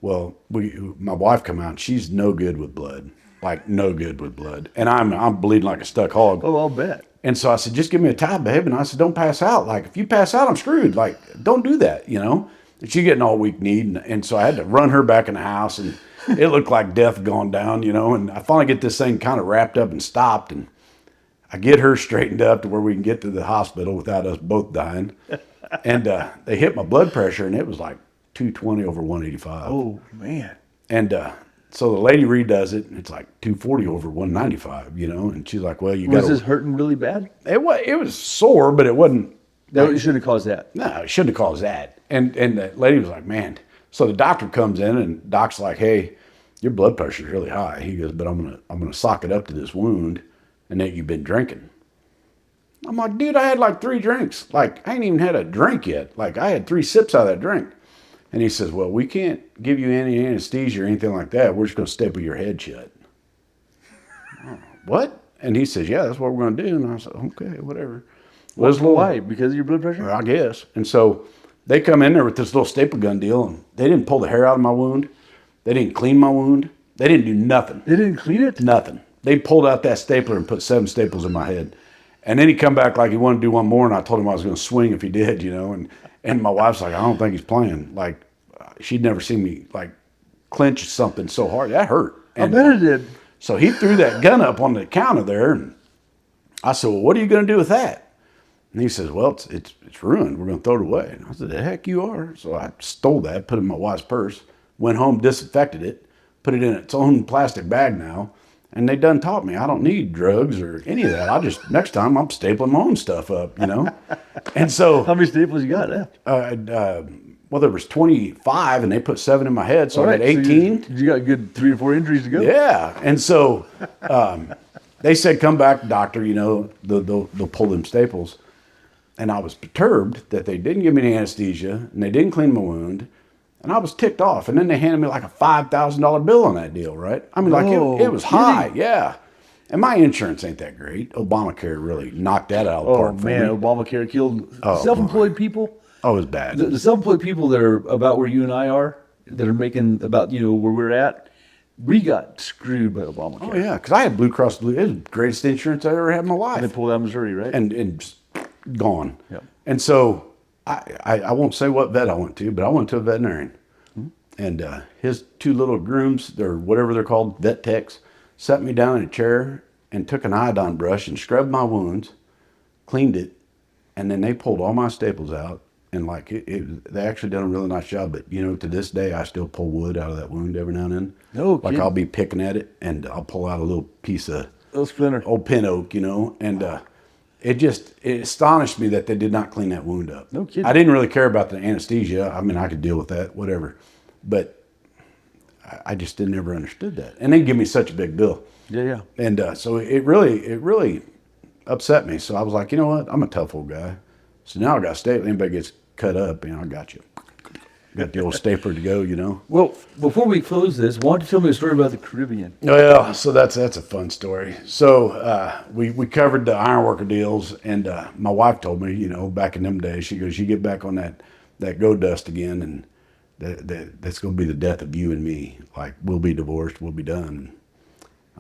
Well, my wife come out, and she's no good with blood. Like, no good with blood. And I'm bleeding like a stuck hog. Oh, I'll bet. And so I said, just give me a towel, babe. And I said, don't pass out. Like, if you pass out, I'm screwed. Like, don't do that, And she getting all weak-kneed. And so I had to run her back in the house. And it looked like death going down, And I finally get this thing kind of wrapped up and stopped. And I get her straightened up to where we can get to the hospital without us both dying. And they hit my blood pressure, and it was like 220 over 185. Oh, man. And so the lady redoes it, and it's like 240 over 195, And she's like, well, you got to... Was this hurting really bad? It was sore, but it wasn't... That shouldn't have caused that. No, it shouldn't have caused that. And the lady was like, man. So the doctor comes in, and doc's like, hey, your blood pressure is really high. He goes, but I'm gonna sock it up to this wound, and that you've been drinking. I'm like, dude, I had like 3 drinks. Like, I ain't even had a drink yet. Like, I had 3 sips out of that drink. And he says, well, we can't give you any anesthesia or anything like that. We're just going to staple your head shut. Oh, what? And he says, yeah, that's what we're going to do. And I said, okay, whatever. Well, it's a little- Why? Because of your blood pressure? Well, I guess. And so they come in there with this little staple gun deal, and they didn't pull the hair out of my wound. They didn't clean my wound. They didn't do nothing. They didn't clean it? Nothing. They pulled out that stapler and put 7 staples in my head. And then he come back like he wanted to do one more, and I told him I was going to swing if he did, you know. And my wife's like, I don't think he's playing. Like, she'd never seen me, like, clench something so hard. That hurt. I bet it did. So he threw that gun up on the counter there, and I said, well, what are you going to do with that? And he says, well, it's ruined. We're going to throw it away. And I said, the heck you are. So I stole that, put it in my wife's purse, went home, disinfected it, put it in its own plastic bag now. And they done taught me I don't need drugs or any of that. I just, next time I'm stapling my own stuff up, you know? And so, How many staples you got left? well, there was 25 and they put 7 in my head. So I had All right, 18. So you got a good 3 or 4 injuries to go. Yeah. And so they said, come back, doctor, you know, they'll pull them staples. And I was perturbed that they didn't give me any anesthesia and they didn't clean my wound. And I was ticked off. And then they handed me like a $5,000 bill on that deal, right? I mean, like it was high, yeah. And my insurance ain't that great. Obamacare really knocked that out of the Oh, park for man, me. Obamacare killed self-employed people. Oh, it was bad. The self-employed people that are about where you and I are, that are making about, you know, where we're at, we got screwed by Obamacare. Oh, yeah, because I had Blue Cross Blue. It was the greatest insurance I ever had in my life. And they pulled out of Missouri, right? And just gone. Yep. And so I won't say what vet I went to, but I went to a veterinarian. And his 2 little grooms, or whatever they're called, vet techs, sat me down in a chair and took an iodine brush and scrubbed my wounds, cleaned it, and then they pulled all my staples out. And like they actually done a really nice job. But you know, to this day, I still pull wood out of that wound every now and then. No Like kidding. I'll be picking at it and I'll pull out a little piece of Little splinter. old pin oak, you know, and it astonished me that they did not clean that wound up. No kidding. I didn't really care about the anesthesia. I mean, I could deal with that, whatever. But I just never understood that. And they give me such a big bill. Yeah. And so it really upset me. So I was like, you know what? I'm a tough old guy. So now I got staple. Anybody gets cut up, you know, I got you. Got the old stapler to go, you know. Well, before we close this, why don't you tell me a story about the Caribbean? Oh yeah, so that's a fun story. So we covered the ironworker deals, and my wife told me, you know, back in them days, she goes, you get back on that go dust again, and that's going to be the death of you and me. Like, we'll be divorced, we'll be done.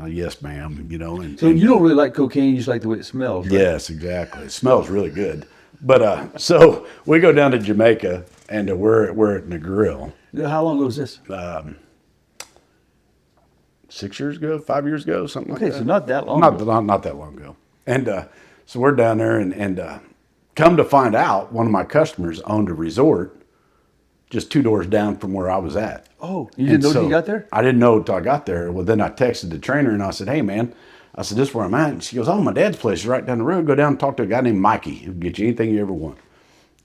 Yes, ma'am, you know. And So you don't really like cocaine, you just like the way it smells, right? yes, exactly. It smells really good. But so we go down to Jamaica, and we're at the grill. How long ago was this? 6 years ago, 5 years ago, something like Okay, that. so not that long Not ago. not that long ago. And so we're down there, and come to find out, one of my customers owned a resort just 2 doors down from where I was at. Oh, you didn't know And till you so got there? I didn't know until I got there. Well, then I texted the trainer, and I said, hey, man, I said, this is where I'm at. And she goes, oh, my dad's place is right down the road. Go down and talk to a guy named Mikey. He'll get you anything you ever want.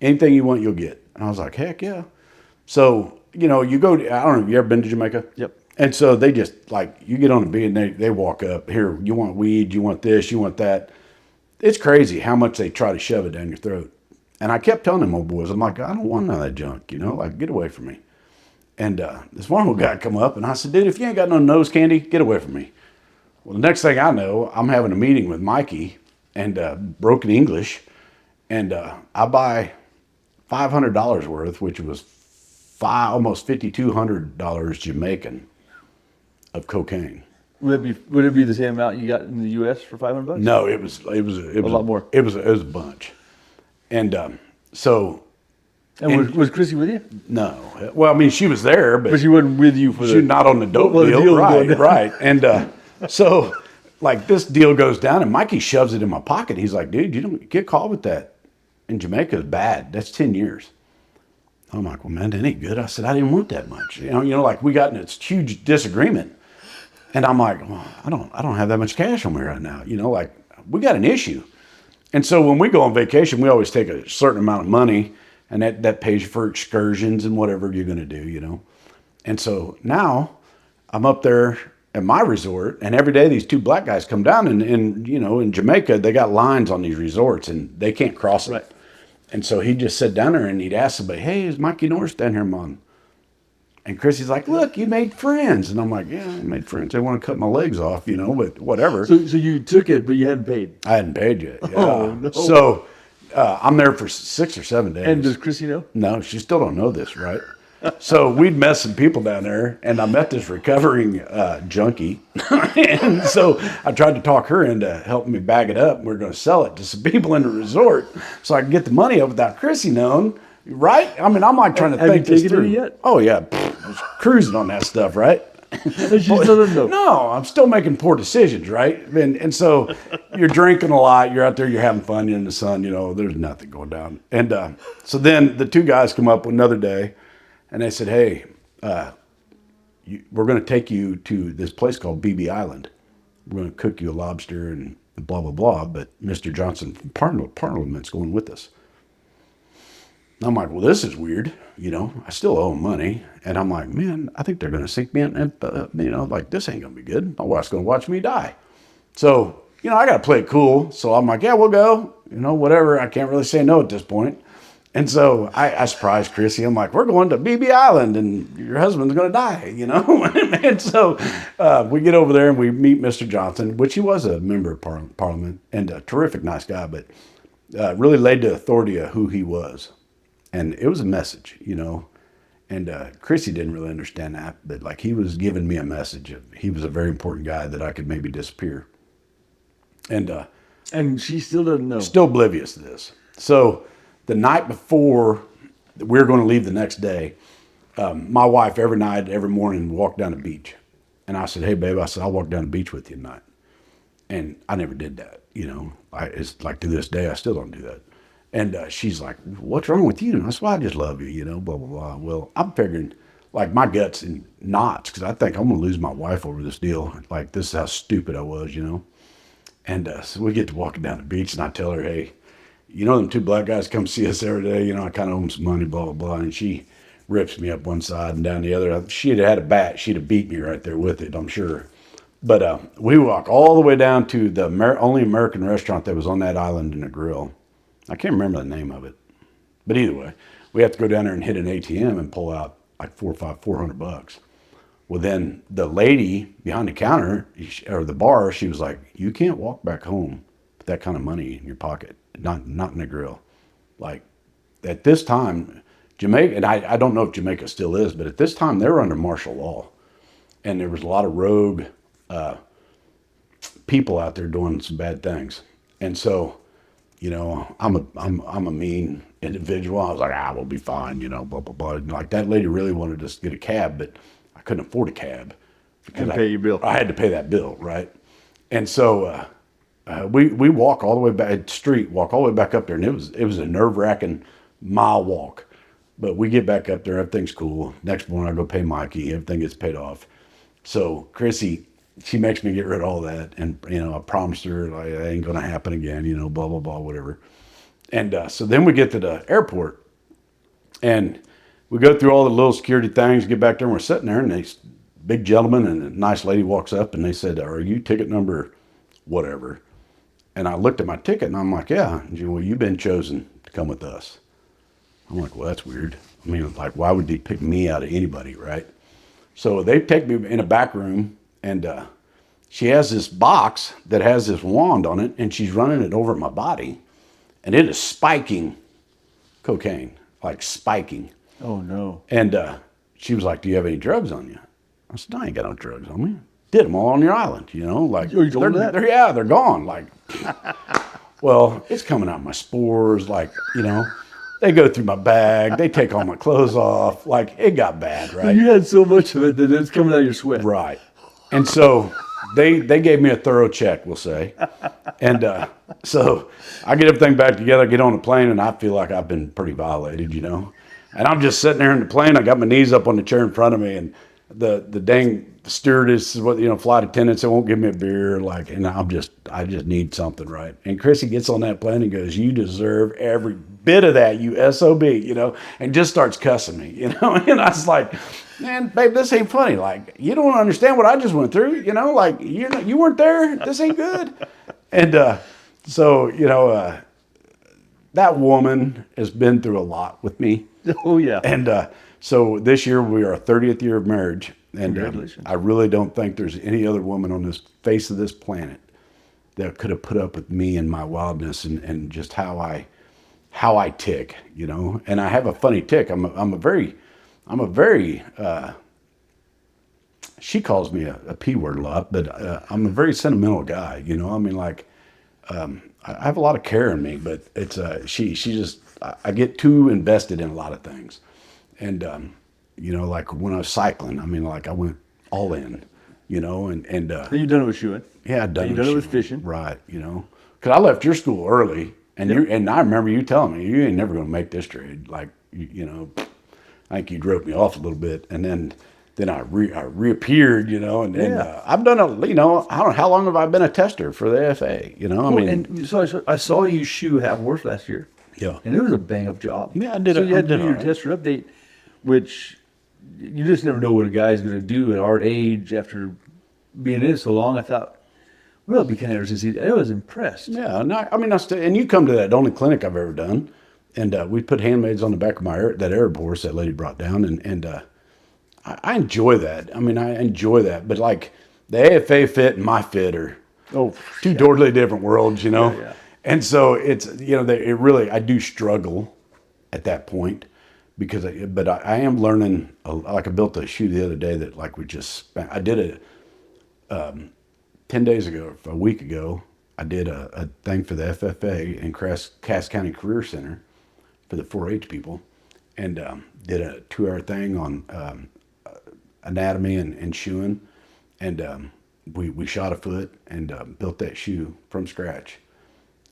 Anything you want, you'll get. And I was like, heck yeah. So, you know, you go, I don't know, have you ever been to Jamaica? Yep. And so they just, like, you get on a beat and they walk up, here, you want weed, you want this, you want that. It's crazy how much they try to shove it down your throat. And I kept telling them old boys, I'm like, I don't want none of that junk, you know, like, get away from me. And this one old guy come up, and I said, dude, if you ain't got no nose candy, get away from me. Well, the next thing I know, I'm having a meeting with Mikey and broken English, and I buy $500 worth, which was almost $5,200 Jamaican of cocaine. Would it be the same amount you got in the U.S. for $500? No, it was a lot more. It was a bunch, and so. And was Chrissy with you? No, well, I mean, she was there, But she wasn't with you for she was not on the dope Well, the deal, deal was going right, down. right. And so, like, this deal goes down, and Mikey shoves it in my pocket. He's like, dude, you don't get caught with that in Jamaica is bad. That's 10 years. I'm like, well, man, that ain't good. I said, I didn't want that much. You know, like, we got in this huge disagreement, and I'm like, well, I don't have that much cash on me right now. You know, like, we got an issue. And so when we go on vacation, we always take a certain amount of money, and that pays you for excursions and whatever you're going to do, you know. And so now I'm up there at my resort, and every day these 2 black guys come down, and you know, in Jamaica, they got lines on these resorts, and they can't cross it. Right. And so he'd just sit down there, and he'd ask somebody, hey, is Mikey Norris down here, Mom? And Chrissy's like, look, you made friends. And I'm like, yeah, I made friends. They want to cut my legs off, but whatever. So you took it, but you hadn't paid. I hadn't paid yet. Yeah. Oh, no. So I'm there for 6 or 7 days. And does Chrissy know? No, she still don't know this, right? So we'd met some people down there, and I met this recovering junkie. And so I tried to talk her into helping me bag it up. We're going to sell it to some people in the resort so I can get the money up without Chrissy knowing, right? I mean, I'm like trying to think this through. Have you taken it yet? Oh, yeah. I was cruising on that stuff, right? She still doesn't know. No, I'm still making poor decisions, right? And so you're drinking a lot, you're out there, you're having fun, you're in the sun, there's nothing going down. And so then the two guys come up another day, and they said, hey, we're going to take you to this place called BB Island. We're going to cook you a lobster and blah, blah, blah, but Mr. Johnson from Parliament's going with us. I'm like, well, this is weird. I still owe them money. And I'm like, man, I think they're going to sink me in. Like, this ain't going to be good. My wife's going to watch me die. So, I got to play it cool. So I'm like, yeah, we'll go. Whatever. I can't really say no at this point. And so I surprised Chrissy. I'm like, we're going to BB Island and your husband's going to die, And so we get over there and we meet Mr. Johnson, which he was a member of Parliament and a terrific, nice guy, but really laid the authority of who he was. And it was a message, and Chrissy didn't really understand that, but like he was giving me a message of he was a very important guy that I could maybe disappear. And she still doesn't know. Still oblivious to this. So the night before we were going to leave the next day, my wife every night, every morning walked down the beach. And I said, hey, babe, I'll walk down the beach with you tonight. And I never did that, It's like to this day, I still don't do that. And she's like, what's wrong with you? And I said, well, I just love you, blah, blah, blah. Well, I'm figuring like my gut's in knots because I think I'm going to lose my wife over this deal. Like, this is how stupid I was, And so we get to walking down the beach and I tell her, hey, them two black guys come see us every day. I kind of owe them some money, blah, blah, blah. And she rips me up one side and down the other. If she had a bat, she'd have beat me right there with it, I'm sure. But we walk all the way down to the only American restaurant that was on that island in a grill. I can't remember the name of it. But either way, we have to go down there and hit an ATM and pull out like $400. Well, then the lady behind the counter or the bar, she was like, you can't walk back home with that kind of money in your pocket, not in the grill. Like at this time, Jamaica, and I don't know if Jamaica still is, but at this time they were under martial law. And there was a lot of rogue people out there doing some bad things. And so, I'm a mean individual. I was like, we'll be fine, blah, blah, blah. And like that lady really wanted us to get a cab, but I couldn't afford a cab. And pay your bill. I had to pay that bill, right? And so we walk all the way back, walk all the way back up there. And it was a nerve-wracking mile walk. But we get back up there, everything's cool. Next morning I go pay Mikey, everything gets paid off. So Chrissy, she makes me get rid of all that. And, I promised her, like, it ain't going to happen again, blah, blah, blah, whatever. And so then we get to the airport. And we go through all the little security things, get back there, and we're sitting there. And this big gentleman and a nice lady walks up, and they said, are you ticket number whatever? And I looked at my ticket, and I'm like, yeah. And she said, well, you've been chosen to come with us. I'm like, well, that's weird. I mean, like, why would they pick me out of anybody, right? So they take me in a back room. And she has this box that has this wand on it, and she's running it over my body, and it is spiking cocaine, like spiking. Oh, no. And she was like, do you have any drugs on you? I said, no, I ain't got no drugs on me. Did them all on your island, like. You told her that? They're gone. Like, well, it's coming out my spores, like, They go through my bag. They take all my clothes off. Like, it got bad, right? You had so much of it that it's coming out of your sweat. Right. And so they gave me a thorough check, we'll say. And so I get everything back together, get on the plane, and I feel like I've been pretty violated, And I'm just sitting there in the plane. I got my knees up on the chair in front of me, and the dang stewardess, flight attendants, they won't give me a beer. Like, and I just need something, right? And Chrissy gets on that plane and goes, you deserve every bit of that, you SOB, and just starts cussing me, And I was like, man, babe, this ain't funny. Like, you don't understand what I just went through, like, you weren't there. This ain't good. And so, that woman has been through a lot with me. Oh, yeah. And So this year we are our 30th year of marriage, and Congratulations. I really don't think there's any other woman on this face of this planet that could have put up with me and my wildness and just how I tick, you know. And I have a funny tick. I'm a very she calls me a P word a lot, but I'm a very sentimental guy, you know. I mean, like, I have a lot of care in me, but it's she just I get too invested in a lot of things, and you know, like when I was cycling, I mean, like I went all in, you know, and You've done it with shoeing. yeah, I've done You've done it with fishing. right? You know, because I left your school early, and and I remember you telling me you ain't never gonna make this trade, like you know, I think you drove me off a little bit, and then I reappeared, you know, and I've done you know, I don't know, how long have I been a tester for the FA, you know, I mean, and so I saw you shoe half horse last year. yeah, And it was a bang up job. Yeah, I did So it- you had I to did do your all right. tester update, which you just never know what a guy's going to do at our age after being in it so long. I thought, well, it'd be kind of interesting to see. I was impressed. yeah, no, I mean, and you come to that only clinic I've ever done, and we put handmaids on the back of that Arab horse that lady brought down, and I enjoy that. I mean, I enjoy that, but like the AFA fit and my fit are two totally different worlds, you know. Yeah. And so it's, you know, it really, I do struggle at that point because I am learning. Like I built a shoe the other day that like I did it 10 days ago, a week ago. I did a thing for the FFA in Cass County Career Center for the 4-H people, and did a 2-hour thing on anatomy and shoeing, and we shot a foot and built that shoe from scratch.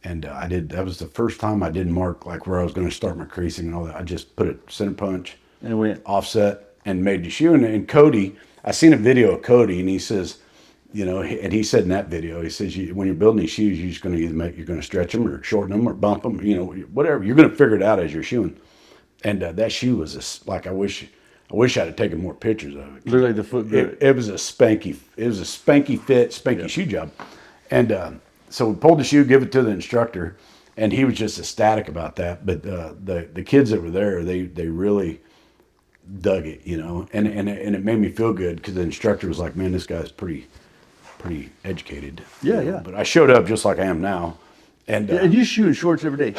And that was the first time I didn't mark like where I was going to start my creasing and all that. I just put it center punch And it went. offset and made the shoe. And Cody, I seen a video of Cody, and he says, you know, and he said in that video, he says, when you're building these shoes, you're just going to you're going to stretch them or shorten them or bump them, you know, whatever. You're going to figure it out as you're shoeing. And that shoe was like, I wish I'd have taken more pictures of it. Looked like the foot. It was a spanky fit, spanky shoe job. And so we pulled the shoe, give it to the instructor, and he was just ecstatic about that. But the kids that were there, they really dug it, you know, and it made me feel good because the instructor was like, man, this guy's pretty educated. Yeah, you know? yeah. But I showed up just like I am now, and And you shoe in shorts every day.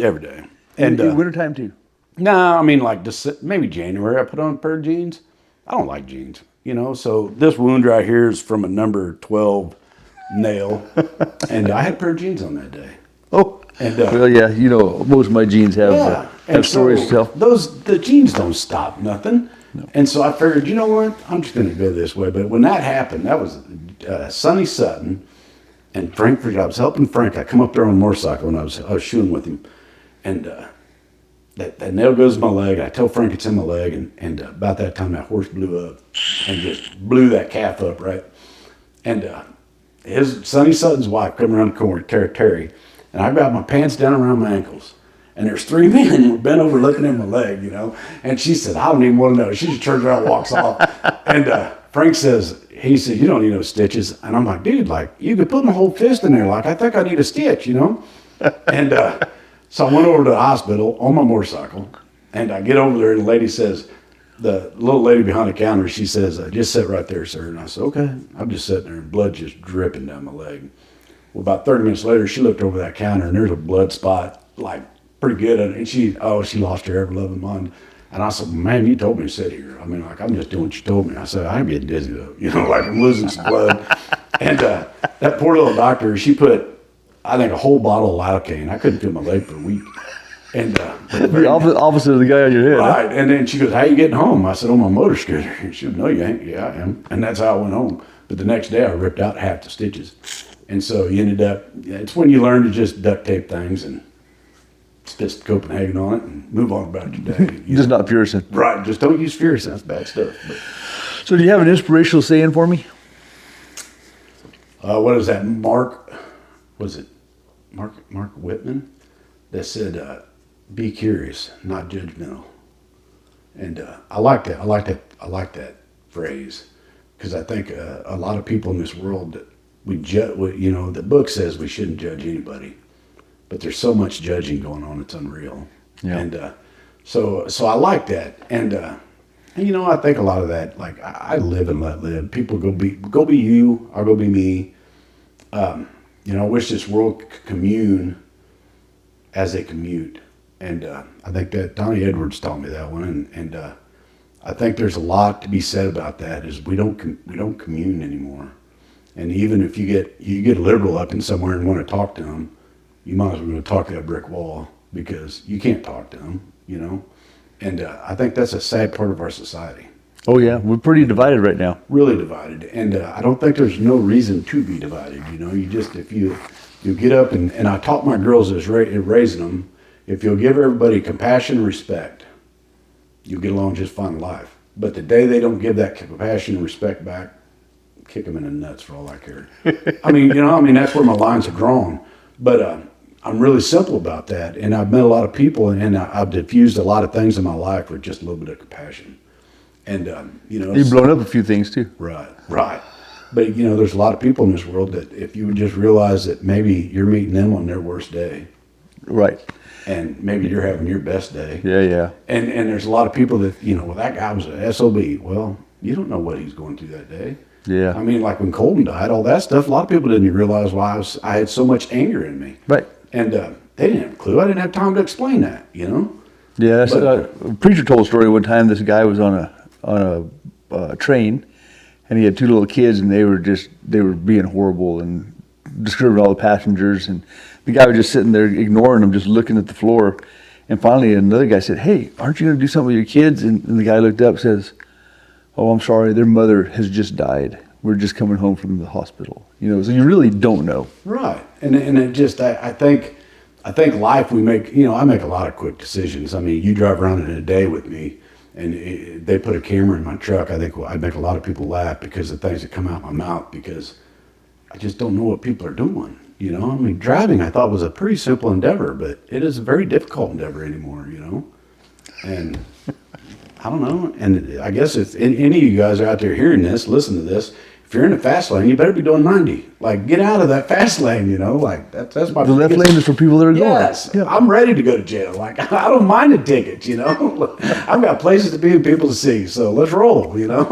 every day. And And in wintertime too. no, I mean like maybe January I put on a pair of jeans. I don't like jeans, you know. So this wound right here is from a number 12 nail, and I had a pair of jeans on that day. Oh. And Well, yeah, you know, most of my jeans have and stories to so tell. the jeans don't stop nothing. No. And so I figured, you know what? I'm just going to go this way. But when that happened, that was Sonny Sutton and Frank. I was helping Frank. I come up there on a motorcycle and I was shooting with him, and that nail goes in my leg. I tell Frank it's in my leg, and about that time that horse blew up and just blew that calf up, right? And his Sonny Sutton's wife come around the corner, Terry, and I got my pants down around my ankles. And there's 3 men were bent over looking at my leg, you know. And she said, I don't even want to know. She just turns around and walks off. And Frank says, you don't need no stitches. And I'm like, dude, like, you could put my whole fist in there. Like, I think I need a stitch, you know. And so I went over to the hospital on my motorcycle. And I get over there, and the lady says, the little lady behind the counter, she says, just sit right there, sir. And I said, okay. I'm just sitting there, and blood just dripping down my leg. Well, about 30 minutes later, she looked over that counter, and there's a blood spot, like, pretty good. And she lost her ever-loving mind. And I said, man, you told me to sit here. I mean, like, I'm just doing what you told me. I said, I'm getting dizzy, though. You know, like, I'm losing some blood. And that poor little doctor, she put, I think, a whole bottle of lidocaine. I couldn't feel my leg for a week. And The opposite of the guy on your head. right. And then she goes, how you getting home? I said, on my motor scooter. And she goes, no, you ain't. Yeah, I am. And that's how I went home. But the next day, I ripped out half the stitches. And so you ended up, it's when you learn to just duct tape things and spit Copenhagen on it and move on about your day. Just not Puritan. Right, just don't use furious. That's bad stuff. But, So do you have an inspirational saying for me? what is that? Mark Whitman that said, "Be curious, not judgmental." And I like that. I like that phrase because I think a lot of people in this world that we judge. You know, the book says we shouldn't judge anybody, but there's so much judging going on. It's unreal. Yeah. And so I like that. And And I think a lot of that, like I live and let live. People go be you, I'll go be me. I wish this world could commune as they commute. And I think that Donnie Edwards taught me that one. And I think there's a lot to be said about that. Is we don't commune anymore. And even if you get a liberal up in somewhere and want to talk to them, you might as well talk to that brick wall because you can't talk to them. And I think that's a sad part of our society. Oh yeah, we're pretty divided right now. Really divided, and I don't think there's no reason to be divided. You just if you get up and I taught my girls as raising them, if you'll give everybody compassion and respect, you'll get along just fine in life. But the day they don't give that compassion and respect back, kick them in the nuts for all I care. I mean that's where my lines are drawn. But I'm really simple about that, and I've met a lot of people, and I've diffused a lot of things in my life with just a little bit of compassion. And You've blown up a few things too. Right. But there's a lot of people in this world that if you would just realize that maybe you're meeting them on their worst day, right, and maybe you're having your best day. Yeah. And there's a lot of people that well, that guy was an SOB. Well, you don't know what he's going through that day. Yeah. I mean, like when Colton died, all that stuff. A lot of people didn't realize why I had so much anger in me. Right. And they didn't have a clue. I didn't have time to explain that. Yeah. That's, a preacher told a story one time. This guy was on a train, and he had two little kids, and they were being horrible and disturbing all the passengers. And the guy was just sitting there ignoring them, just looking at the floor. And finally, another guy said, "Hey, aren't you going to do something with your kids?" And the guy looked up and says, "Oh, I'm sorry, their mother has just died. We're just coming home from the hospital." So you really don't know. Right. And it just, I think life, we make, I make a lot of quick decisions. I mean, you drive around in a day with me, and they put a camera in my truck. I think I'd make a lot of people laugh because of things that come out my mouth, because I just don't know what people are doing. I mean, driving I thought was a pretty simple endeavor, but it is a very difficult endeavor anymore, And I don't know. And I guess if any of you guys are out there hearing this, listen to this, if you're in the fast lane, you better be doing 90. Like, get out of that fast lane, like that's my The left lane is for people that are going. Yes, yeah. I'm ready to go to jail. Like, I don't mind a ticket, I've got places to be and people to see, so let's roll, Yeah,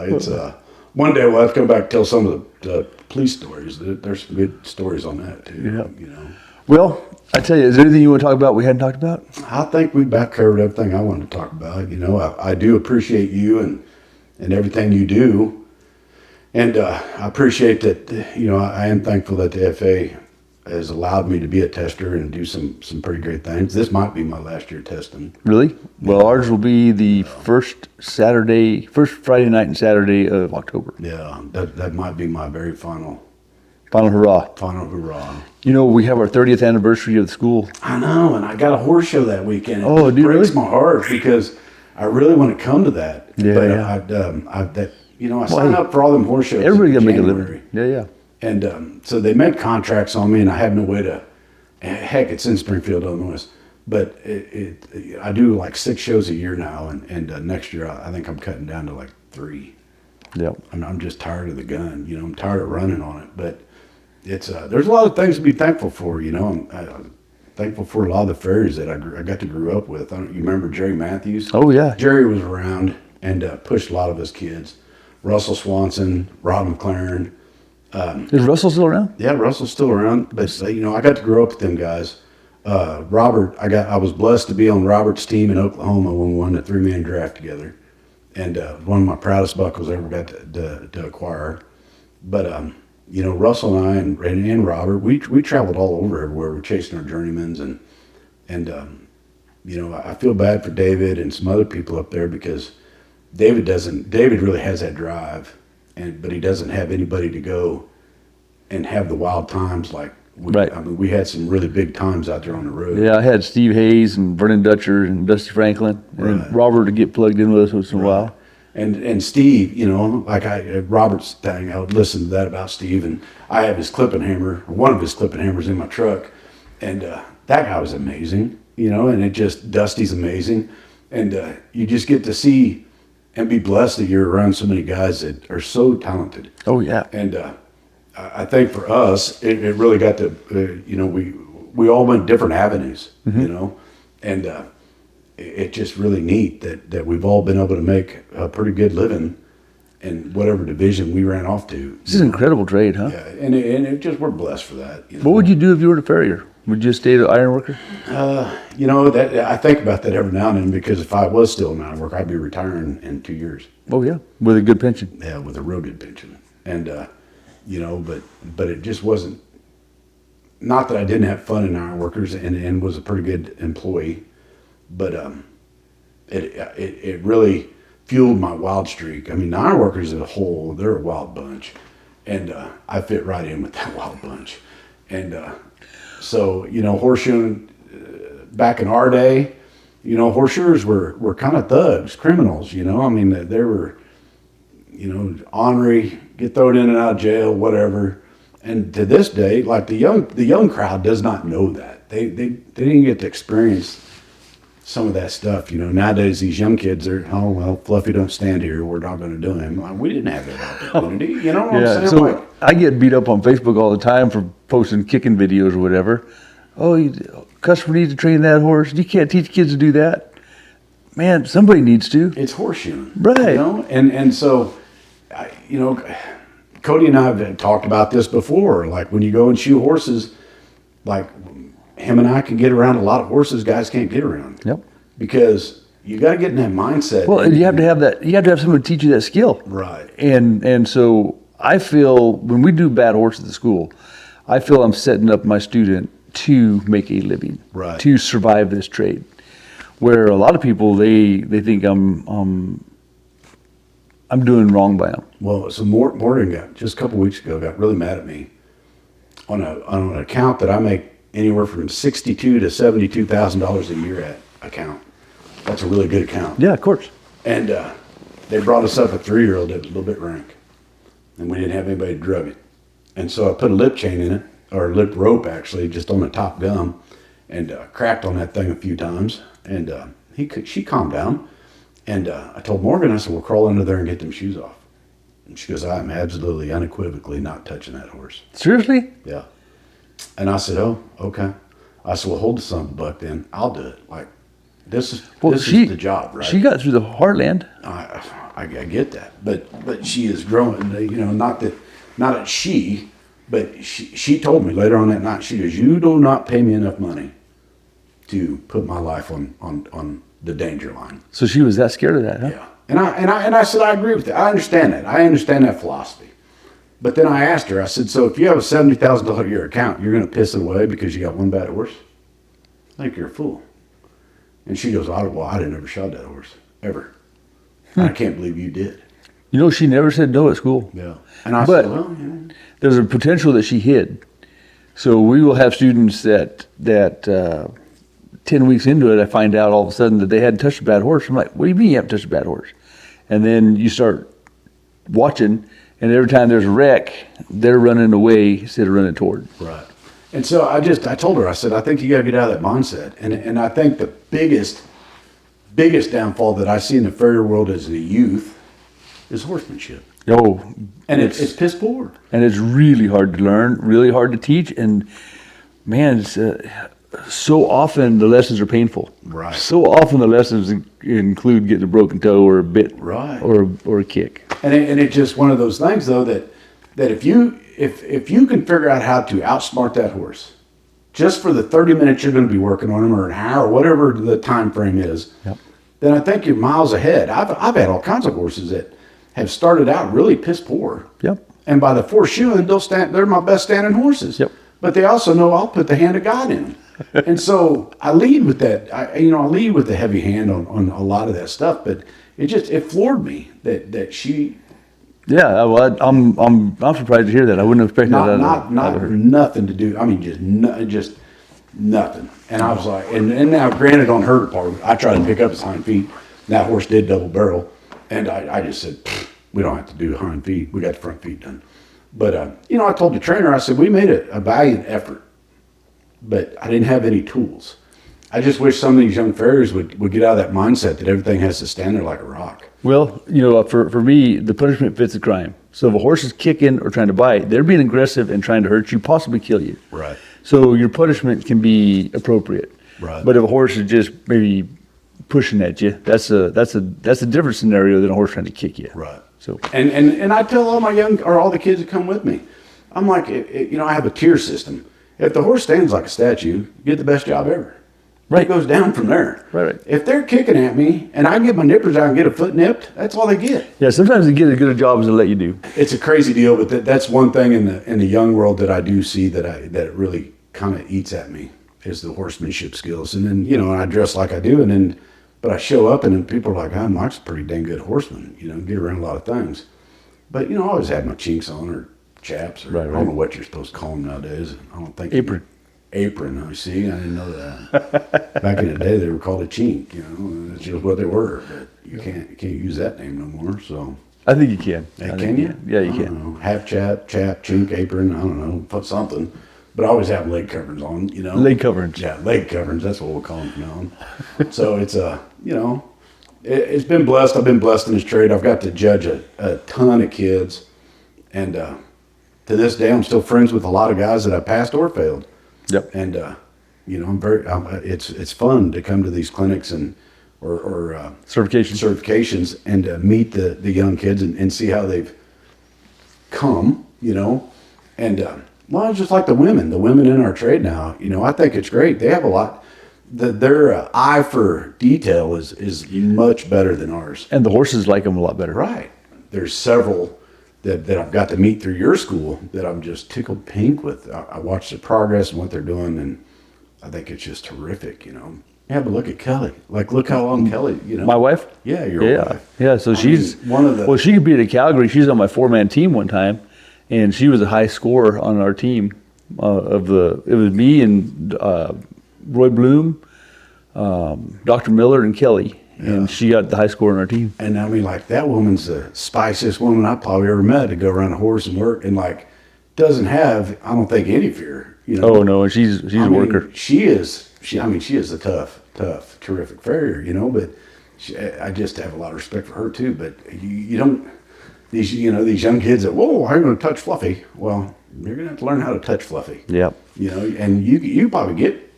it's one day we'll have to come back and tell some of the police stories. There's some good stories on that too. Yeah. Well, I tell you, is there anything you want to talk about we hadn't talked about? I think we about covered everything I wanted to talk about. I do appreciate you and everything you do. And I appreciate that, I am thankful that the FA has allowed me to be a tester and do some pretty great things. This might be my last year testing. Really? Well, ours will be the first Friday night and Saturday of October. Yeah, that might be my very final hurrah. Final hurrah. We have our 30th anniversary of the school. I know, and I got a horse show that weekend. Oh, do you breaks really? my heart because I really want to come to that. Yeah, but yeah. I signed up for all them horse shows. Everybody got to make a January. living. Yeah. And so they made contracts on me, and I have no way to. Heck, it's in Springfield, Illinois, but I do like 6 shows a year now, and next year I think I'm cutting down to like 3. Yeah. I'm just tired of the gun. I'm tired of running on it, but it's there's a lot of things to be thankful for. I'm thankful for a lot of the Farriers that I got to grow up with. You remember Jerry Matthews? Oh yeah. Jerry was around and pushed a lot of us kids. Russell Swanson, Rob McLaren. Is Russell still around? Yeah, Russell's still around, but I got to grow up with them guys. Robert, I was blessed to be on Robert's team in Oklahoma when we won the 3-man draft together, and one of my proudest buckles I ever got to acquire. But Russell and I and Robert, we traveled all over everywhere. We're chasing our journeymans, and I feel bad for David and some other people up there because David really has that drive, but he doesn't have anybody to go and have the wild times like right. I mean, we had some really big times out there on the road. Yeah, I had Steve Hayes and Vernon Dutcher and Dusty Franklin and Right. Robert to get plugged in with us once in a while. And Steve, Robert's thing, I would listen to that about Steve, and I have his clipping hammer, or one of his clipping hammers in my truck, and that guy was amazing, and Dusty's amazing, and you just get to see and be blessed that you're around so many guys that are so talented. Oh yeah. And I think for us, it really got to, we all went different avenues, and it's just really neat that we've all been able to make a pretty good living in whatever division we ran off to. This is an incredible trade, huh? Yeah, and it just, we're blessed for that. What would you do if you were a farrier? Would you stay an iron worker? That I think about that every now and then, because if I was still in iron work, I'd be retiring in 2 years. Oh yeah, with a good pension. Yeah, with a real good pension. And, but it just wasn't, not that I didn't have fun in iron workers and was a pretty good employee, but it really fueled my wild streak. I mean, the iron workers as a whole, they're a wild bunch. And I fit right in with that wild bunch. And so, horseshoeing, back in our day, horseshoers were kind of thugs, criminals, I mean, they were, ornery, get thrown in and out of jail, whatever. And to this day, like the young crowd does not know that. They didn't get to experience some of that stuff. Nowadays these young kids are, oh well, Fluffy don't stand here, we're not going to do him. Like, we didn't have that opportunity. You know what I'm saying? So I get beat up on Facebook all the time for posting kicking videos or whatever. Oh, customer needs to train that horse. You can't teach kids to do that. Man, somebody needs to. It's horseshoeing, right? And so, Cody and I have talked about this before. Like when you go and shoe horses, like him and I can get around a lot of horses guys can't get around. Yep. Because you got to get in that mindset. Well, and you have to have that. You have to have someone to teach you that skill. Right. And so I feel when we do bad horses at the school, I feel I'm setting up my student to make a living, right, to survive this trade. Where a lot of people they think I'm doing wrong by them. Well, so Morgan got just a couple weeks ago got really mad at me on an account that I make anywhere from $62,000 to $72,000 a year at account. That's a really good account. Yeah, of course. And they brought us up a 3-year-old that was a little bit rank, and we didn't have anybody to drug it. And so I put a lip chain in it, or a lip rope actually, just on the top gum, and cracked on that thing a few times. And she calmed down. And I told Morgan, I said, well, crawl under there and get them shoes off. And she goes, I'm absolutely, unequivocally not touching that horse. Seriously? Yeah. And I said, oh, okay. I said, well, hold the son of a buck then. I'll do it. Like, this is the job, right? She got through the Heartland. I get that. But she is growing, not that she, but she told me later on that night, she goes, you do not pay me enough money to put my life on the danger line. So she was that scared of that, huh? Yeah. And I said, I agree with that. I understand that. I understand that philosophy. But then I asked her, I said, so if you have a $70,000 a year account, you're going to piss it away because you got one bad horse? I think you're a fool. And she goes, well, I didn't ever shot that horse, ever. I can't believe you did. She never said no at school. Yeah. And I said, well, yeah. There's a potential that she hid. So we will have students that 10 weeks into it, I find out all of a sudden that they hadn't touched a bad horse. I'm like, what do you mean you haven't touched a bad horse? And then you start watching, and every time there's a wreck, they're running away instead of running toward. Right. And so I told her, I said, I think you got to get out of that mindset. And I think the biggest downfall that I see in the farrier world as a youth is horsemanship. Oh, and it's piss poor. And it's really hard to learn, really hard to teach. And man, it's, so often the lessons are painful. Right. So often the lessons include getting a broken toe or a bit, right, or a kick. And it's just one of those things, though, that if you can figure out how to outsmart that horse, just for the 30 minutes you're going to be working on him, or an hour, or whatever the time frame is, yep, then I think you're miles ahead. I've had all kinds of horses that have started out really piss poor. Yep. And by the fourth shoeing, they're my best standing horses. Yep. But they also know I'll put the hand of God in them. And so I lead with that. I lead with the heavy hand on a lot of that stuff. But it floored me that she. Yeah, well, I'm surprised to hear that. I wouldn't have expected that. Not nothing to do. I mean, just nothing. And I was like, and now granted on her part, I tried to pick up his hind feet. That horse did double barrel, and I just said, we don't have to do hind feet. We got the front feet done. But I told the trainer, I said, we made a valiant effort, but I didn't have any tools. I just wish some of these young farriers would get out of that mindset that everything has to stand there like a rock. Well, for me, the punishment fits the crime. So if a horse is kicking or trying to bite, they're being aggressive and trying to hurt you, possibly kill you. Right. So your punishment can be appropriate. Right. But if a horse is just maybe pushing at you. That's a different scenario than a horse trying to kick you. Right. So And I tell all all the kids that come with me, I'm like, I have a tier system. If the horse stands like a statue, you get the best job ever. Right. It goes down from there. Right. If they're kicking at me and I can get my nippers out and get a foot nipped, that's all they get. yeah, sometimes they get as good a job as they let you do. It's a crazy deal, but that's one thing in the young world that I do see that it really kind of eats at me is the horsemanship skills. And then I dress like I do, but I show up and then people are like, "Oh, Mike's a pretty dang good horseman." Get around a lot of things. But I always have my chinks on or chaps or Right. I don't know what you're supposed to call them nowadays. I don't think Apron. Apron. I see. I didn't know that. Back in the day, they were called a chink. That's just what they were. But you can't use that name no more. So I think you can. hey, I can think you? Yeah, you I can. don't know. Half chap, chink, apron. I don't know. Put something. But I always have leg coverings on. Leg coverings. Yeah, leg coverings. That's what we'll call them from now on. So it's it's been blessed. I've been blessed in this trade. I've got to judge a ton of kids, and to this day, I'm still friends with a lot of guys that I passed or failed. Yep. And it's fun to come to these clinics or certifications and meet the young kids and see how they've come. And well, it's just like the women in our trade now. I think it's great. They have a lot. Their eye for detail is much better than ours. And the horses like them a lot better. Right. There's several that I've got to meet through your school that I'm just tickled pink with. I watch the progress and what they're doing, and I think it's just terrific. Yeah, but look at Kelly. Like, look how long Kelly. My wife? Yeah, your wife. Yeah. So she's one of the. Well, she competed at Calgary. She's on my 4-man team one time, and she was a high scorer on our team. It was me and Roy Bloom, Dr. Miller, and Kelly. And she got the high score on our team. And I mean, like, that woman's the spiciest woman I probably ever met to go around a horse and work, and doesn't have, I don't think, any fear. Oh no, and she's a worker. She is a tough, terrific farrier. But I just have a lot of respect for her too. But you don't these young kids that I'm going to touch Fluffy. Well, you're going to have to learn how to touch Fluffy. Yep. And you probably get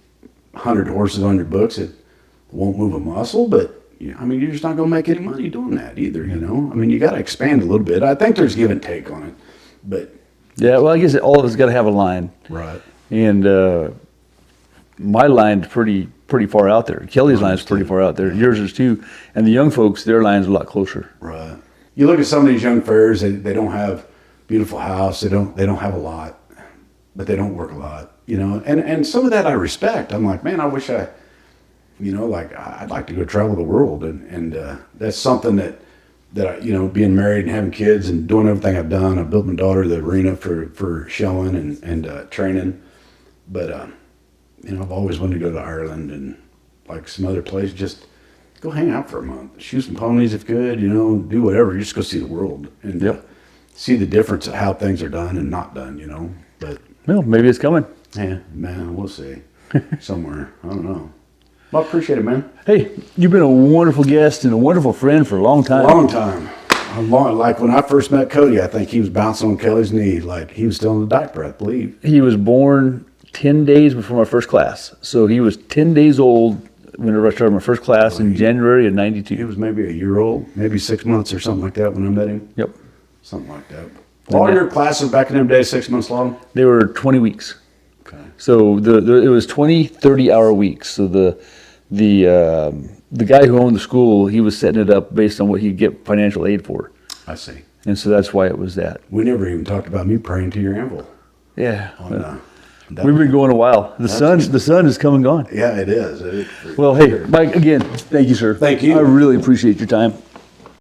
100 horses on your books that won't move a muscle, but. You're just not going to make any money doing that either, you got to expand a little bit. I think there's give and take on it, but. Yeah, well, I guess all of us got to have a line. Right. And my line's pretty far out there. Kelly's line's pretty far out there. Yours is too. And the young folks, their line's a lot closer. Right. You look at some of these young farriers, they don't have beautiful house. They don't have a lot, but they don't work a lot, and some of that I respect. I'm like, man, I wish I'd like to go travel the world, and that's something that I, being married and having kids and doing everything I've done. I built my daughter the arena for showing and training, but I've always wanted to go to Ireland and like some other place. Just go hang out for a month, shoot some ponies if good, do whatever. Just go see the world and see the difference of how things are done and not done. But well, maybe it's coming. Yeah, man, we'll see somewhere. I don't know. Well, I appreciate it, man. Hey, you've been a wonderful guest and a wonderful friend for a long time. Long time. Like when I first met Cody, I think he was bouncing on Kelly's knee, like he was still in the diaper, I believe. He was born 10 days before my first class. So he was 10 days old when I started my first class in January of '92. He was maybe a year old, maybe 6 months or something like that when I met him. Yep. Something like that. All your classes back in them days, 6 months long? They were 20 weeks. Okay. So it was 20 30-hour weeks. So the guy who owned the school, he was setting it up based on what he'd get financial aid for. I see. And so that's why it was that. We never even talked about me praying to your anvil. Yeah. We've been going a while. The sun is come and gone. Yeah, it is. Well, hey, Mike, again, thank you, sir. Thank you. I really appreciate your time.